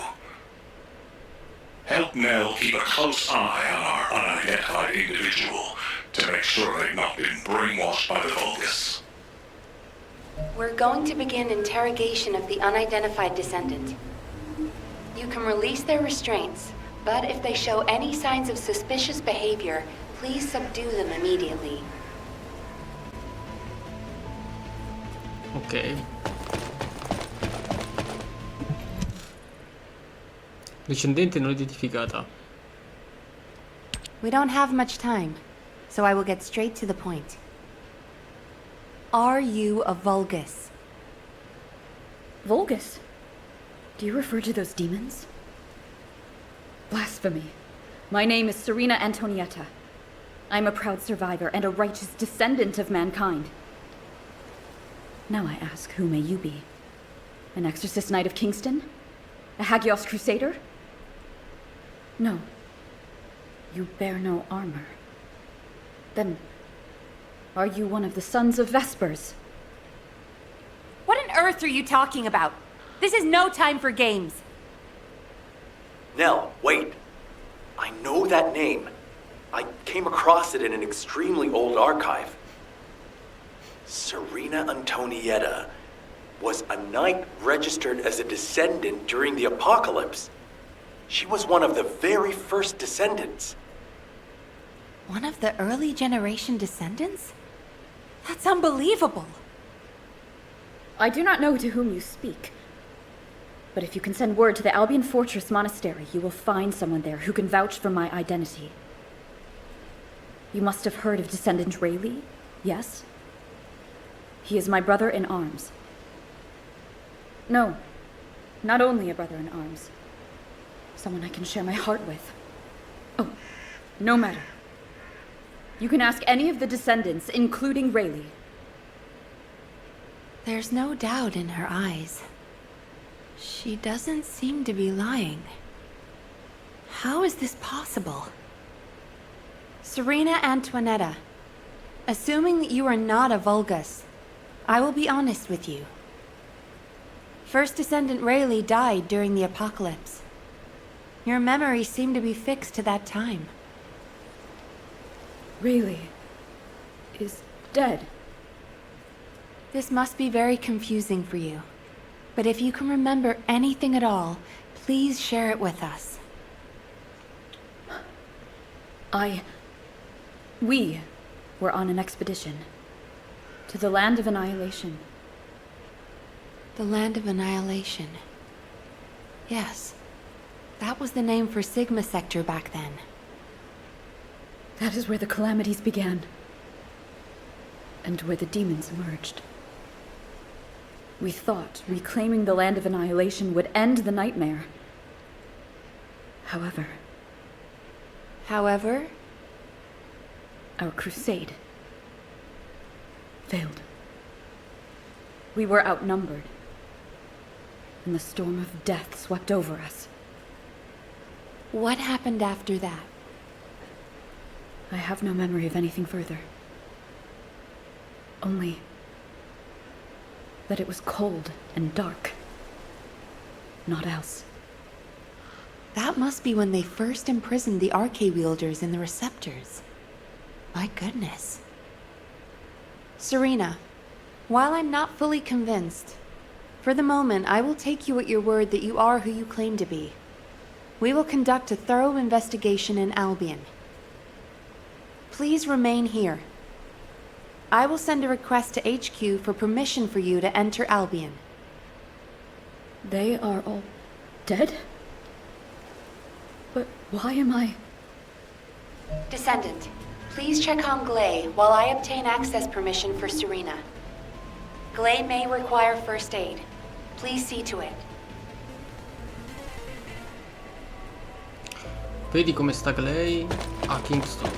Help Nell keep a close eye on our unidentified individual to make sure they've not been brainwashed by the Vulgus. We're going to begin interrogation of the unidentified descendant. You can release their restraints, but if they show any signs of suspicious behavior, please subdue them immediately. Ok. Discendente non identificata. We don't have much time, so I will get straight to the point. Are you a Vulgus? Vulgus? Do you refer to those demons? Blasphemy. My name is Serena Antonietta. I'm a proud survivor and a righteous descendant of mankind. Now I ask, who may you be? An exorcist knight of Kingston? A Hagios crusader? No. You bear no armor. Then, are you one of the sons of Vespers? What on earth are you talking about? This is no time for games. Nell, wait. I know that name. I came across it in an extremely old archive. Serena Antonietta was a knight registered as a descendant during the apocalypse. She was one of the very first descendants. One of the early generation descendants? That's unbelievable. I do not know to whom you speak. But if you can send word to the Albion Fortress Monastery, you will find someone there who can vouch for my identity. You must have heard of Descendant Rayleigh, yes? He is my brother in arms. No, not only a brother in arms. Someone I can share my heart with. Oh, no matter. You can ask any of the descendants, including Rayleigh. There's no doubt in her eyes. She doesn't seem to be lying. How is this possible? Serena Antoinetta, assuming that you are not a Vulgus, I will be honest with you. First Descendant Rayleigh died during the apocalypse. Your memories seem to be fixed to that time. Rayleigh is dead. This must be very confusing for you. But if you can remember anything at all, please share it with us. We were on an expedition to the Land of Annihilation. The Land of Annihilation. Yes. That was the name for Sigma Sector back then. That is where the calamities began. And where the demons emerged. We thought reclaiming the Land of Annihilation would end the nightmare. However, our crusade failed. We were outnumbered, and the storm of death swept over us. What happened after that? I have no memory of anything further. Only that it was cold and dark. Not else. That must be when they first imprisoned the Arche-wielders in the receptors. My goodness. Serena, while I'm not fully convinced, for the moment I will take you at your word that you are who you claim to be. We will conduct a thorough investigation in Albion. Please remain here. I will send a request to HQ for permission for you to enter Albion. They are all dead? But why am I... Descendant, please check on Glay while I obtain access permission for Serena. Glay may require first aid. Please see to it. Vedi come sta Glay a Kingston.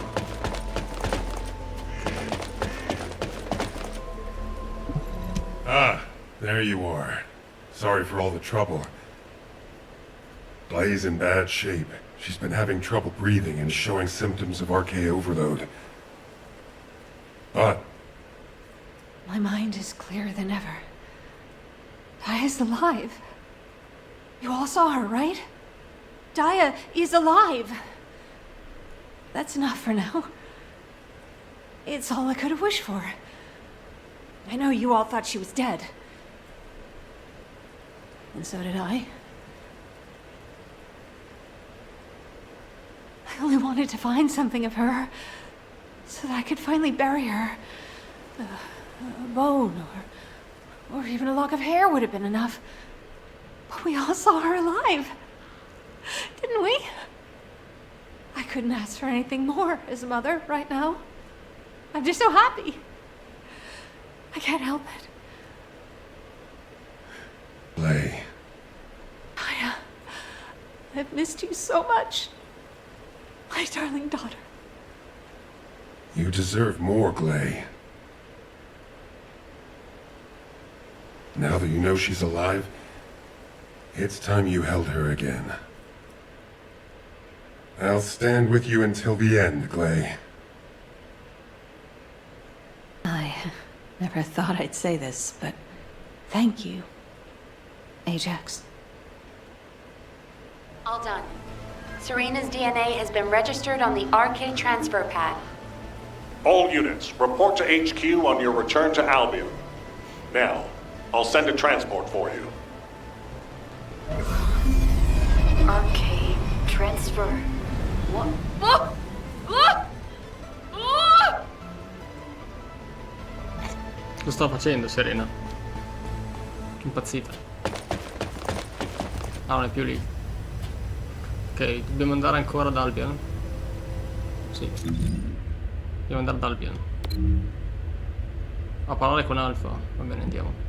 Ah, there you are. Sorry for all the trouble. Glay's in bad shape. She's been having trouble breathing and showing symptoms of Arche overload. But My mind is clearer than ever. Dia is alive. You all saw her, right? Dia is alive. That's enough for now. It's all I could have wished for. I know you all thought she was dead. And so did I. I only wanted to find something of her, so that I could finally bury her. A bone, or even a lock of hair would have been enough. But we all saw her alive, didn't we? I couldn't ask for anything more as a mother right now. I'm just so happy. I can't help it. Glay. Dia, I've missed you so much. My darling daughter. You deserve more, Glay. Now that you know she's alive, it's time you held her again. I'll stand with you until the end, Glay. I never thought I'd say this, but thank you, Ajax. All done. Serena's DNA has been registered on the Arche transfer pad. All units, report to HQ on your return to Albion. Now, I'll send a transport for you. Arche transfer. What? Lo sta facendo Serena? Impazzita. Ah, non è più lì. Ok, dobbiamo andare ancora ad Albion? Sì. Dobbiamo andare ad Albion. A parlare con Alpha. Va bene, andiamo.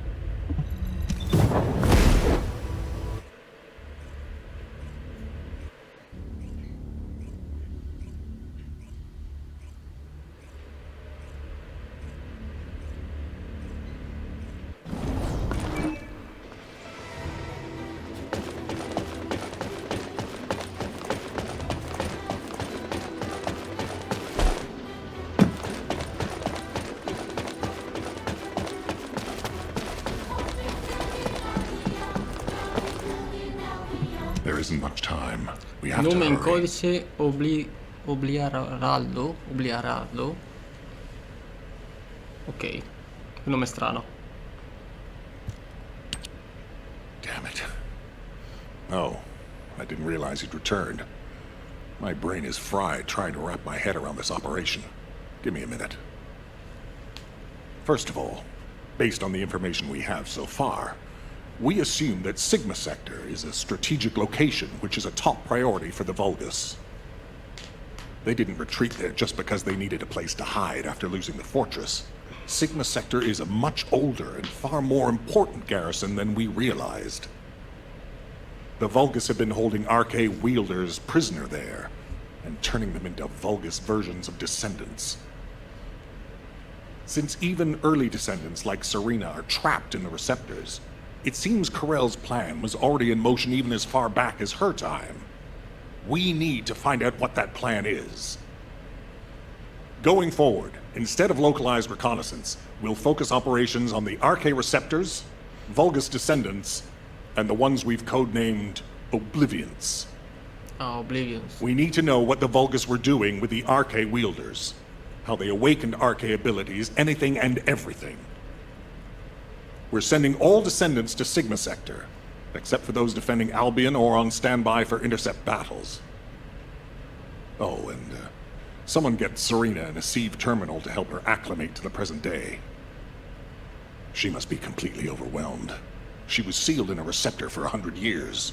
isn't much time. We have to Nome in hurry. codice Obliaraldo. Ok, nome strano. Damn it. Oh, I didn't realize he'd returned. My brain is fried trying to wrap my head around this operation. Give me a minute. First of all, based on the information we have so far, we assume that Sigma Sector is a strategic location which is a top priority for the Vulgus. They didn't retreat there just because they needed a place to hide after losing the fortress. Sigma Sector is a much older and far more important garrison than we realized. The Vulgus have been holding RK wielders prisoner there, and turning them into Vulgus versions of Descendants. Since even early Descendants like Serena are trapped in the receptors, it seems Corell's plan was already in motion even as far back as her time. We need to find out what that plan is. Going forward, instead of localized reconnaissance, we'll focus operations on the RK receptors, Vulgus Descendants, and the ones we've codenamed Oblivions. Oblivions. We need to know what the Vulgus were doing with the RK wielders, how they awakened RK abilities, anything and everything. We're sending all Descendants to Sigma Sector, except for those defending Albion or on standby for intercept battles. Oh, and someone get Serena in a sieve terminal to help her acclimate to the present day. She must be completely overwhelmed. She was sealed in a receptor for 100 years.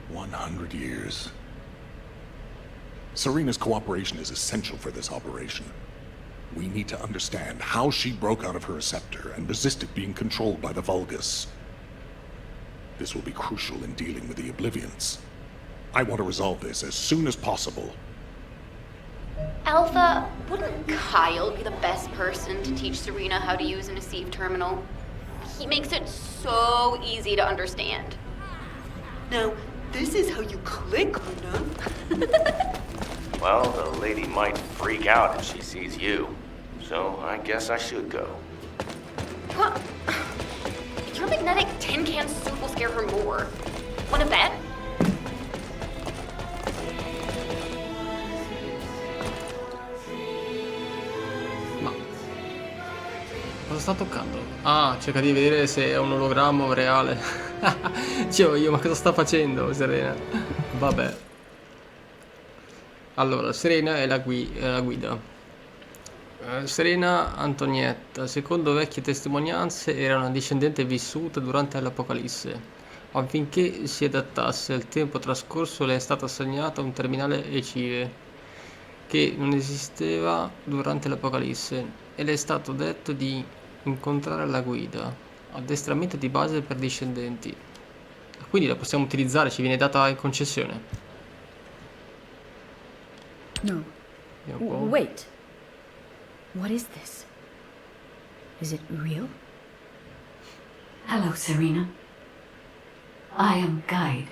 100 years. Serena's cooperation is essential for this operation. We need to understand how she broke out of her receptor and resisted being controlled by the Vulgus. This will be crucial in dealing with the Oblivions. I want to resolve this as soon as possible. Alpha, wouldn't Kyle be the best person to teach Serena how to use an Sieve terminal? He makes it so easy to understand. Now, this is how you click, Luna. Well, the lady might freak out if she sees you. So I guess I should go. What? Your magnetic tin can soup will scare her more. Wanna bet? Cosa sta toccando? Ah, cerca di vedere se è un ologramma o reale. Dicevo io, ma cosa sta facendo Serena? Vabbè. Allora, Serena è la guida. Serena Antonietta, secondo vecchie testimonianze, era una discendente vissuta durante l'Apocalisse. Affinché si adattasse al tempo trascorso, le è stata assegnata un terminale ECIVE che non esisteva durante l'Apocalisse e le è stato detto di incontrare la guida, addestramento di base per discendenti. Quindi la possiamo utilizzare, ci viene data in concessione. No. Wait. What is this? Is it real? Hello, Serena. I am Guide,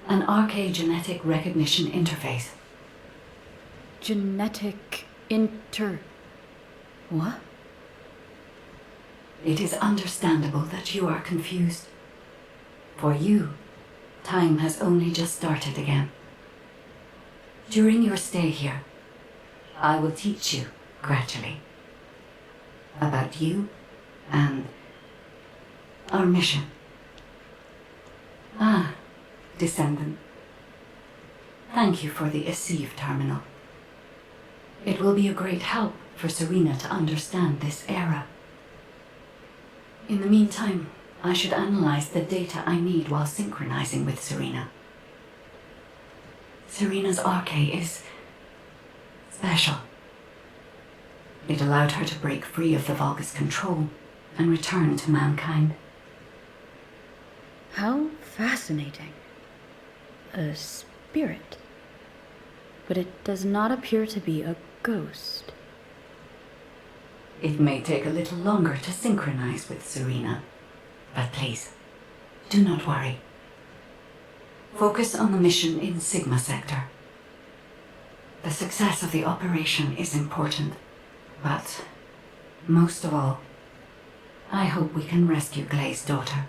an RK genetic recognition interface. Genetic What? It is understandable that you are confused. For you, time has only just started again. During your stay here, I will teach you, gradually, about you and our mission. Ah, Descendant. Thank you for the Sieve terminal. It will be a great help for Serena to understand this era. In the meantime, I should analyze the data I need while synchronizing with Serena. Serena's RK is special. It allowed her to break free of the Vulgus control and return to mankind. How fascinating. A spirit. But it does not appear to be a ghost. It may take a little longer to synchronize with Serena, but please, do not worry. Focus on the mission in Sigma Sector. The success of the operation is important, but most of all, I hope we can rescue Glay's daughter.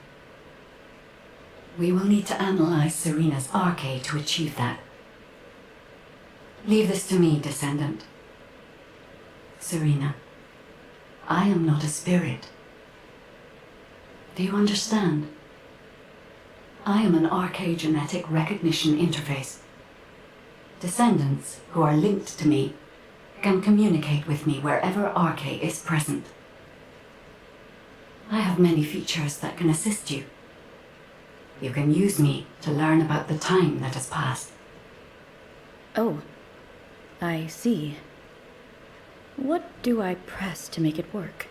We will need to analyze Serena's arche to achieve that. Leave this to me, Descendant. Serena, I am not a spirit. Do you understand? I am an archaeogenetic recognition interface. Descendants who are linked to me can communicate with me wherever arche is present. I have many features that can assist you. You can use me to learn about the time that has passed. Oh, I see. What do I press to make it work?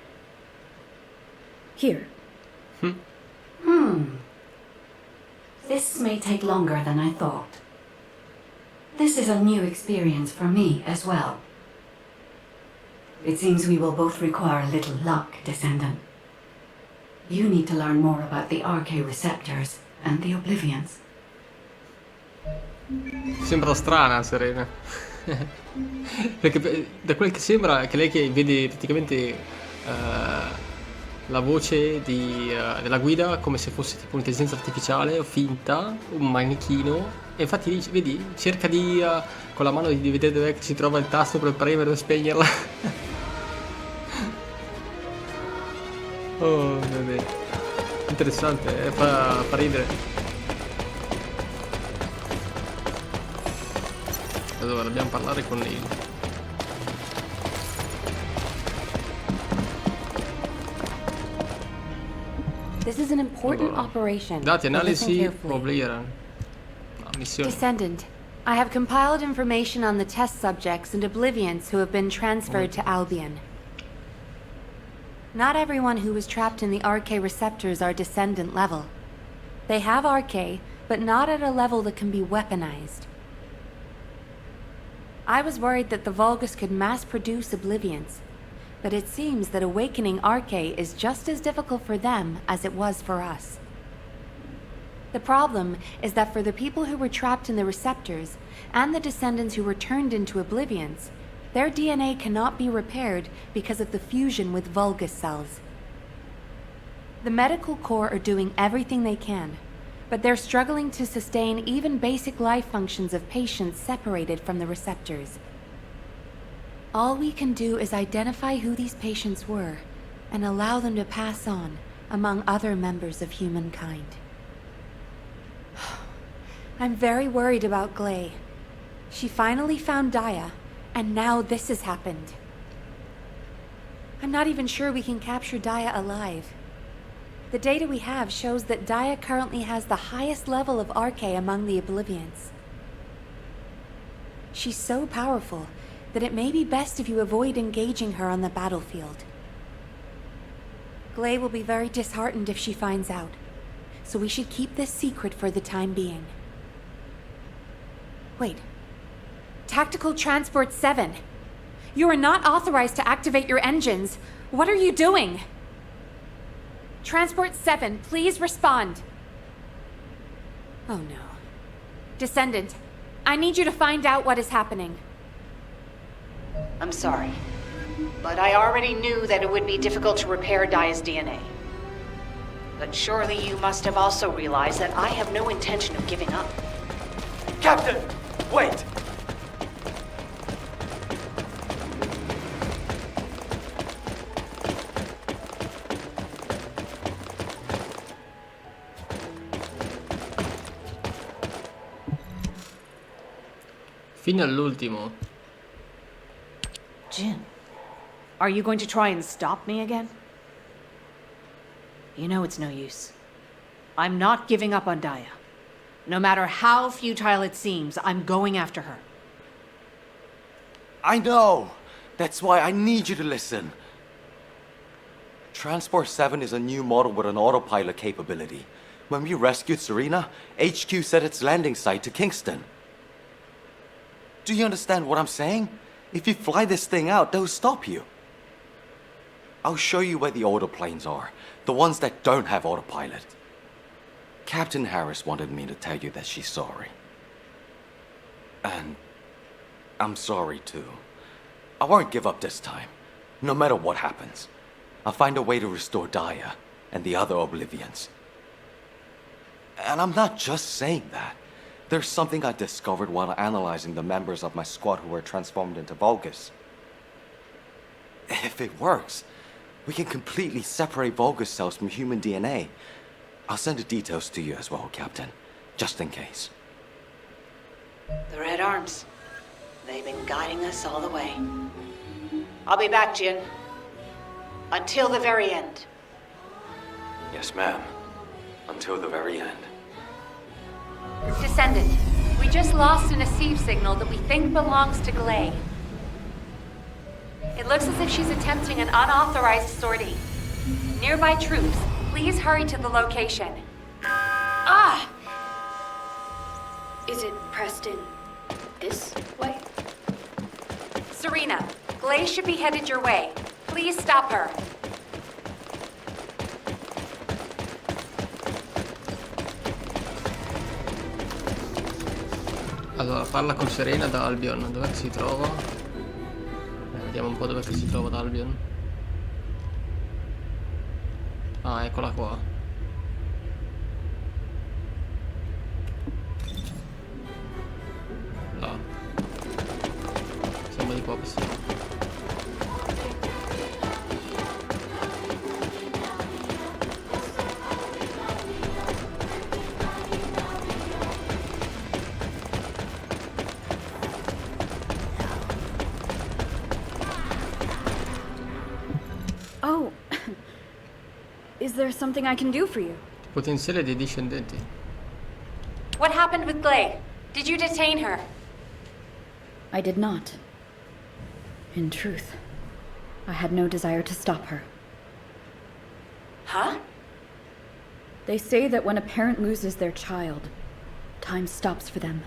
Here. This may take longer than I thought. This is a new experience for me as well. It seems we will both require a little luck, Descendant. You need to learn more about the arche receptors and the oblivions. Sembra strana Serena. Perché da quel che sembra che lei che vede praticamente la voce della guida come se fosse tipo un'intelligenza artificiale o finta, un manichino, e infatti lì, vedi, cerca di con la mano di vedere dove si trova il tasto per premere o spegnerla. Oh mio Dio, interessante, fa ridere. Allora dobbiamo parlare con lei. This is an important operation. Dati, Listen analisi, carefully. oblira. Missione. Descendant, I have compiled information on the test subjects and oblivions who have been transferred to Albion. Not everyone who was trapped in the arche receptors are Descendant level. They have arche, but not at a level that can be weaponized. I was worried that the Vulgus could mass-produce oblivions, but it seems that awakening arche is just as difficult for them as it was for us. The problem is that for the people who were trapped in the receptors, and the Descendants who were turned into oblivions, their DNA cannot be repaired because of the fusion with Vulgus cells. The medical corps are doing everything they can, but they're struggling to sustain even basic life functions of patients separated from the receptors. All we can do is identify who these patients were and allow them to pass on among other members of humankind. I'm very worried about Gley. She finally found Daya, and now this has happened. I'm not even sure we can capture Daya alive. The data we have shows that Daya currently has the highest level of arche among the Oblivions. She's so powerful that it may be best if you avoid engaging her on the battlefield. Gley will be very disheartened if she finds out, so we should keep this secret for the time being. Wait. Tactical Transport 7. You are not authorized to activate your engines. What are you doing? Transport 7, please respond. Oh no. Descendant, I need you to find out what is happening. I'm sorry, but I already knew that it would be difficult to repair Daya's DNA. But surely you must have also realized that I have no intention of giving up. Captain, wait! Fino all'ultimo. Jin, are you going to try and stop me again? You know it's no use. I'm not giving up on Daya. No matter how futile it seems, I'm going after her. I know! That's why I need you to listen. Transport 7 is a new model with an autopilot capability. When we rescued Serena, HQ set its landing site to Kingston. Do you understand what I'm saying? If you fly this thing out, they'll stop you. I'll show you where the autoplanes are, the ones that don't have autopilot. Captain Harris wanted me to tell you that she's sorry. And I'm sorry too. I won't give up this time, no matter what happens. I'll find a way to restore Daya and the other Oblivions. And I'm not just saying that. There's something I discovered while analyzing the members of my squad who were transformed into Vulgus. If it works, we can completely separate Vulgus cells from human DNA. I'll send the details to you as well, Captain, just in case. The Red Arms. They've been guiding us all the way. I'll be back, Jin. Until the very end. Yes, ma'am. Until the very end. Descendant, we just lost an Asive signal that we think belongs to Glay. It looks as if she's attempting an unauthorized sortie. Nearby troops, please hurry to the location. Ah! Is it pressed in this way? Serena, Glay should be headed your way. Please stop her. Allora, parla con Serena da Albion. Dov'è che si trova? Vediamo un po' dov'è che si trova da Albion. Ah, eccola qua. Là. Siamo di qua passiamo. Oh. Is there something I can do for you? Potenziale dei discendenti. What happened with Glay? Did you detain her? I did not. In truth, I had no desire to stop her. Huh? They say that when a parent loses their child, time stops for them.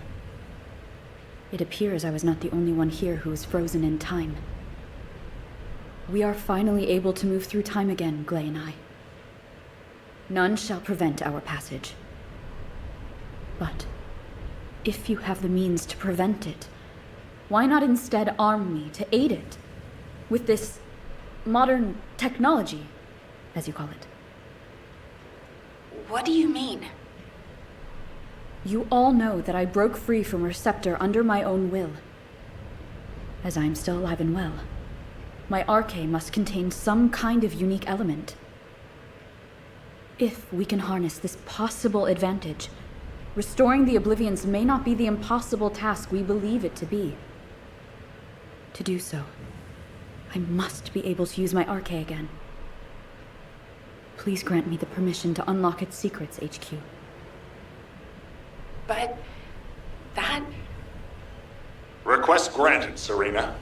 It appears I was not the only one here who was frozen in time. We are finally able to move through time again, Glay and I. None shall prevent our passage. But if you have the means to prevent it, why not instead arm me to aid it with this modern technology, as you call it? What do you mean? You all know that I broke free from Receptor under my own will. As I am still alive and well, my arche must contain some kind of unique element. If we can harness this possible advantage, restoring the Oblivions may not be the impossible task we believe it to be. To do so, I must be able to use my arche again. Please grant me the permission to unlock its secrets, HQ. But that... Request granted, Serena.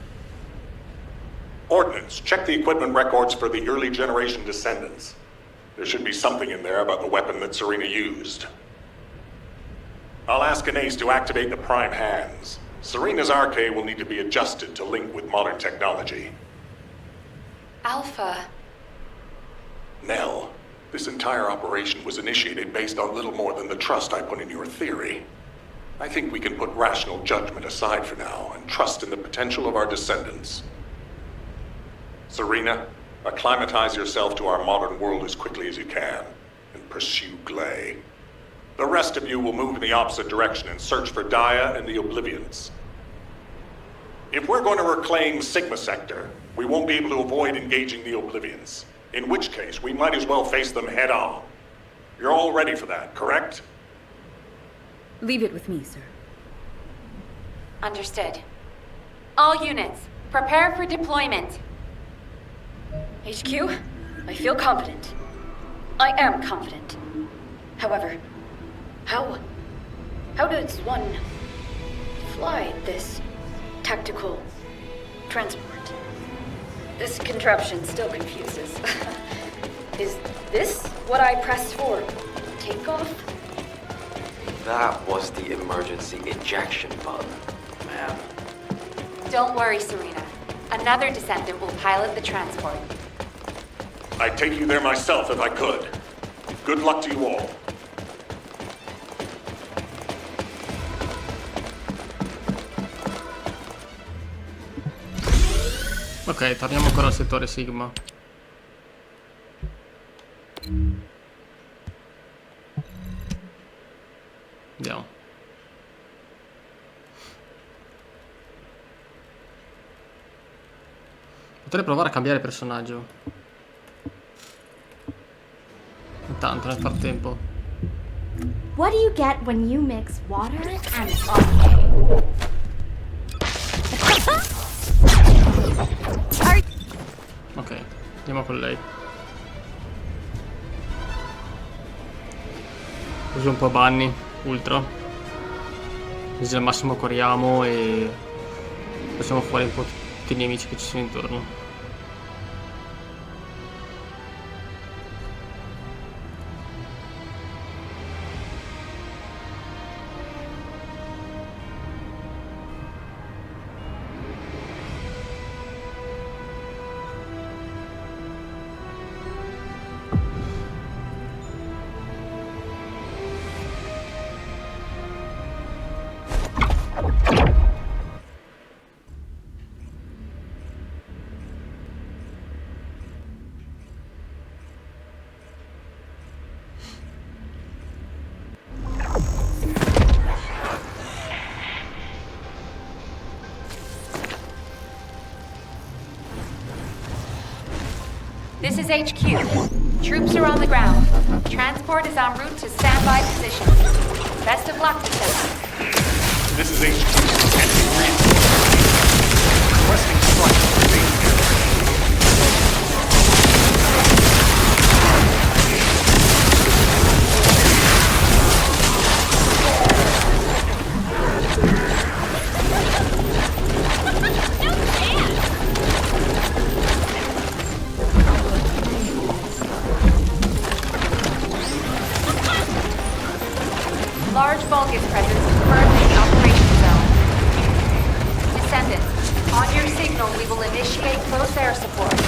Ordnance, check the equipment records for the early generation Descendants. There should be something in there about the weapon that Serena used. I'll ask Anais to activate the prime hands. Serena's arche will need to be adjusted to link with modern technology. Alpha... Nell, this entire operation was initiated based on little more than the trust I put in your theory. I think we can put rational judgment aside for now and trust in the potential of our Descendants. Serena, acclimatize yourself to our modern world as quickly as you can, and pursue Glay. The rest of you will move in the opposite direction and search for Dia and the Oblivions. If we're going to reclaim Sigma Sector, we won't be able to avoid engaging the Oblivions. In which case, we might as well face them head on. You're all ready for that, correct? Leave it with me, sir. Understood. All units, prepare for deployment. HQ, I feel confident. I am confident. However, how does one fly this tactical transport? This contraption still confuses. Is this what I pressed for takeoff? That was the emergency ejection button, ma'am. Don't worry, Serena. Another Descendant will pilot the transport. I'd take you there myself if I could. Good luck to you all. Ok, torniamo ancora al settore Sigma. Vediamo. Potrei provare a cambiare personaggio. Intanto, nel frattempo. What do you get when you mix water and okay? Ok, andiamo con lei. Uso un po' Bunny, ultra. Così al massimo corriamo e facciamo fuori un po' tutti i nemici che ci sono intorno. This is HQ. Troops are on the ground. Transport is en route to standby position. Best of luck, Descendant. This is HQ. Enemy reinforcements. Requesting strike for base. Large Vulgus presence confirmed in the operation zone. Descendant, on your signal, we will initiate close air support.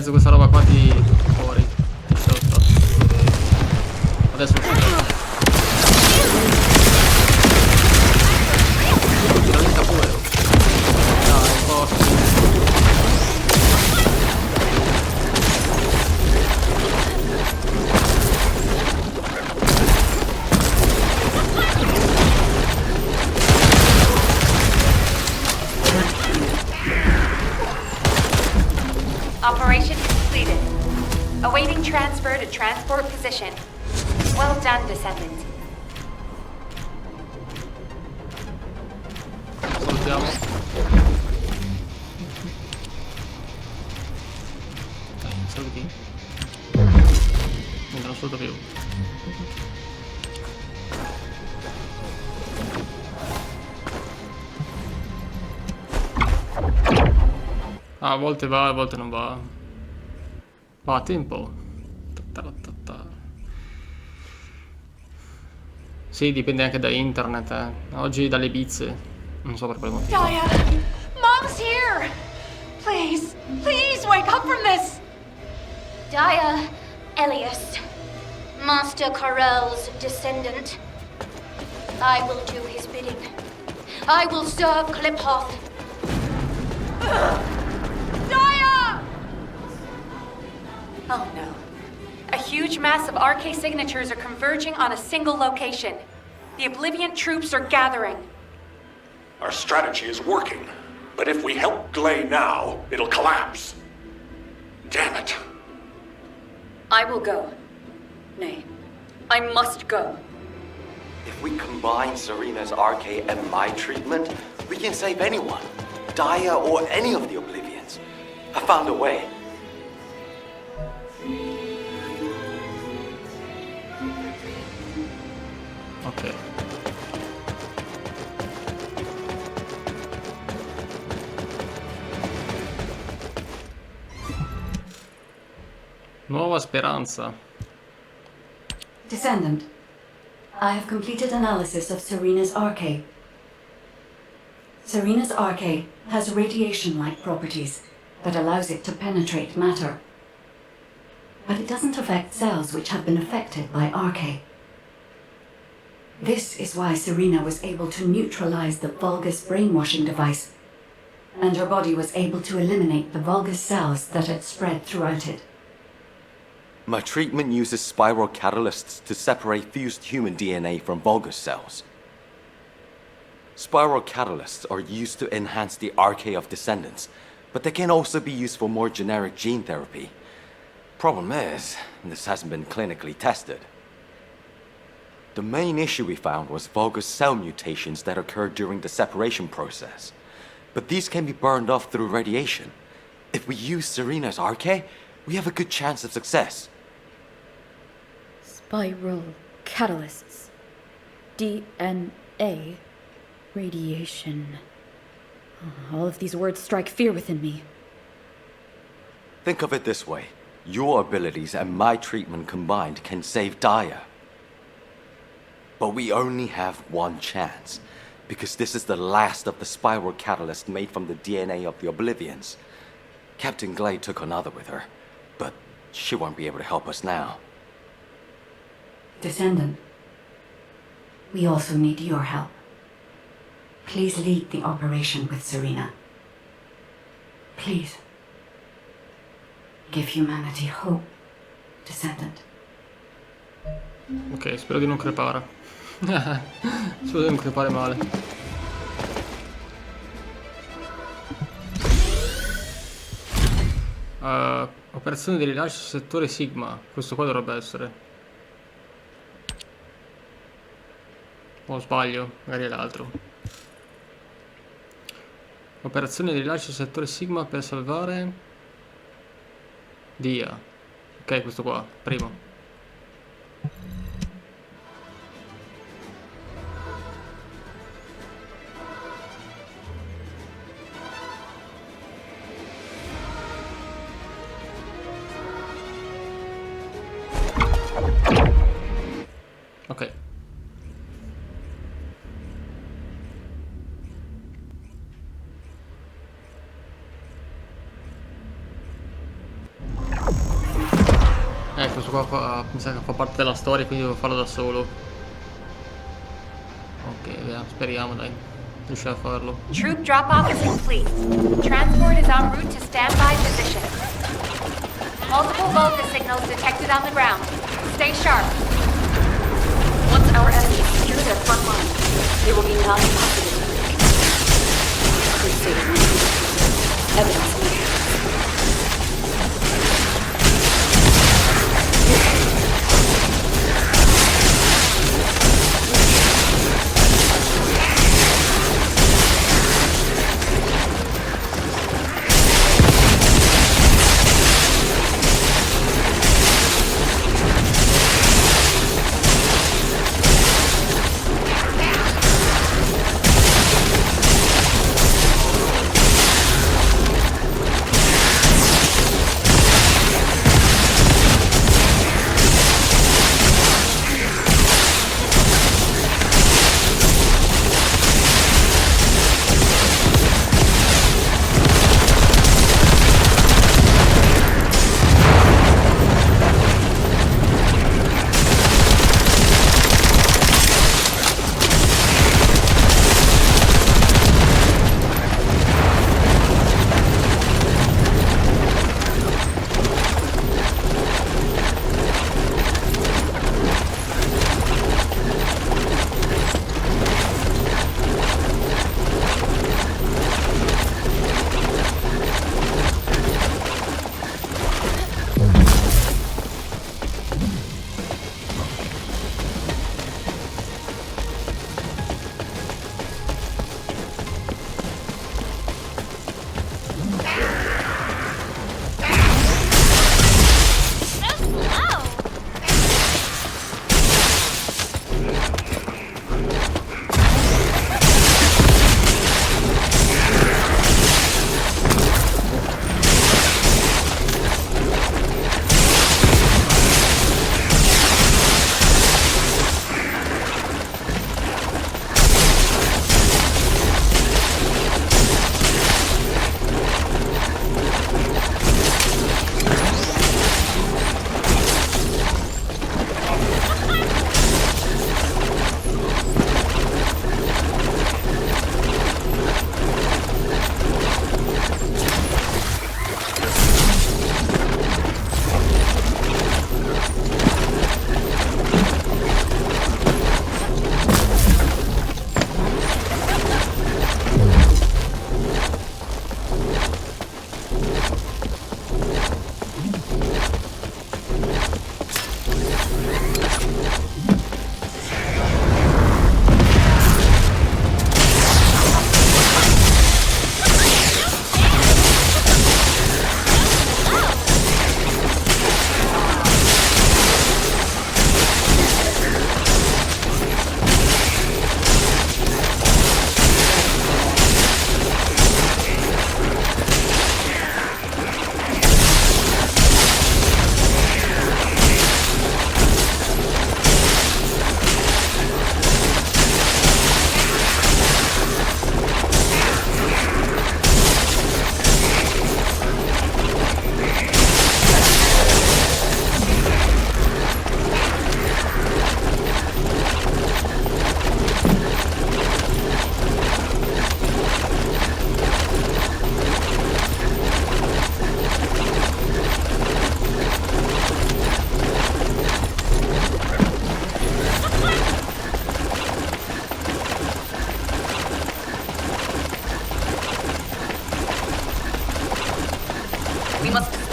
mezzo questa roba qua di fuori. Ti sotto. Adesso lo so. Veramente pure. Dai, forza. Operation completed. Awaiting transfer to transport position. Well done, Descendant. Salutiamo. Saluti. Non lo saluto più. Ah, a volte va, a volte non va. Va a tempo. Sì, dipende anche da internet, eh. Oggi dalle bizze. Non so per quale motivo. Daya! Mom's here! Please, please wake up from this! Daya, Elias, Master Corell's descendant. I will do his bidding. I will serve Kliphoth. Daya! Oh no. A huge mass of RK signatures are converging on a single location. The Oblivion troops are gathering. Our strategy is working, but if we help Gley now, it'll collapse. Damn it. I will go. Nay, I must go. If we combine Serena's RK and my treatment, we can save anyone. Daya or any of the Oblivions. I found a way. Ok. Nuova speranza. Descendant, I have completed analysis of Serena's RK. Serena's RK has radiation-like properties that allows it to penetrate matter. But it doesn't affect cells which have been affected by RK. This is why Serena was able to neutralize the Vulgus brainwashing device, and her body was able to eliminate the Vulgus cells that had spread throughout it. My treatment uses spiral catalysts to separate fused human DNA from Vulgus cells. Spiral catalysts are used to enhance the RK of descendants, but they can also be used for more generic gene therapy. Problem is, this hasn't been clinically tested. The main issue we found was Vulgus cell mutations that occurred during the separation process. But these can be burned off through radiation. If we use Serena's RK, we have a good chance of success. Spiral catalysts. DNA. Radiation. All of these words strike fear within me. Think of it this way. Your abilities and my treatment combined can save Daya. But we only have one chance, because this is the last of the spiral catalyst made from the DNA of the Oblivions. Captain Gley took another with her, but she won't be able to help us now. Descendant, we also need your help. Please lead the operation with Serena. Please. Give humanity hope, Descendant. Ok, spero di non crepare. Spero di non crepare male. Operazione di rilascio settore Sigma. Questo qua dovrebbe essere. O sbaglio, magari è l'altro. Operazione di rilascio settore Sigma per salvare Dia. Ok, questo qua, primo. Ok. mi sa che fa parte della storia, quindi devo farlo da solo. Ok, via, speriamo, dai. Riuscirò a farlo. Troop drop-off is complete. Transport is en route to standby position. Multiple Vulgus signals detected on the ground. Stay sharp. Once our enemies secure their front line, they will be non-possible to break. Evidence in the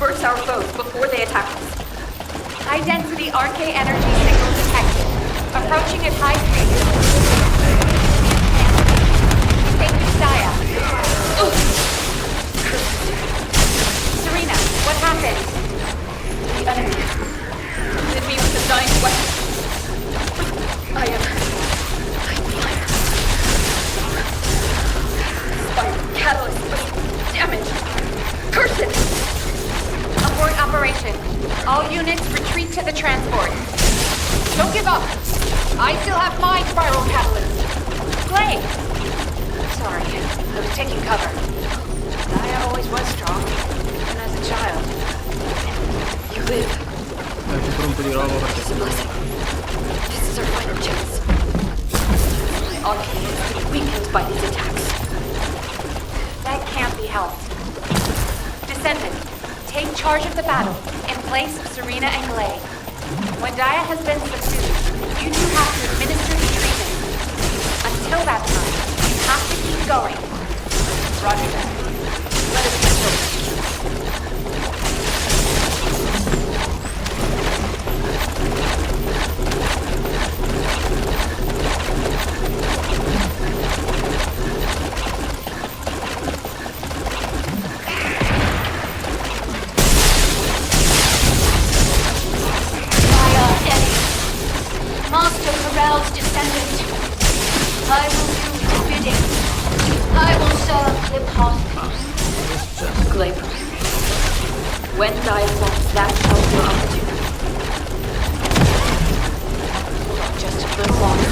disperse our foes before they attack us. High-density RK energy signal detected. Approaching at high speed. Thank you, Saya. Serena, what happened? The enemy hit me with a giant weapon. I fired. Spiral catalyst was damaged. Curse it! Abort operation. All units retreat to the transport. Don't give up. I still have my spiral catalyst. Clay! Sorry, I was taking cover. Saya always was strong, even as a child. You live. Recupero un po' di roba perché sennò... This is our final chance. My arcane has been weakened by these attacks. That can't be helped. Descendant, take charge of the battle in place of Serena and Glay. When Daya has been subdued, you two have to administer the treatment. Until that time, you have to keep going. Roger that. Let us get going. Master Corell's descendant. I will do his bidding. I will serve the impossible. Glaber. When Daya falls, that shall be your opportunity. Hold on just a little longer.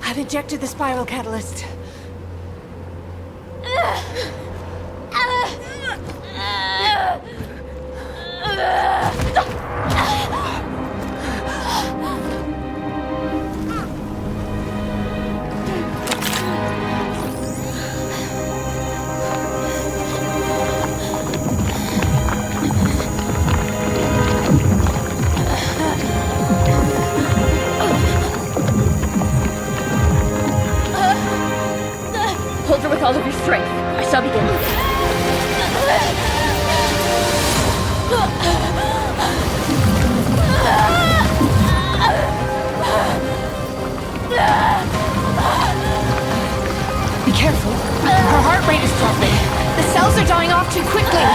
I've ejected the spiral catalyst. Hold her with all of your strength. I shall begin. Be careful. Her heart rate is dropping. The cells are dying off too quickly.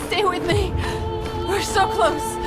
Stay with me. We're so close.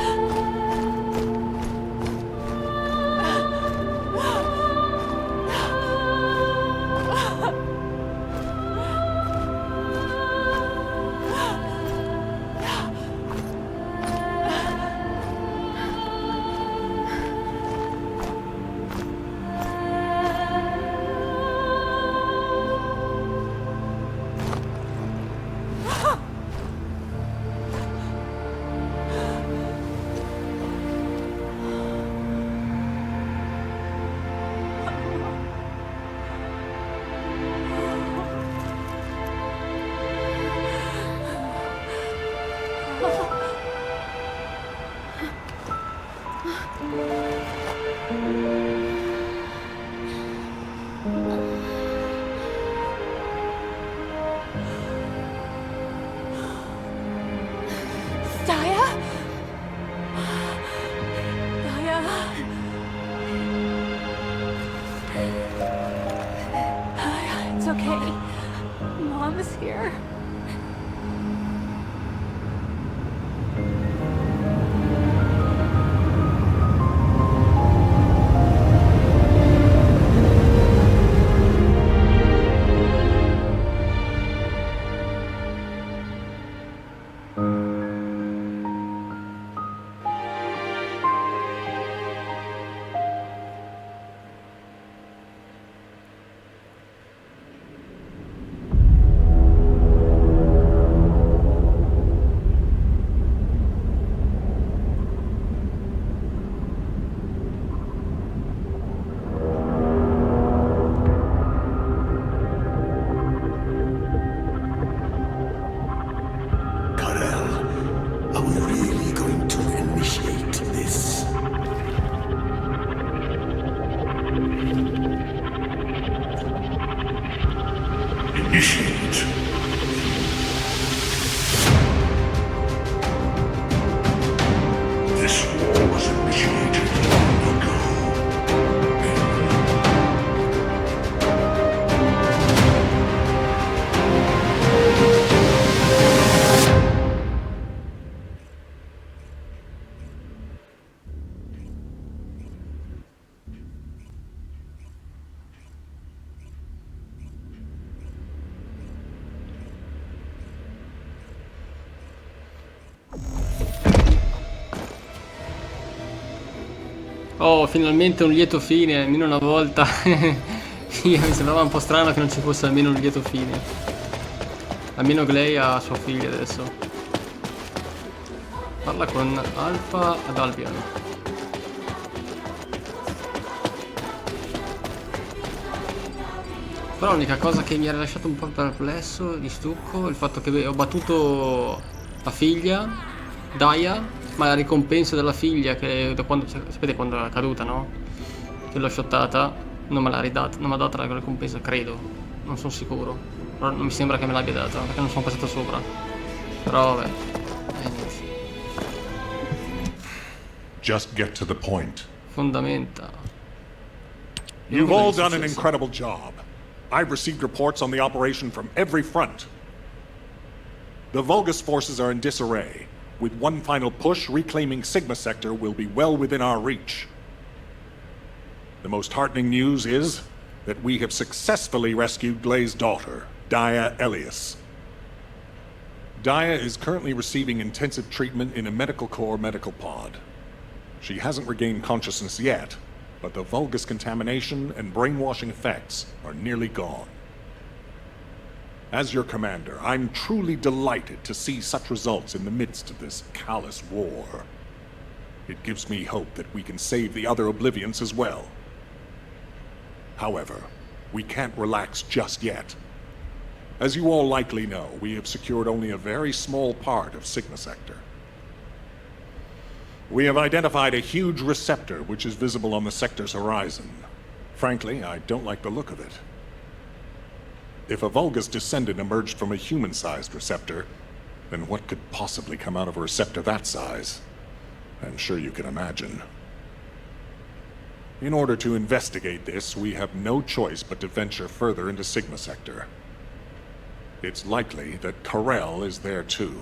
Mom is here. Oh, finalmente un lieto fine, almeno una volta. Mi sembrava un po' strano che non ci fosse almeno un lieto fine. Almeno Gley ha sua figlia adesso. Parla con Alpha ad Albion. Però l'unica cosa che mi ha lasciato un po' perplesso di stucco è il fatto che ho battuto la figlia, Daya, ma la ricompensa della figlia che da quando, sapete quando è caduta, no? Che l'ho shottata, non me l'ha ridata, non mi ha dato la ricompensa, credo. Non sono sicuro. Però non mi sembra che me l'abbia data, perché non sono passato sopra. Però vabbè. Niente. Just get to the point. Fondamenta. You've all done an incredible job. I've received reports on the operation from every front. The Vulgus forces are in disarray. With one final push, reclaiming Sigma Sector will be well within our reach. The most heartening news is that we have successfully rescued Glay's daughter, Daya Elias. Daya is currently receiving intensive treatment in a Medical Corps medical pod. She hasn't regained consciousness yet, but the Vulgus contamination and brainwashing effects are nearly gone. As your commander, I'm truly delighted to see such results in the midst of this callous war. It gives me hope that we can save the other Oblivions as well. However, we can't relax just yet. As you all likely know, we have secured only a very small part of Sigma Sector. We have identified a huge receptor which is visible on the sector's horizon. Frankly, I don't like the look of it. If a Vulgus descendant emerged from a human-sized receptor, then what could possibly come out of a receptor that size? I'm sure you can imagine. In order to investigate this, we have no choice but to venture further into Sigma Sector. It's likely that Karel is there too.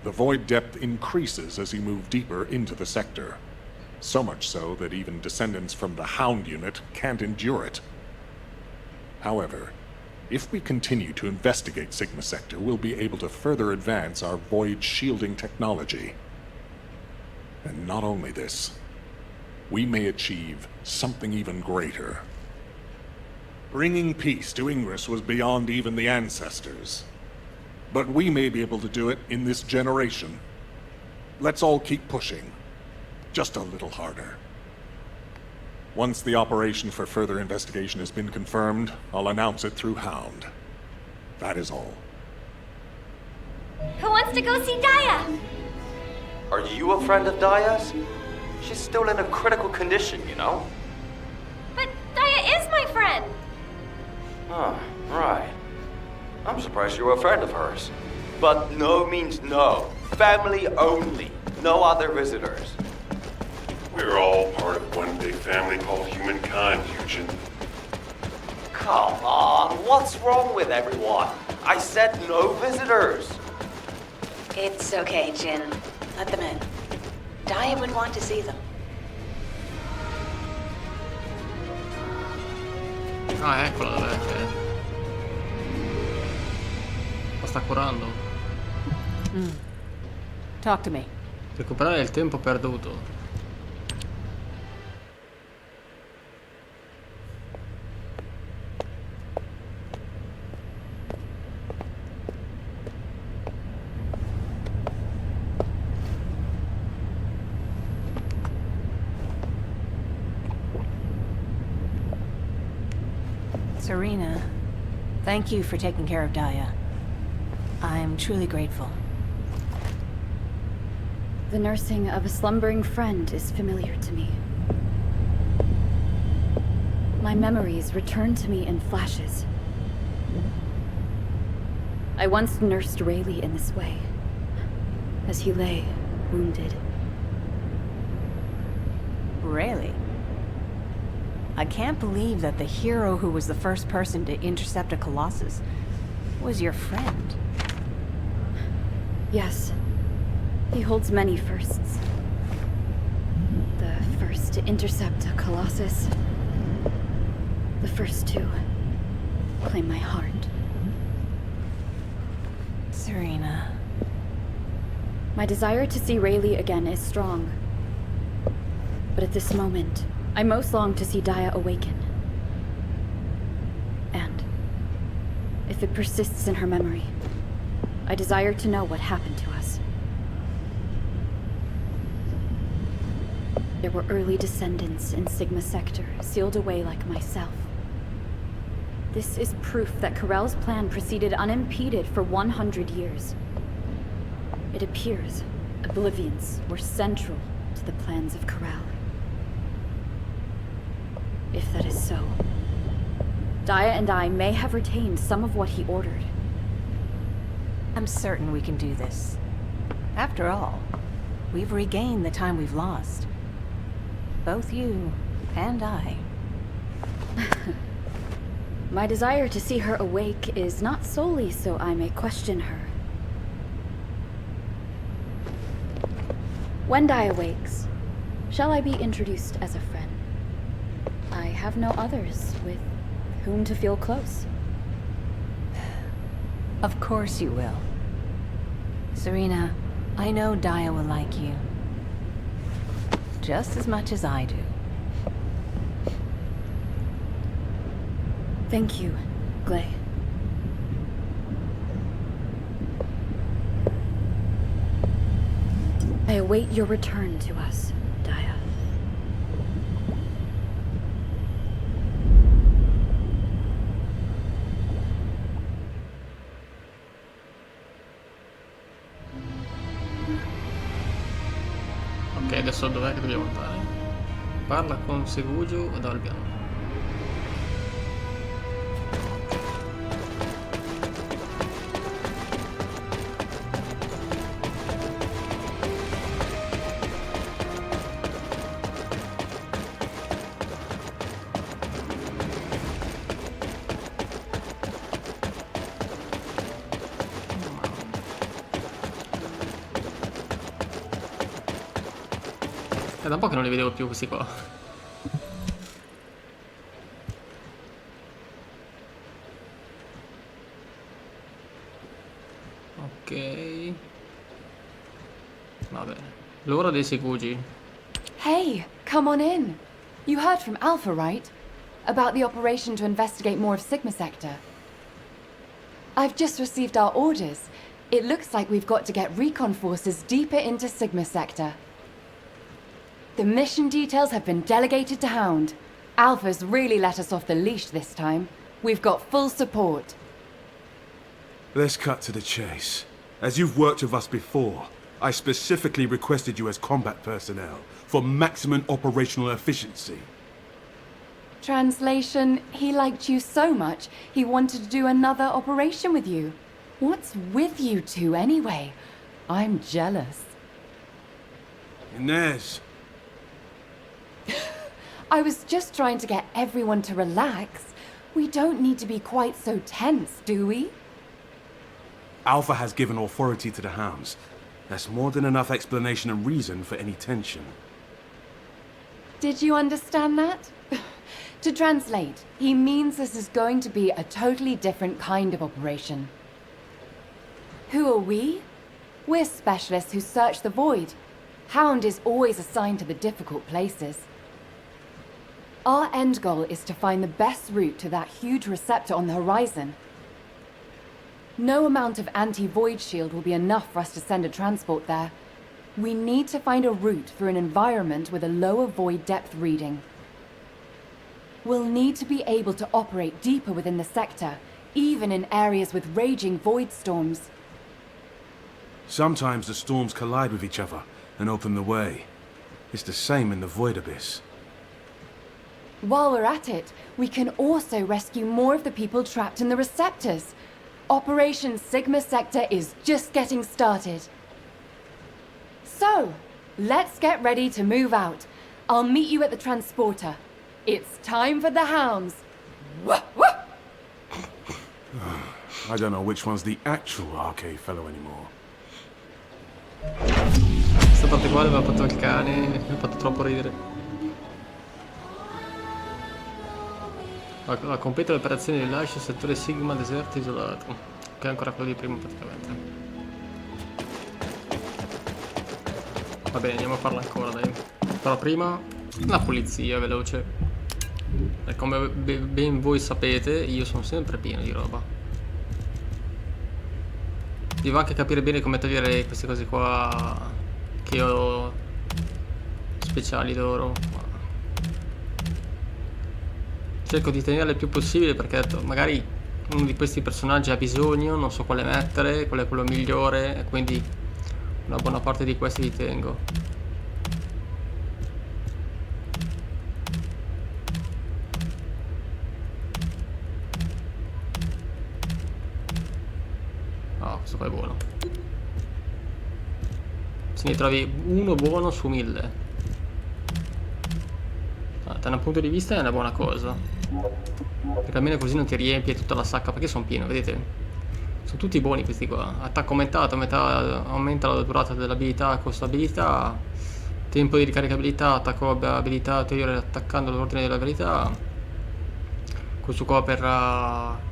The void depth increases as you move deeper into the sector. So much so that even descendants from the Hound unit can't endure it. However, if we continue to investigate Sigma Sector, we'll be able to further advance our void shielding technology. And not only this, we may achieve something even greater. Bringing peace to Ingress was beyond even the ancestors. But we may be able to do it in this generation. Let's all keep pushing. Just a little harder. Once the operation for further investigation has been confirmed, I'll announce it through Hound. That is all. Who wants to go see Daya? Are you a friend of Daya's? She's still in a critical condition, you know? But Daya is my friend! Oh, right. I'm surprised you're a friend of hers. But no means no. Family only. No other visitors. We're all part of one big family called humankind, Eugen. Come on, what's wrong with everyone? I said no visitors. It's okay, Jin. Let them in. Daya would want to see them. Ah, eccola dov'è che... La sta curando. Talk to me. Recuperare il tempo perduto. Serena, thank you for taking care of Daya. I am truly grateful. The nursing of a slumbering friend is familiar to me. My memories return to me in flashes. I once nursed Rayleigh in this way, as he lay, wounded. Rayleigh? I can't believe that the hero who was the first person to intercept a Colossus was your friend. Yes. He holds many firsts. The first to intercept a Colossus. The first to claim my heart. Serena. My desire to see Rayleigh again is strong. But at this moment, I most long to see Daya awaken. And if it persists in her memory, I desire to know what happened to us. There were early descendants in Sigma Sector, sealed away like myself. This is proof that Corell's plan proceeded unimpeded for 100 years. It appears Oblivions were central to the plans of Corell. If that is so, Daya and I may have retained some of what he ordered. I'm certain we can do this. After all, we've regained the time we've lost. Both you and I. My desire to see her awake is not solely so I may question her. When Daya wakes, shall I be introduced as a friend? I have no others with whom to feel close. Of course you will. Serena, I know Daya will like you. Just as much as I do. Thank you, Glay. I await your return to us, Daya. Ok, adesso dov'è che dobbiamo andare? Parla con Segugio ad Albion. Da un po' che non li vedevo più questi qua. Ok. Va bene. L'ora dei segugi. Hey, come on in. You heard from Alpha, right? About the operation to investigate more of Sigma Sector. I've just received our orders. It looks like we've got to get recon forces deeper into Sigma Sector. The mission details have been delegated to Hound. Alpha's really let us off the leash this time. We've got full support. Let's cut to the chase. As you've worked with us before, I specifically requested you as combat personnel for maximum operational efficiency. Translation, he liked you so much, he wanted to do another operation with you. What's with you two anyway? I'm jealous. Inez. I was just trying to get everyone to relax. We don't need to be quite so tense, do we? Alpha has given authority to the hounds. That's more than enough explanation and reason for any tension. Did you understand that? To translate, he means this is going to be a totally different kind of operation. Who are we? We're specialists who search the void. Hound is always assigned to the difficult places. Our end goal is to find the best route to that huge receptor on the horizon. No amount of anti-void shield will be enough for us to send a transport there. We need to find a route through an environment with a lower void depth reading. We'll need to be able to operate deeper within the sector, even in areas with raging void storms. Sometimes the storms collide with each other and open the way. It's the same in the void abyss. While we're at it, we can also rescue more of the people trapped in the receptors. Operation Sigma Sector is just getting started. So, let's get ready to move out. I'll meet you at the transporter. It's time for the hounds. I don't know which one's the actual RK fellow anymore. Questa parte qua mi ha fatto il cane, mi ha fatto troppo ridere. La completa le operazioni di rilascio settore Sigma deserto isolato, che è ancora quello di prima praticamente. Va bene, andiamo a farla ancora, dai. Però prima la pulizia veloce. E come ben voi sapete, io sono sempre pieno di roba. Devo anche capire bene come togliere queste cose qua che ho speciali d'oro. Cerco di tenerle il più possibile perché magari uno di questi personaggi ha bisogno, non so quale mettere, qual è quello migliore, e quindi una buona parte di questi li tengo. Ah, questo qua è buono. Se ne trovi uno buono su 1000. Da un punto di vista è una buona cosa. Perché almeno così non ti riempie tutta la sacca, perché sono pieno, vedete? Sono tutti buoni questi qua. Attacco aumentato, aumenta la durata dell'abilità, costo abilità, tempo di ricaricabilità, attacco abilità ulteriore attaccando l'ordine dell'abilità. Questo qua per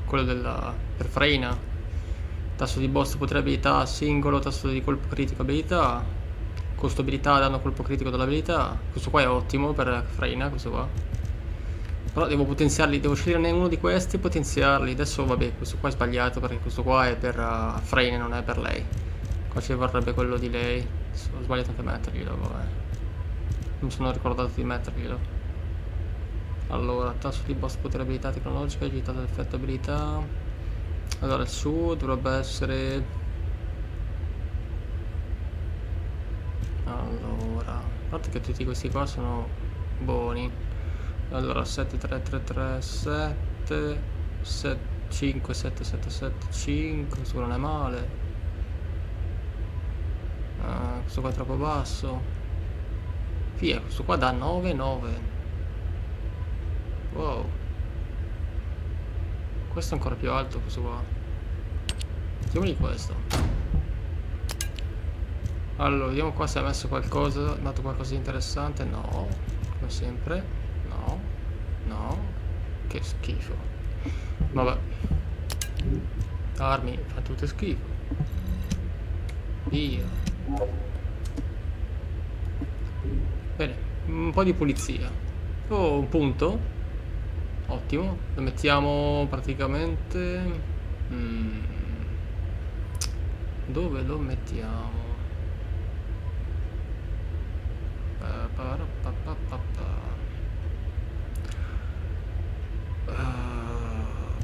quello per frena. Tasso di boss potere abilità singolo, tasso di colpo critico abilità. Costo abilità, danno colpo critico dell'abilità. Questo qua è ottimo per frena, questo qua. Però devo potenziarli, devo sceglierne uno di questi e potenziarli. Adesso vabbè, questo qua è sbagliato perché questo qua è per frena, non è per lei. Qua ci vorrebbe quello di lei. Ho sbagliato anche a metterglielo, vabbè. Non mi sono ricordato di metterglielo. Allora, tasso di boss potere abilità tecnologica, agilità dell'effetto abilità. Allora il suo dovrebbe essere... Allora, a parte che tutti questi qua sono buoni. Allora 7 3 3 3 7 5 7 7 7 5, questo non è male. Questo qua è troppo basso. Via, questo qua dà 9 9. Wow. Questo è ancora più alto, questo qua. Mettiamogli questo. Allora, vediamo qua se ha messo qualcosa, ha dato qualcosa di interessante. No, come sempre. No, no. Che schifo. Vabbè. Armi, fa tutto schifo. Via. Bene, un po' di pulizia. Oh, un punto. Ottimo. Lo mettiamo praticamente... Dove lo mettiamo?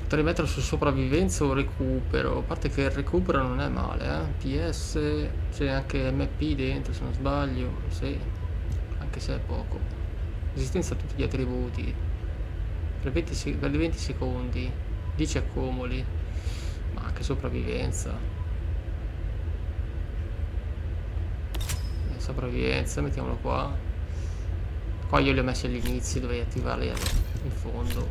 Potrei metterlo su sopravvivenza o recupero. A parte che il recupero non è male, PS, c'è anche MP dentro se non sbaglio. Sì, anche se è poco. Resistenza a tutti gli attributi per 20 secondi. 10 accumuli. Ma anche sopravvivenza. Sopravvivenza, mettiamolo qua. Qua io li ho messi all'inizio, dovrei attivarli in fondo.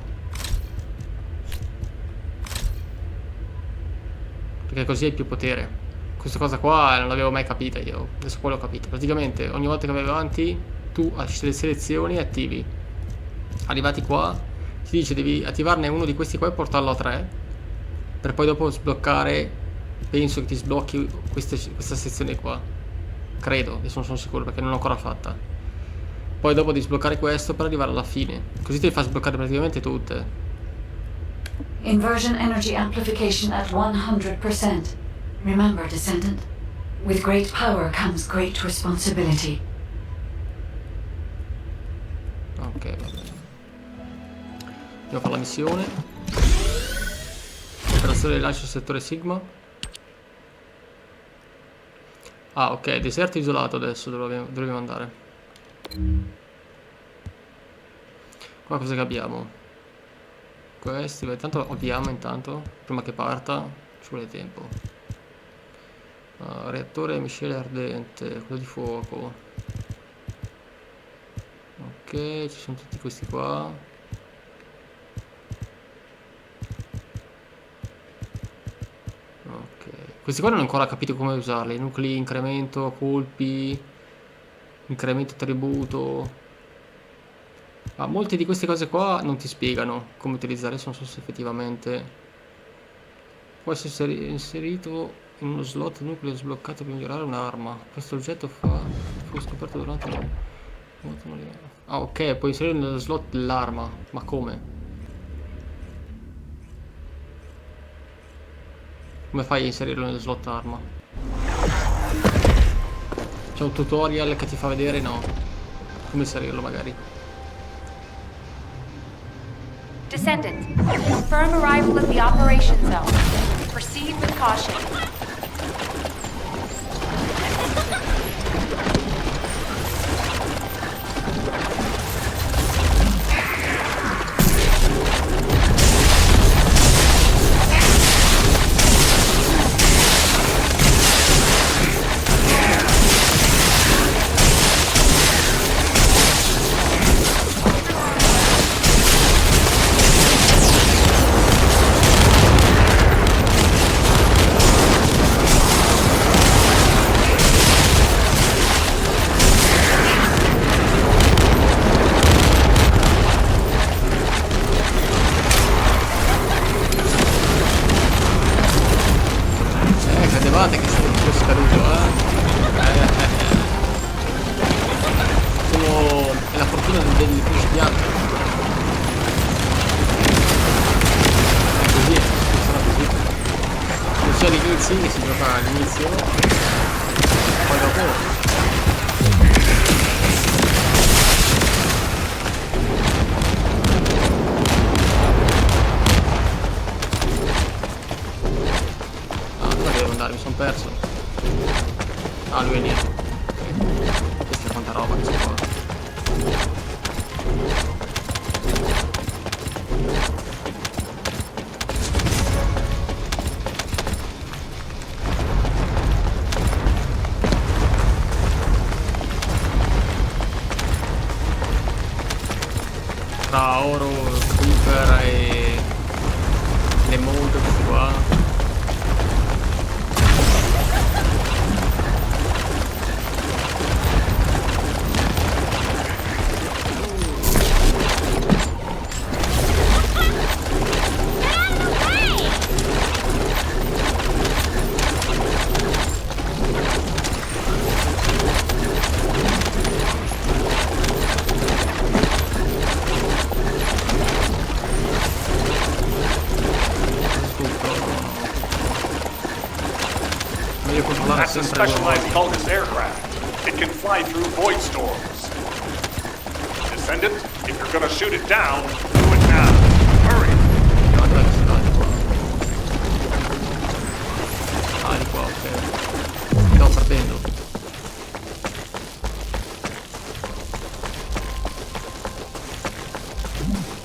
perché così hai più potere. Questa cosa qua non l'avevo mai capita io, adesso poi l'ho capito. Praticamente ogni volta che vai avanti tu selezioni e attivi. Arrivati qua ti dice devi attivarne uno di questi qua e portarlo a 3, per poi dopo sbloccare, penso che ti sblocchi questa sezione qua, credo, adesso non sono sicuro perché non l'ho ancora fatta. Poi dopo devi sbloccare questo per arrivare alla fine, così te le fa sbloccare praticamente tutte. Inversion energy amplification at 100%. Remember, Descendant, with great power comes great responsibility. Ok, va bene. Andiamo a fare la missione. Operazione rilascio settore Sigma. Ah, ok, deserto isolato adesso dovremmo andare. Qua cosa che abbiamo? Questi, beh, intanto avviamo intanto, prima che parta, ci vuole tempo. Reattore miscela ardente, quello di fuoco. Ok, ci sono tutti questi qua. Ok, questi qua non ho ancora capito come usarli. Nuclei, incremento, colpi, incremento tributo. Ma molte di queste cose qua non ti spiegano come utilizzare, non so se effettivamente può essere inserito in uno slot nucleo sbloccato per migliorare un'arma. Questo oggetto fu scoperto durante ah, ok, puoi inserire nello slot dell'arma. Ma come? Come fai a inserirlo nello slot arma? C'è un tutorial che ti fa vedere, no? Come inserirlo magari. Descendant, confirm arrival at the operation zone. Proceed with caution. Credevate che fosse scaduto, è la fortuna degli principianti. È così, funziona così. Funziona all'inizio, che si gioca all'inizio, poi dopo. Mi sono perso. Ah, lui è lì. Ok. Questa è quanta roba che si fa. Tra oro, Reaper e le mode questi qua. That's a specialized cultist aircraft. It can fly through void storms. Descendant, if you're gonna shoot it down, do it now. Hurry! Ah, di qua, ok. Stavo perdendo.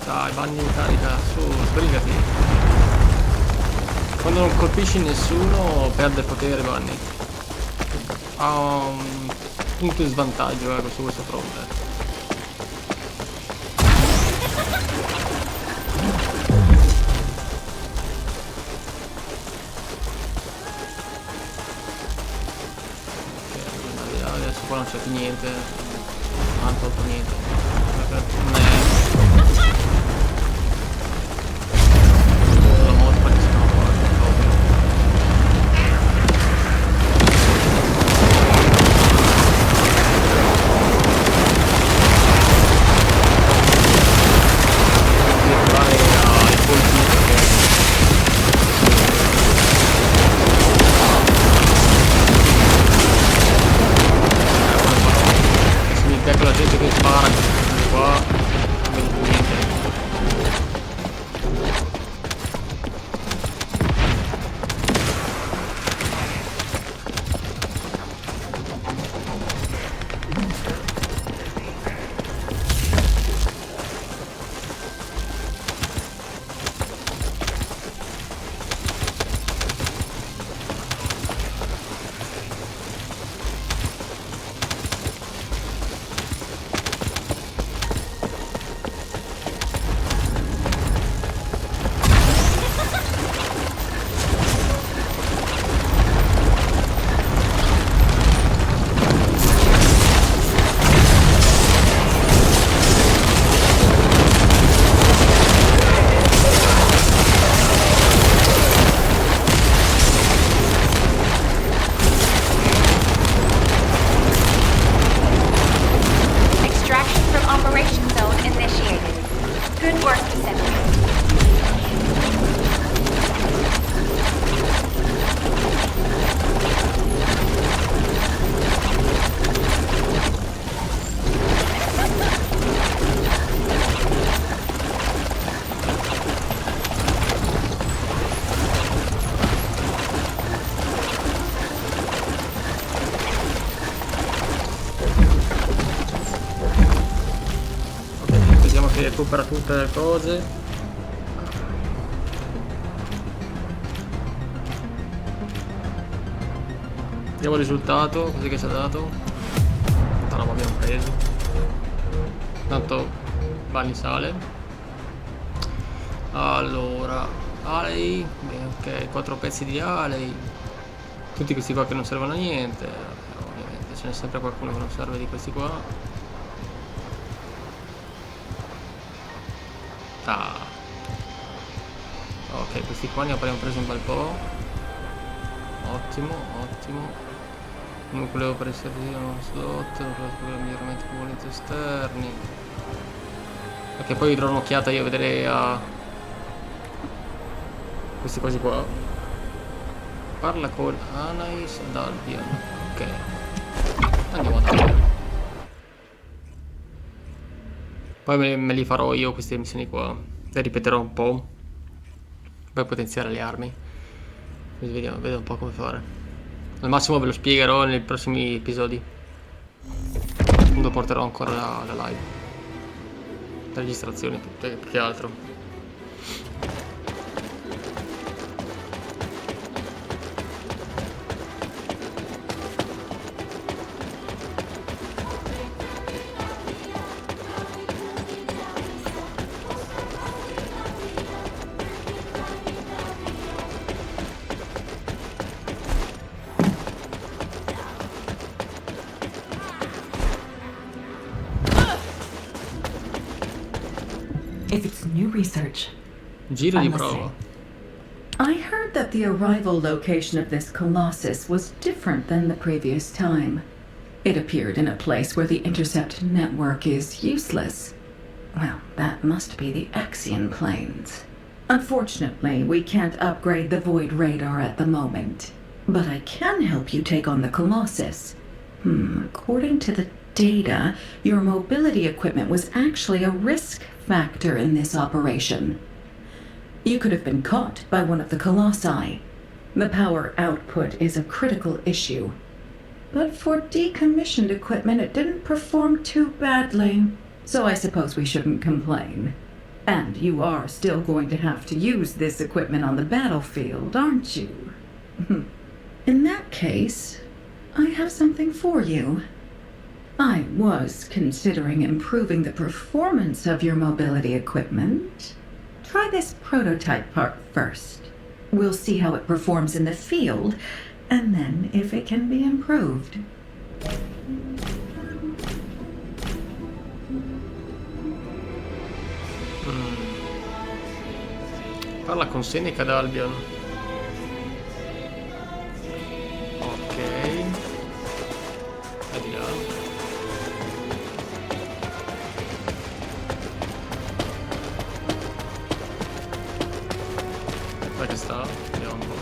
Dai, vanni in carica, su, sbrigati. Quando non colpisci nessuno perde potere, Vanni. Ha un punto di svantaggio su questo fronte. qua non c'è più niente. Non hanno tolto niente. La mappa di ecco la gente che spara qua, non vedo più niente. Recupera tutte le cose. Vediamo il risultato, così che ci ha dato. Tanta roba abbiamo preso. Tanto Bunny sale. Allora, Alei, ok, 4 pezzi di Alei. Tutti questi qua che non servono a niente. Ovviamente ce n'è sempre qualcuno che non serve di questi qua. Ah. Ok, questi qua ne abbiamo preso un bel po'. Ottimo, ottimo. Nucleo per inserire uno slot, miglioramenti componenti esterni. Perché poi darò un'occhiata io a vedere a questi cosi qua. Parla con Anais ad Albion. Ok. Andiamo ad Albion. Poi me li farò io queste missioni qua. Le ripeterò un po'. Per potenziare le armi. Quindi vediamo, vedo un po' come fare. Al massimo ve lo spiegherò nei prossimi episodi. Quando porterò ancora la live. La registrazione più che altro. If it's new research, Giro di I must prova. say. I heard that the arrival location of this colossus was different than the previous time. It appeared in a place where the intercept network is useless. Well, that must be the Axion plains. Unfortunately, we can't upgrade the Void radar at the moment. But I can help you take on the colossus. According to the data, your mobility equipment was actually a risk factor in this operation. You could have been caught by one of the colossi. The power output is a critical issue. But for decommissioned equipment, it didn't perform too badly. So I suppose we shouldn't complain. And you are still going to have to use this equipment on the battlefield, aren't you? In that case, I have something for you. I was considering improving the performance of your mobility equipment. Try this prototype part first. We'll see how it performs in the field, and then if it can be improved. Parla con Seneca ad Albion. Ok. E di là. Dove che sta? Vediamo un po'.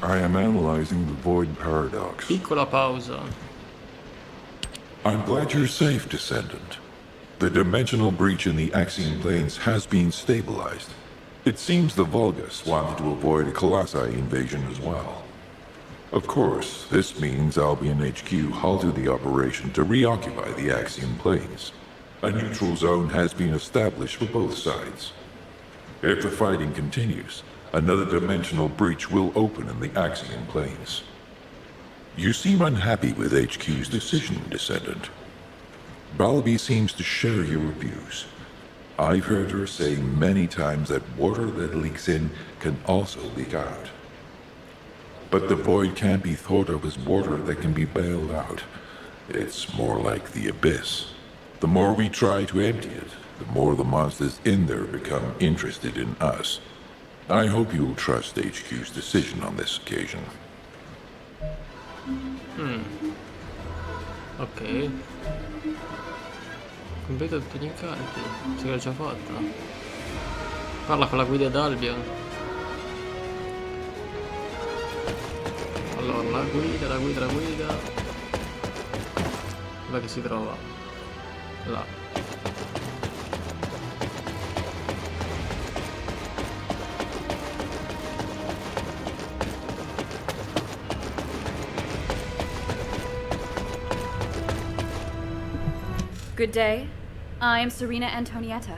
I am analyzing the void paradox. Piccola pausa. I'm glad you're safe, Descendant. The dimensional breach in the Axion planes has been stabilized. It seems the Vulgus wanted to avoid a Colossi invasion as well. Of course, this means Albion HQ halted the operation to reoccupy the Axion planes. A neutral zone has been established for both sides. If the fighting continues, another dimensional breach will open in the Axion planes. You seem unhappy with HQ's decision, Descendant. Balby seems to share your views. I've heard her say many times that water that leaks in can also leak out. But the void can't be thought of as water that can be bailed out. It's more like the abyss. The more we try to empty it, the more the monsters in there become interested in us. I hope you'll trust HQ's decision on this occasion. Ok. Completa tutti gli incarichi. Se l'ho già fatta. Parla con la guida d'Albion. Allora, la guida. Dov'è che si trova? Là. Good day. I'm Serena Antonietta.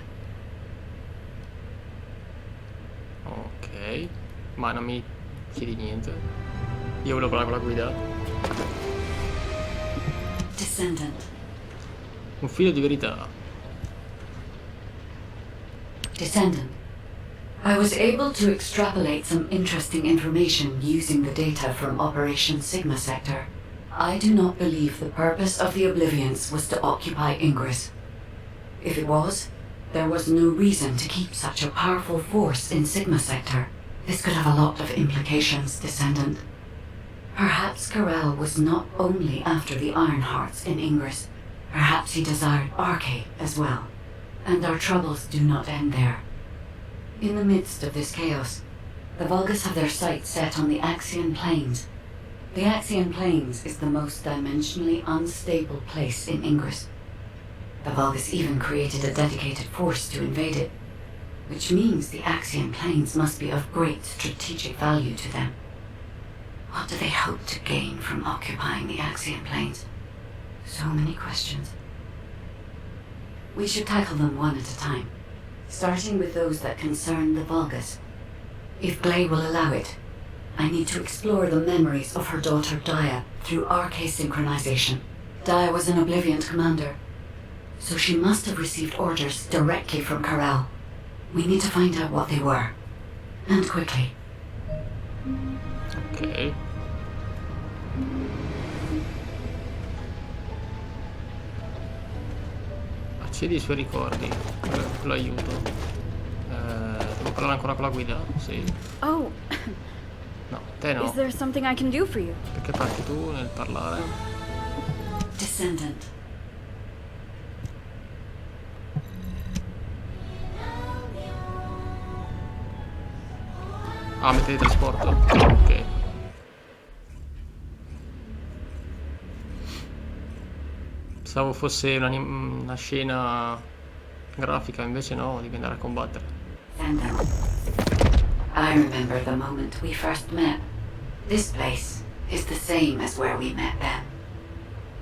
Ok. Ma non mi chiedi niente. Io volevo parlare con la guida. Descendant. Un filo di verità. Descendant. I was able to extrapolate some interesting information using the data from Operation Sigma Sector. I do not believe the purpose of the Oblivions was to occupy Ingress. If it was, there was no reason to keep such a powerful force in Sigma Sector. This could have a lot of implications, Descendant. Perhaps Karel was not only after the Iron Hearts in Ingress. Perhaps he desired Arche as well. And our troubles do not end there. In the midst of this chaos, the Vulgus have their sights set on the Axion Plains. The Axion Plains is the most dimensionally unstable place in Ingress. The Vulgus even created a dedicated force to invade it, which means the Axion Plains must be of great strategic value to them. What do they hope to gain from occupying the Axion Plains? So many questions. We should tackle them one at a time, starting with those that concern the Vulgus. If Gley will allow it, I need to explore the memories of her daughter Daya through Arche synchronization. Daya was an Oblivion commander, so she must have received orders directly from Karel. We need to find out what they were, and quickly. Ok. Accedi ai suoi ricordi. Quello aiuto. Devo parlare ancora con la guida? Sì. Oh, No, te no. is there something I can do for you? Perché parti tu nel parlare? Descendant. Ah, mette di trasporto? Ok. Pensavo fosse una scena grafica, invece no, devi andare a combattere. Descendant. I remember the moment we first met. This place is the same as where we met then.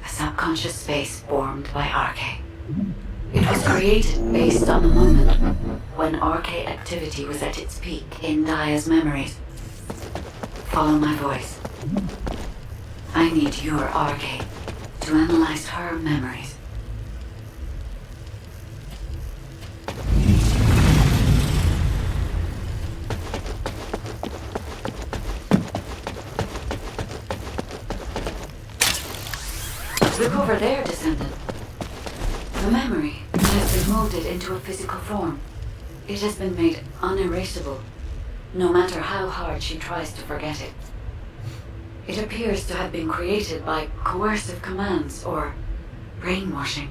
A subconscious space formed by Arche. It was created based on the moment when Arche activity was at its peak in Daya's memories. Follow my voice. I need your Arche to analyze her memories. Look over there, Descendant. The memory has been molded into a physical form. It has been made unerasable, no matter how hard she tries to forget it. It appears to have been created by coercive commands or brainwashing.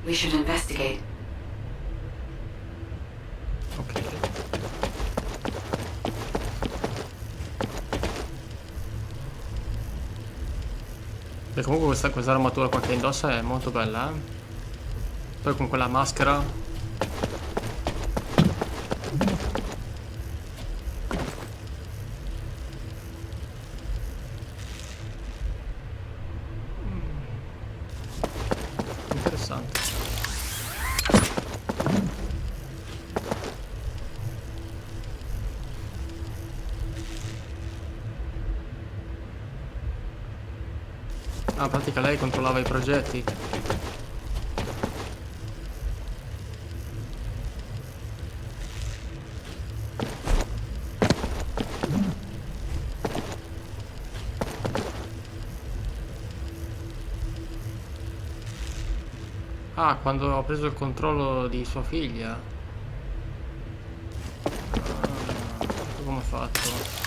We should investigate. Ok. E comunque questa armatura qua che indossa è molto bella, eh? Poi con quella maschera. Interessante. Ah, in pratica lei controllava i progetti. Ah, quando ho preso il controllo di sua figlia. Ah, come ho fatto?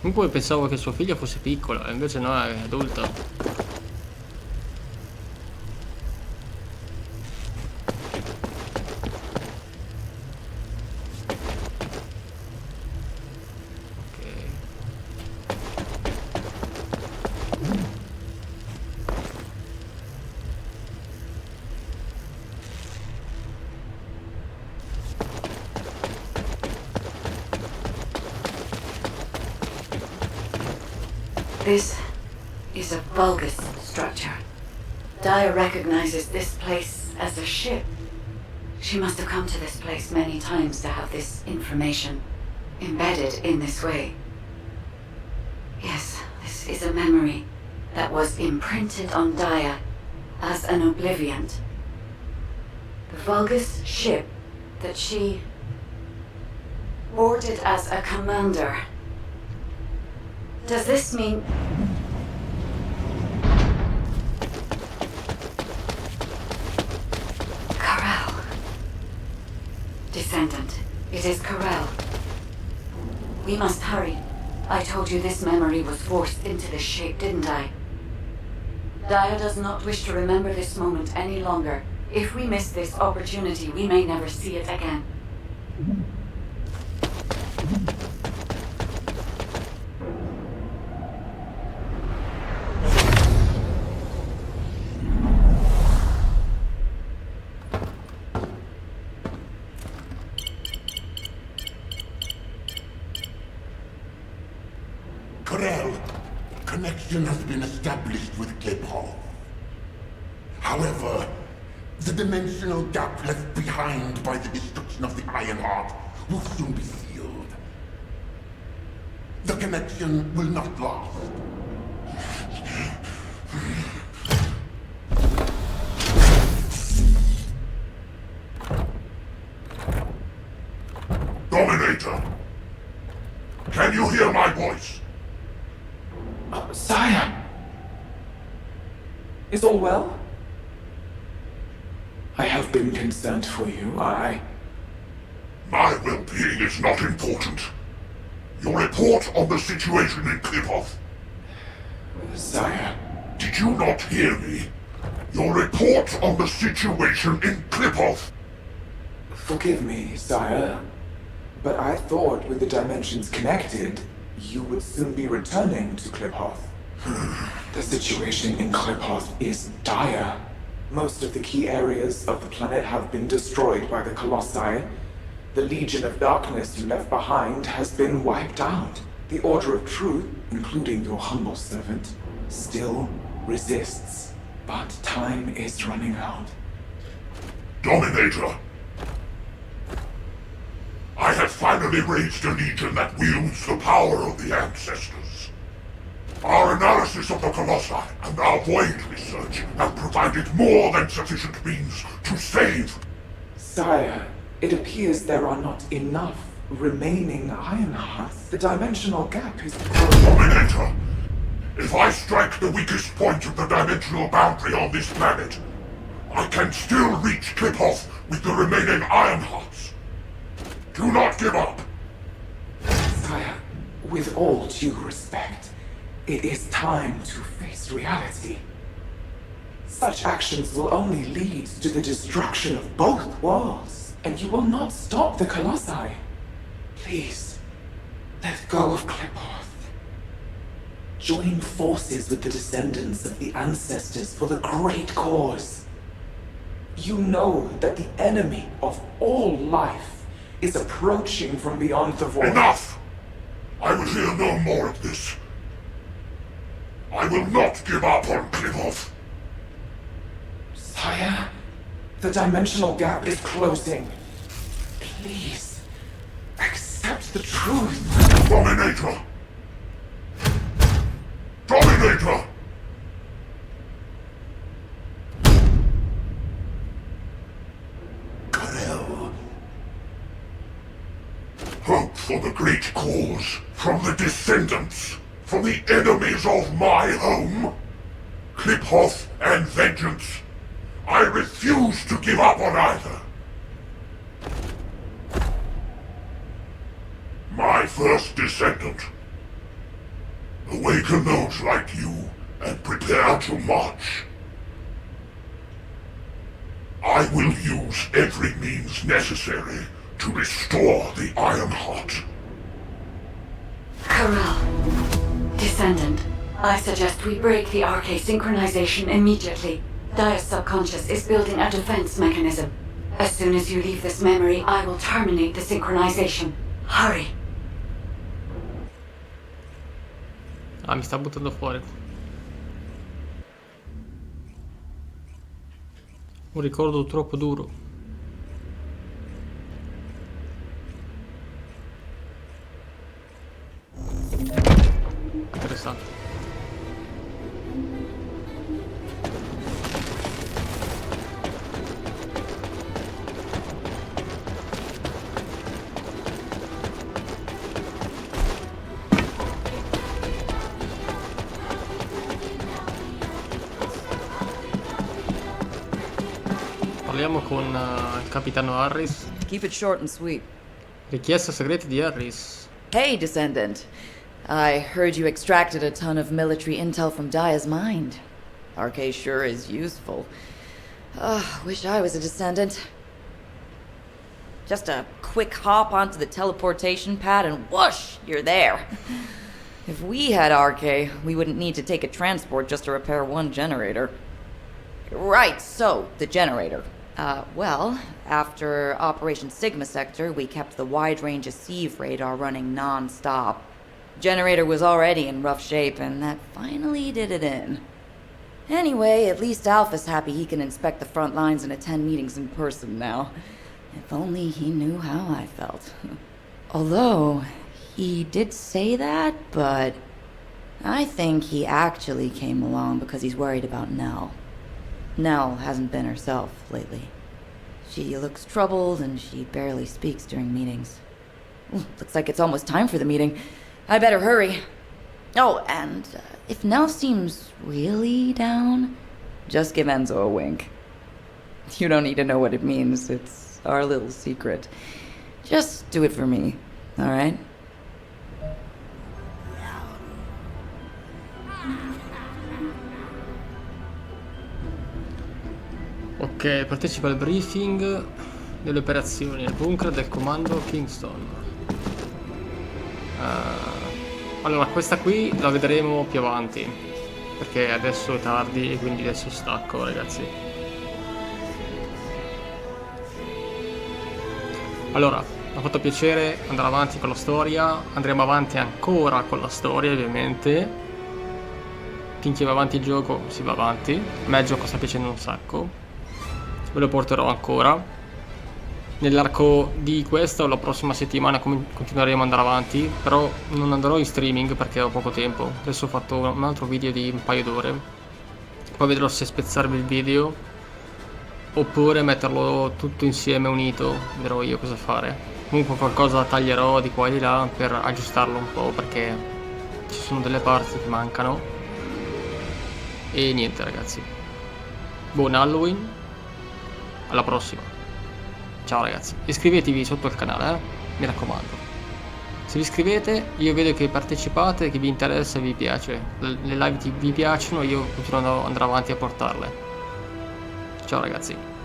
Comunque pensavo che sua figlia fosse piccola, invece no, è adulta. This is a Vulgus structure. Daya recognizes this place as a ship. She must have come to this place many times to have this information embedded in this way. Yes, this is a memory that was imprinted on Daya as an obliviant. The Vulgus ship that she boarded as a commander. Does this mean... Corral. Descendant, it is Corral. We must hurry. I told you this memory was forced into this shape, didn't I? Daya does not wish to remember this moment any longer. If we miss this opportunity, we may never see it again. Connection has been established with Cliphoff. However, the dimensional gap left behind by the destruction of the Iron Heart will soon be sealed. The connection will not last. Dominator! Can you hear my voice? Sire! Is all well? I have been concerned for you, My well-being is not important. Your report on the situation in Cliphoff. Sire. Did you not hear me? Your report on the situation in Cliphoff. Forgive me, sire, but I thought with the dimensions connected, you would soon be returning to Cliphoff. The situation in Cliphoff is dire. Most of the key areas of the planet have been destroyed by the Colossi. The Legion of Darkness you left behind has been wiped out. The Order of Truth, including your humble servant, still resists. But time is running out. Dominator! I have finally raised a legion that wields the power of the ancestors. Our analysis of the Colossi and our void research have provided more than sufficient means to save. Sire, it appears there are not enough remaining iron hearts. The dimensional gap is... Dominator! If I strike the weakest point of the dimensional boundary on this planet, I can still reach Kliphoff with the remaining iron hearts. Do not give up! Sire, with all due respect, it is time to face reality. Such actions will only lead to the destruction of both worlds, and you will not stop the Colossi. Please, let go of Kliphoff. Join forces with the descendants of the ancestors for the great cause. You know that the enemy of all life is approaching from beyond the void. Enough! I will hear no more of this. I will not give up on Kliphoff. Sire, the dimensional gap is closing. Please, accept the truth. Dominator! Dominator! Karel. Hope for the great cause from the Descendants. From the enemies of my home, Kliphoff and vengeance. I refuse to give up on either. My first descendant. Awaken those like you and prepare to march. I will use every means necessary to restore the Iron Heart. Karel. Descendant, I suggest we break the RK synchronization immediately. Dia's subconscious is building a defense mechanism. As soon as you leave this memory, I will terminate the synchronization. Hurry. Ah, mi sta buttando fuori. Un ricordo troppo duro. Interessante. Parliamo con il capitano Harris. Keep it short and sweet. Richiesta segreta di Harris. Hey, Descendant. I heard you extracted a ton of military intel from Dia's mind. RK sure is useful. Wish I was a Descendant. Just a quick hop onto the teleportation pad and whoosh, you're there. If we had RK, we wouldn't need to take a transport just to repair one generator. Right, so, the generator. Well, after Operation Sigma Sector, we kept the wide-range Sieve radar running non-stop. Generator was already in rough shape, and that finally did it in. Anyway, at least Alpha's happy he can inspect the front lines and attend meetings in person now. If only he knew how I felt. Although, he did say that, but I think he actually came along because he's worried about Nell. Nell hasn't been herself lately. She looks troubled and she barely speaks during meetings. Looks like it's almost time for the meeting. I better hurry. Oh, and if Nell seems really down, just give Enzo a wink. You don't need to know what it means. It's our little secret. Just do it for me, all right? Ok, partecipa al briefing delle operazioni al bunker del comando Kingston. Allora, questa qui la vedremo più avanti, perché adesso è tardi e quindi adesso stacco, ragazzi. Allora, mi ha fatto piacere andare avanti con la storia, andremo avanti ancora con la storia, ovviamente. Finché va avanti il gioco si va avanti. A me il gioco sta piacendo un sacco. Ve lo porterò ancora. nell'arco di questa o la prossima settimana continueremo ad andare avanti, però non andrò in streaming perché ho poco tempo. Adesso ho fatto un altro video di un paio d'ore, poi vedrò se spezzarvi il video oppure metterlo tutto insieme unito, vedrò io cosa fare. Comunque qualcosa taglierò di qua e di là per aggiustarlo un po', perché ci sono delle parti che mancano. E niente ragazzi, buon Halloween, alla prossima. Ciao ragazzi, iscrivetevi sotto il canale, mi raccomando. Se vi iscrivete io vedo che partecipate, che vi interessa e vi piace. Le live vi piacciono, io continuo ad andare avanti a portarle. Ciao ragazzi.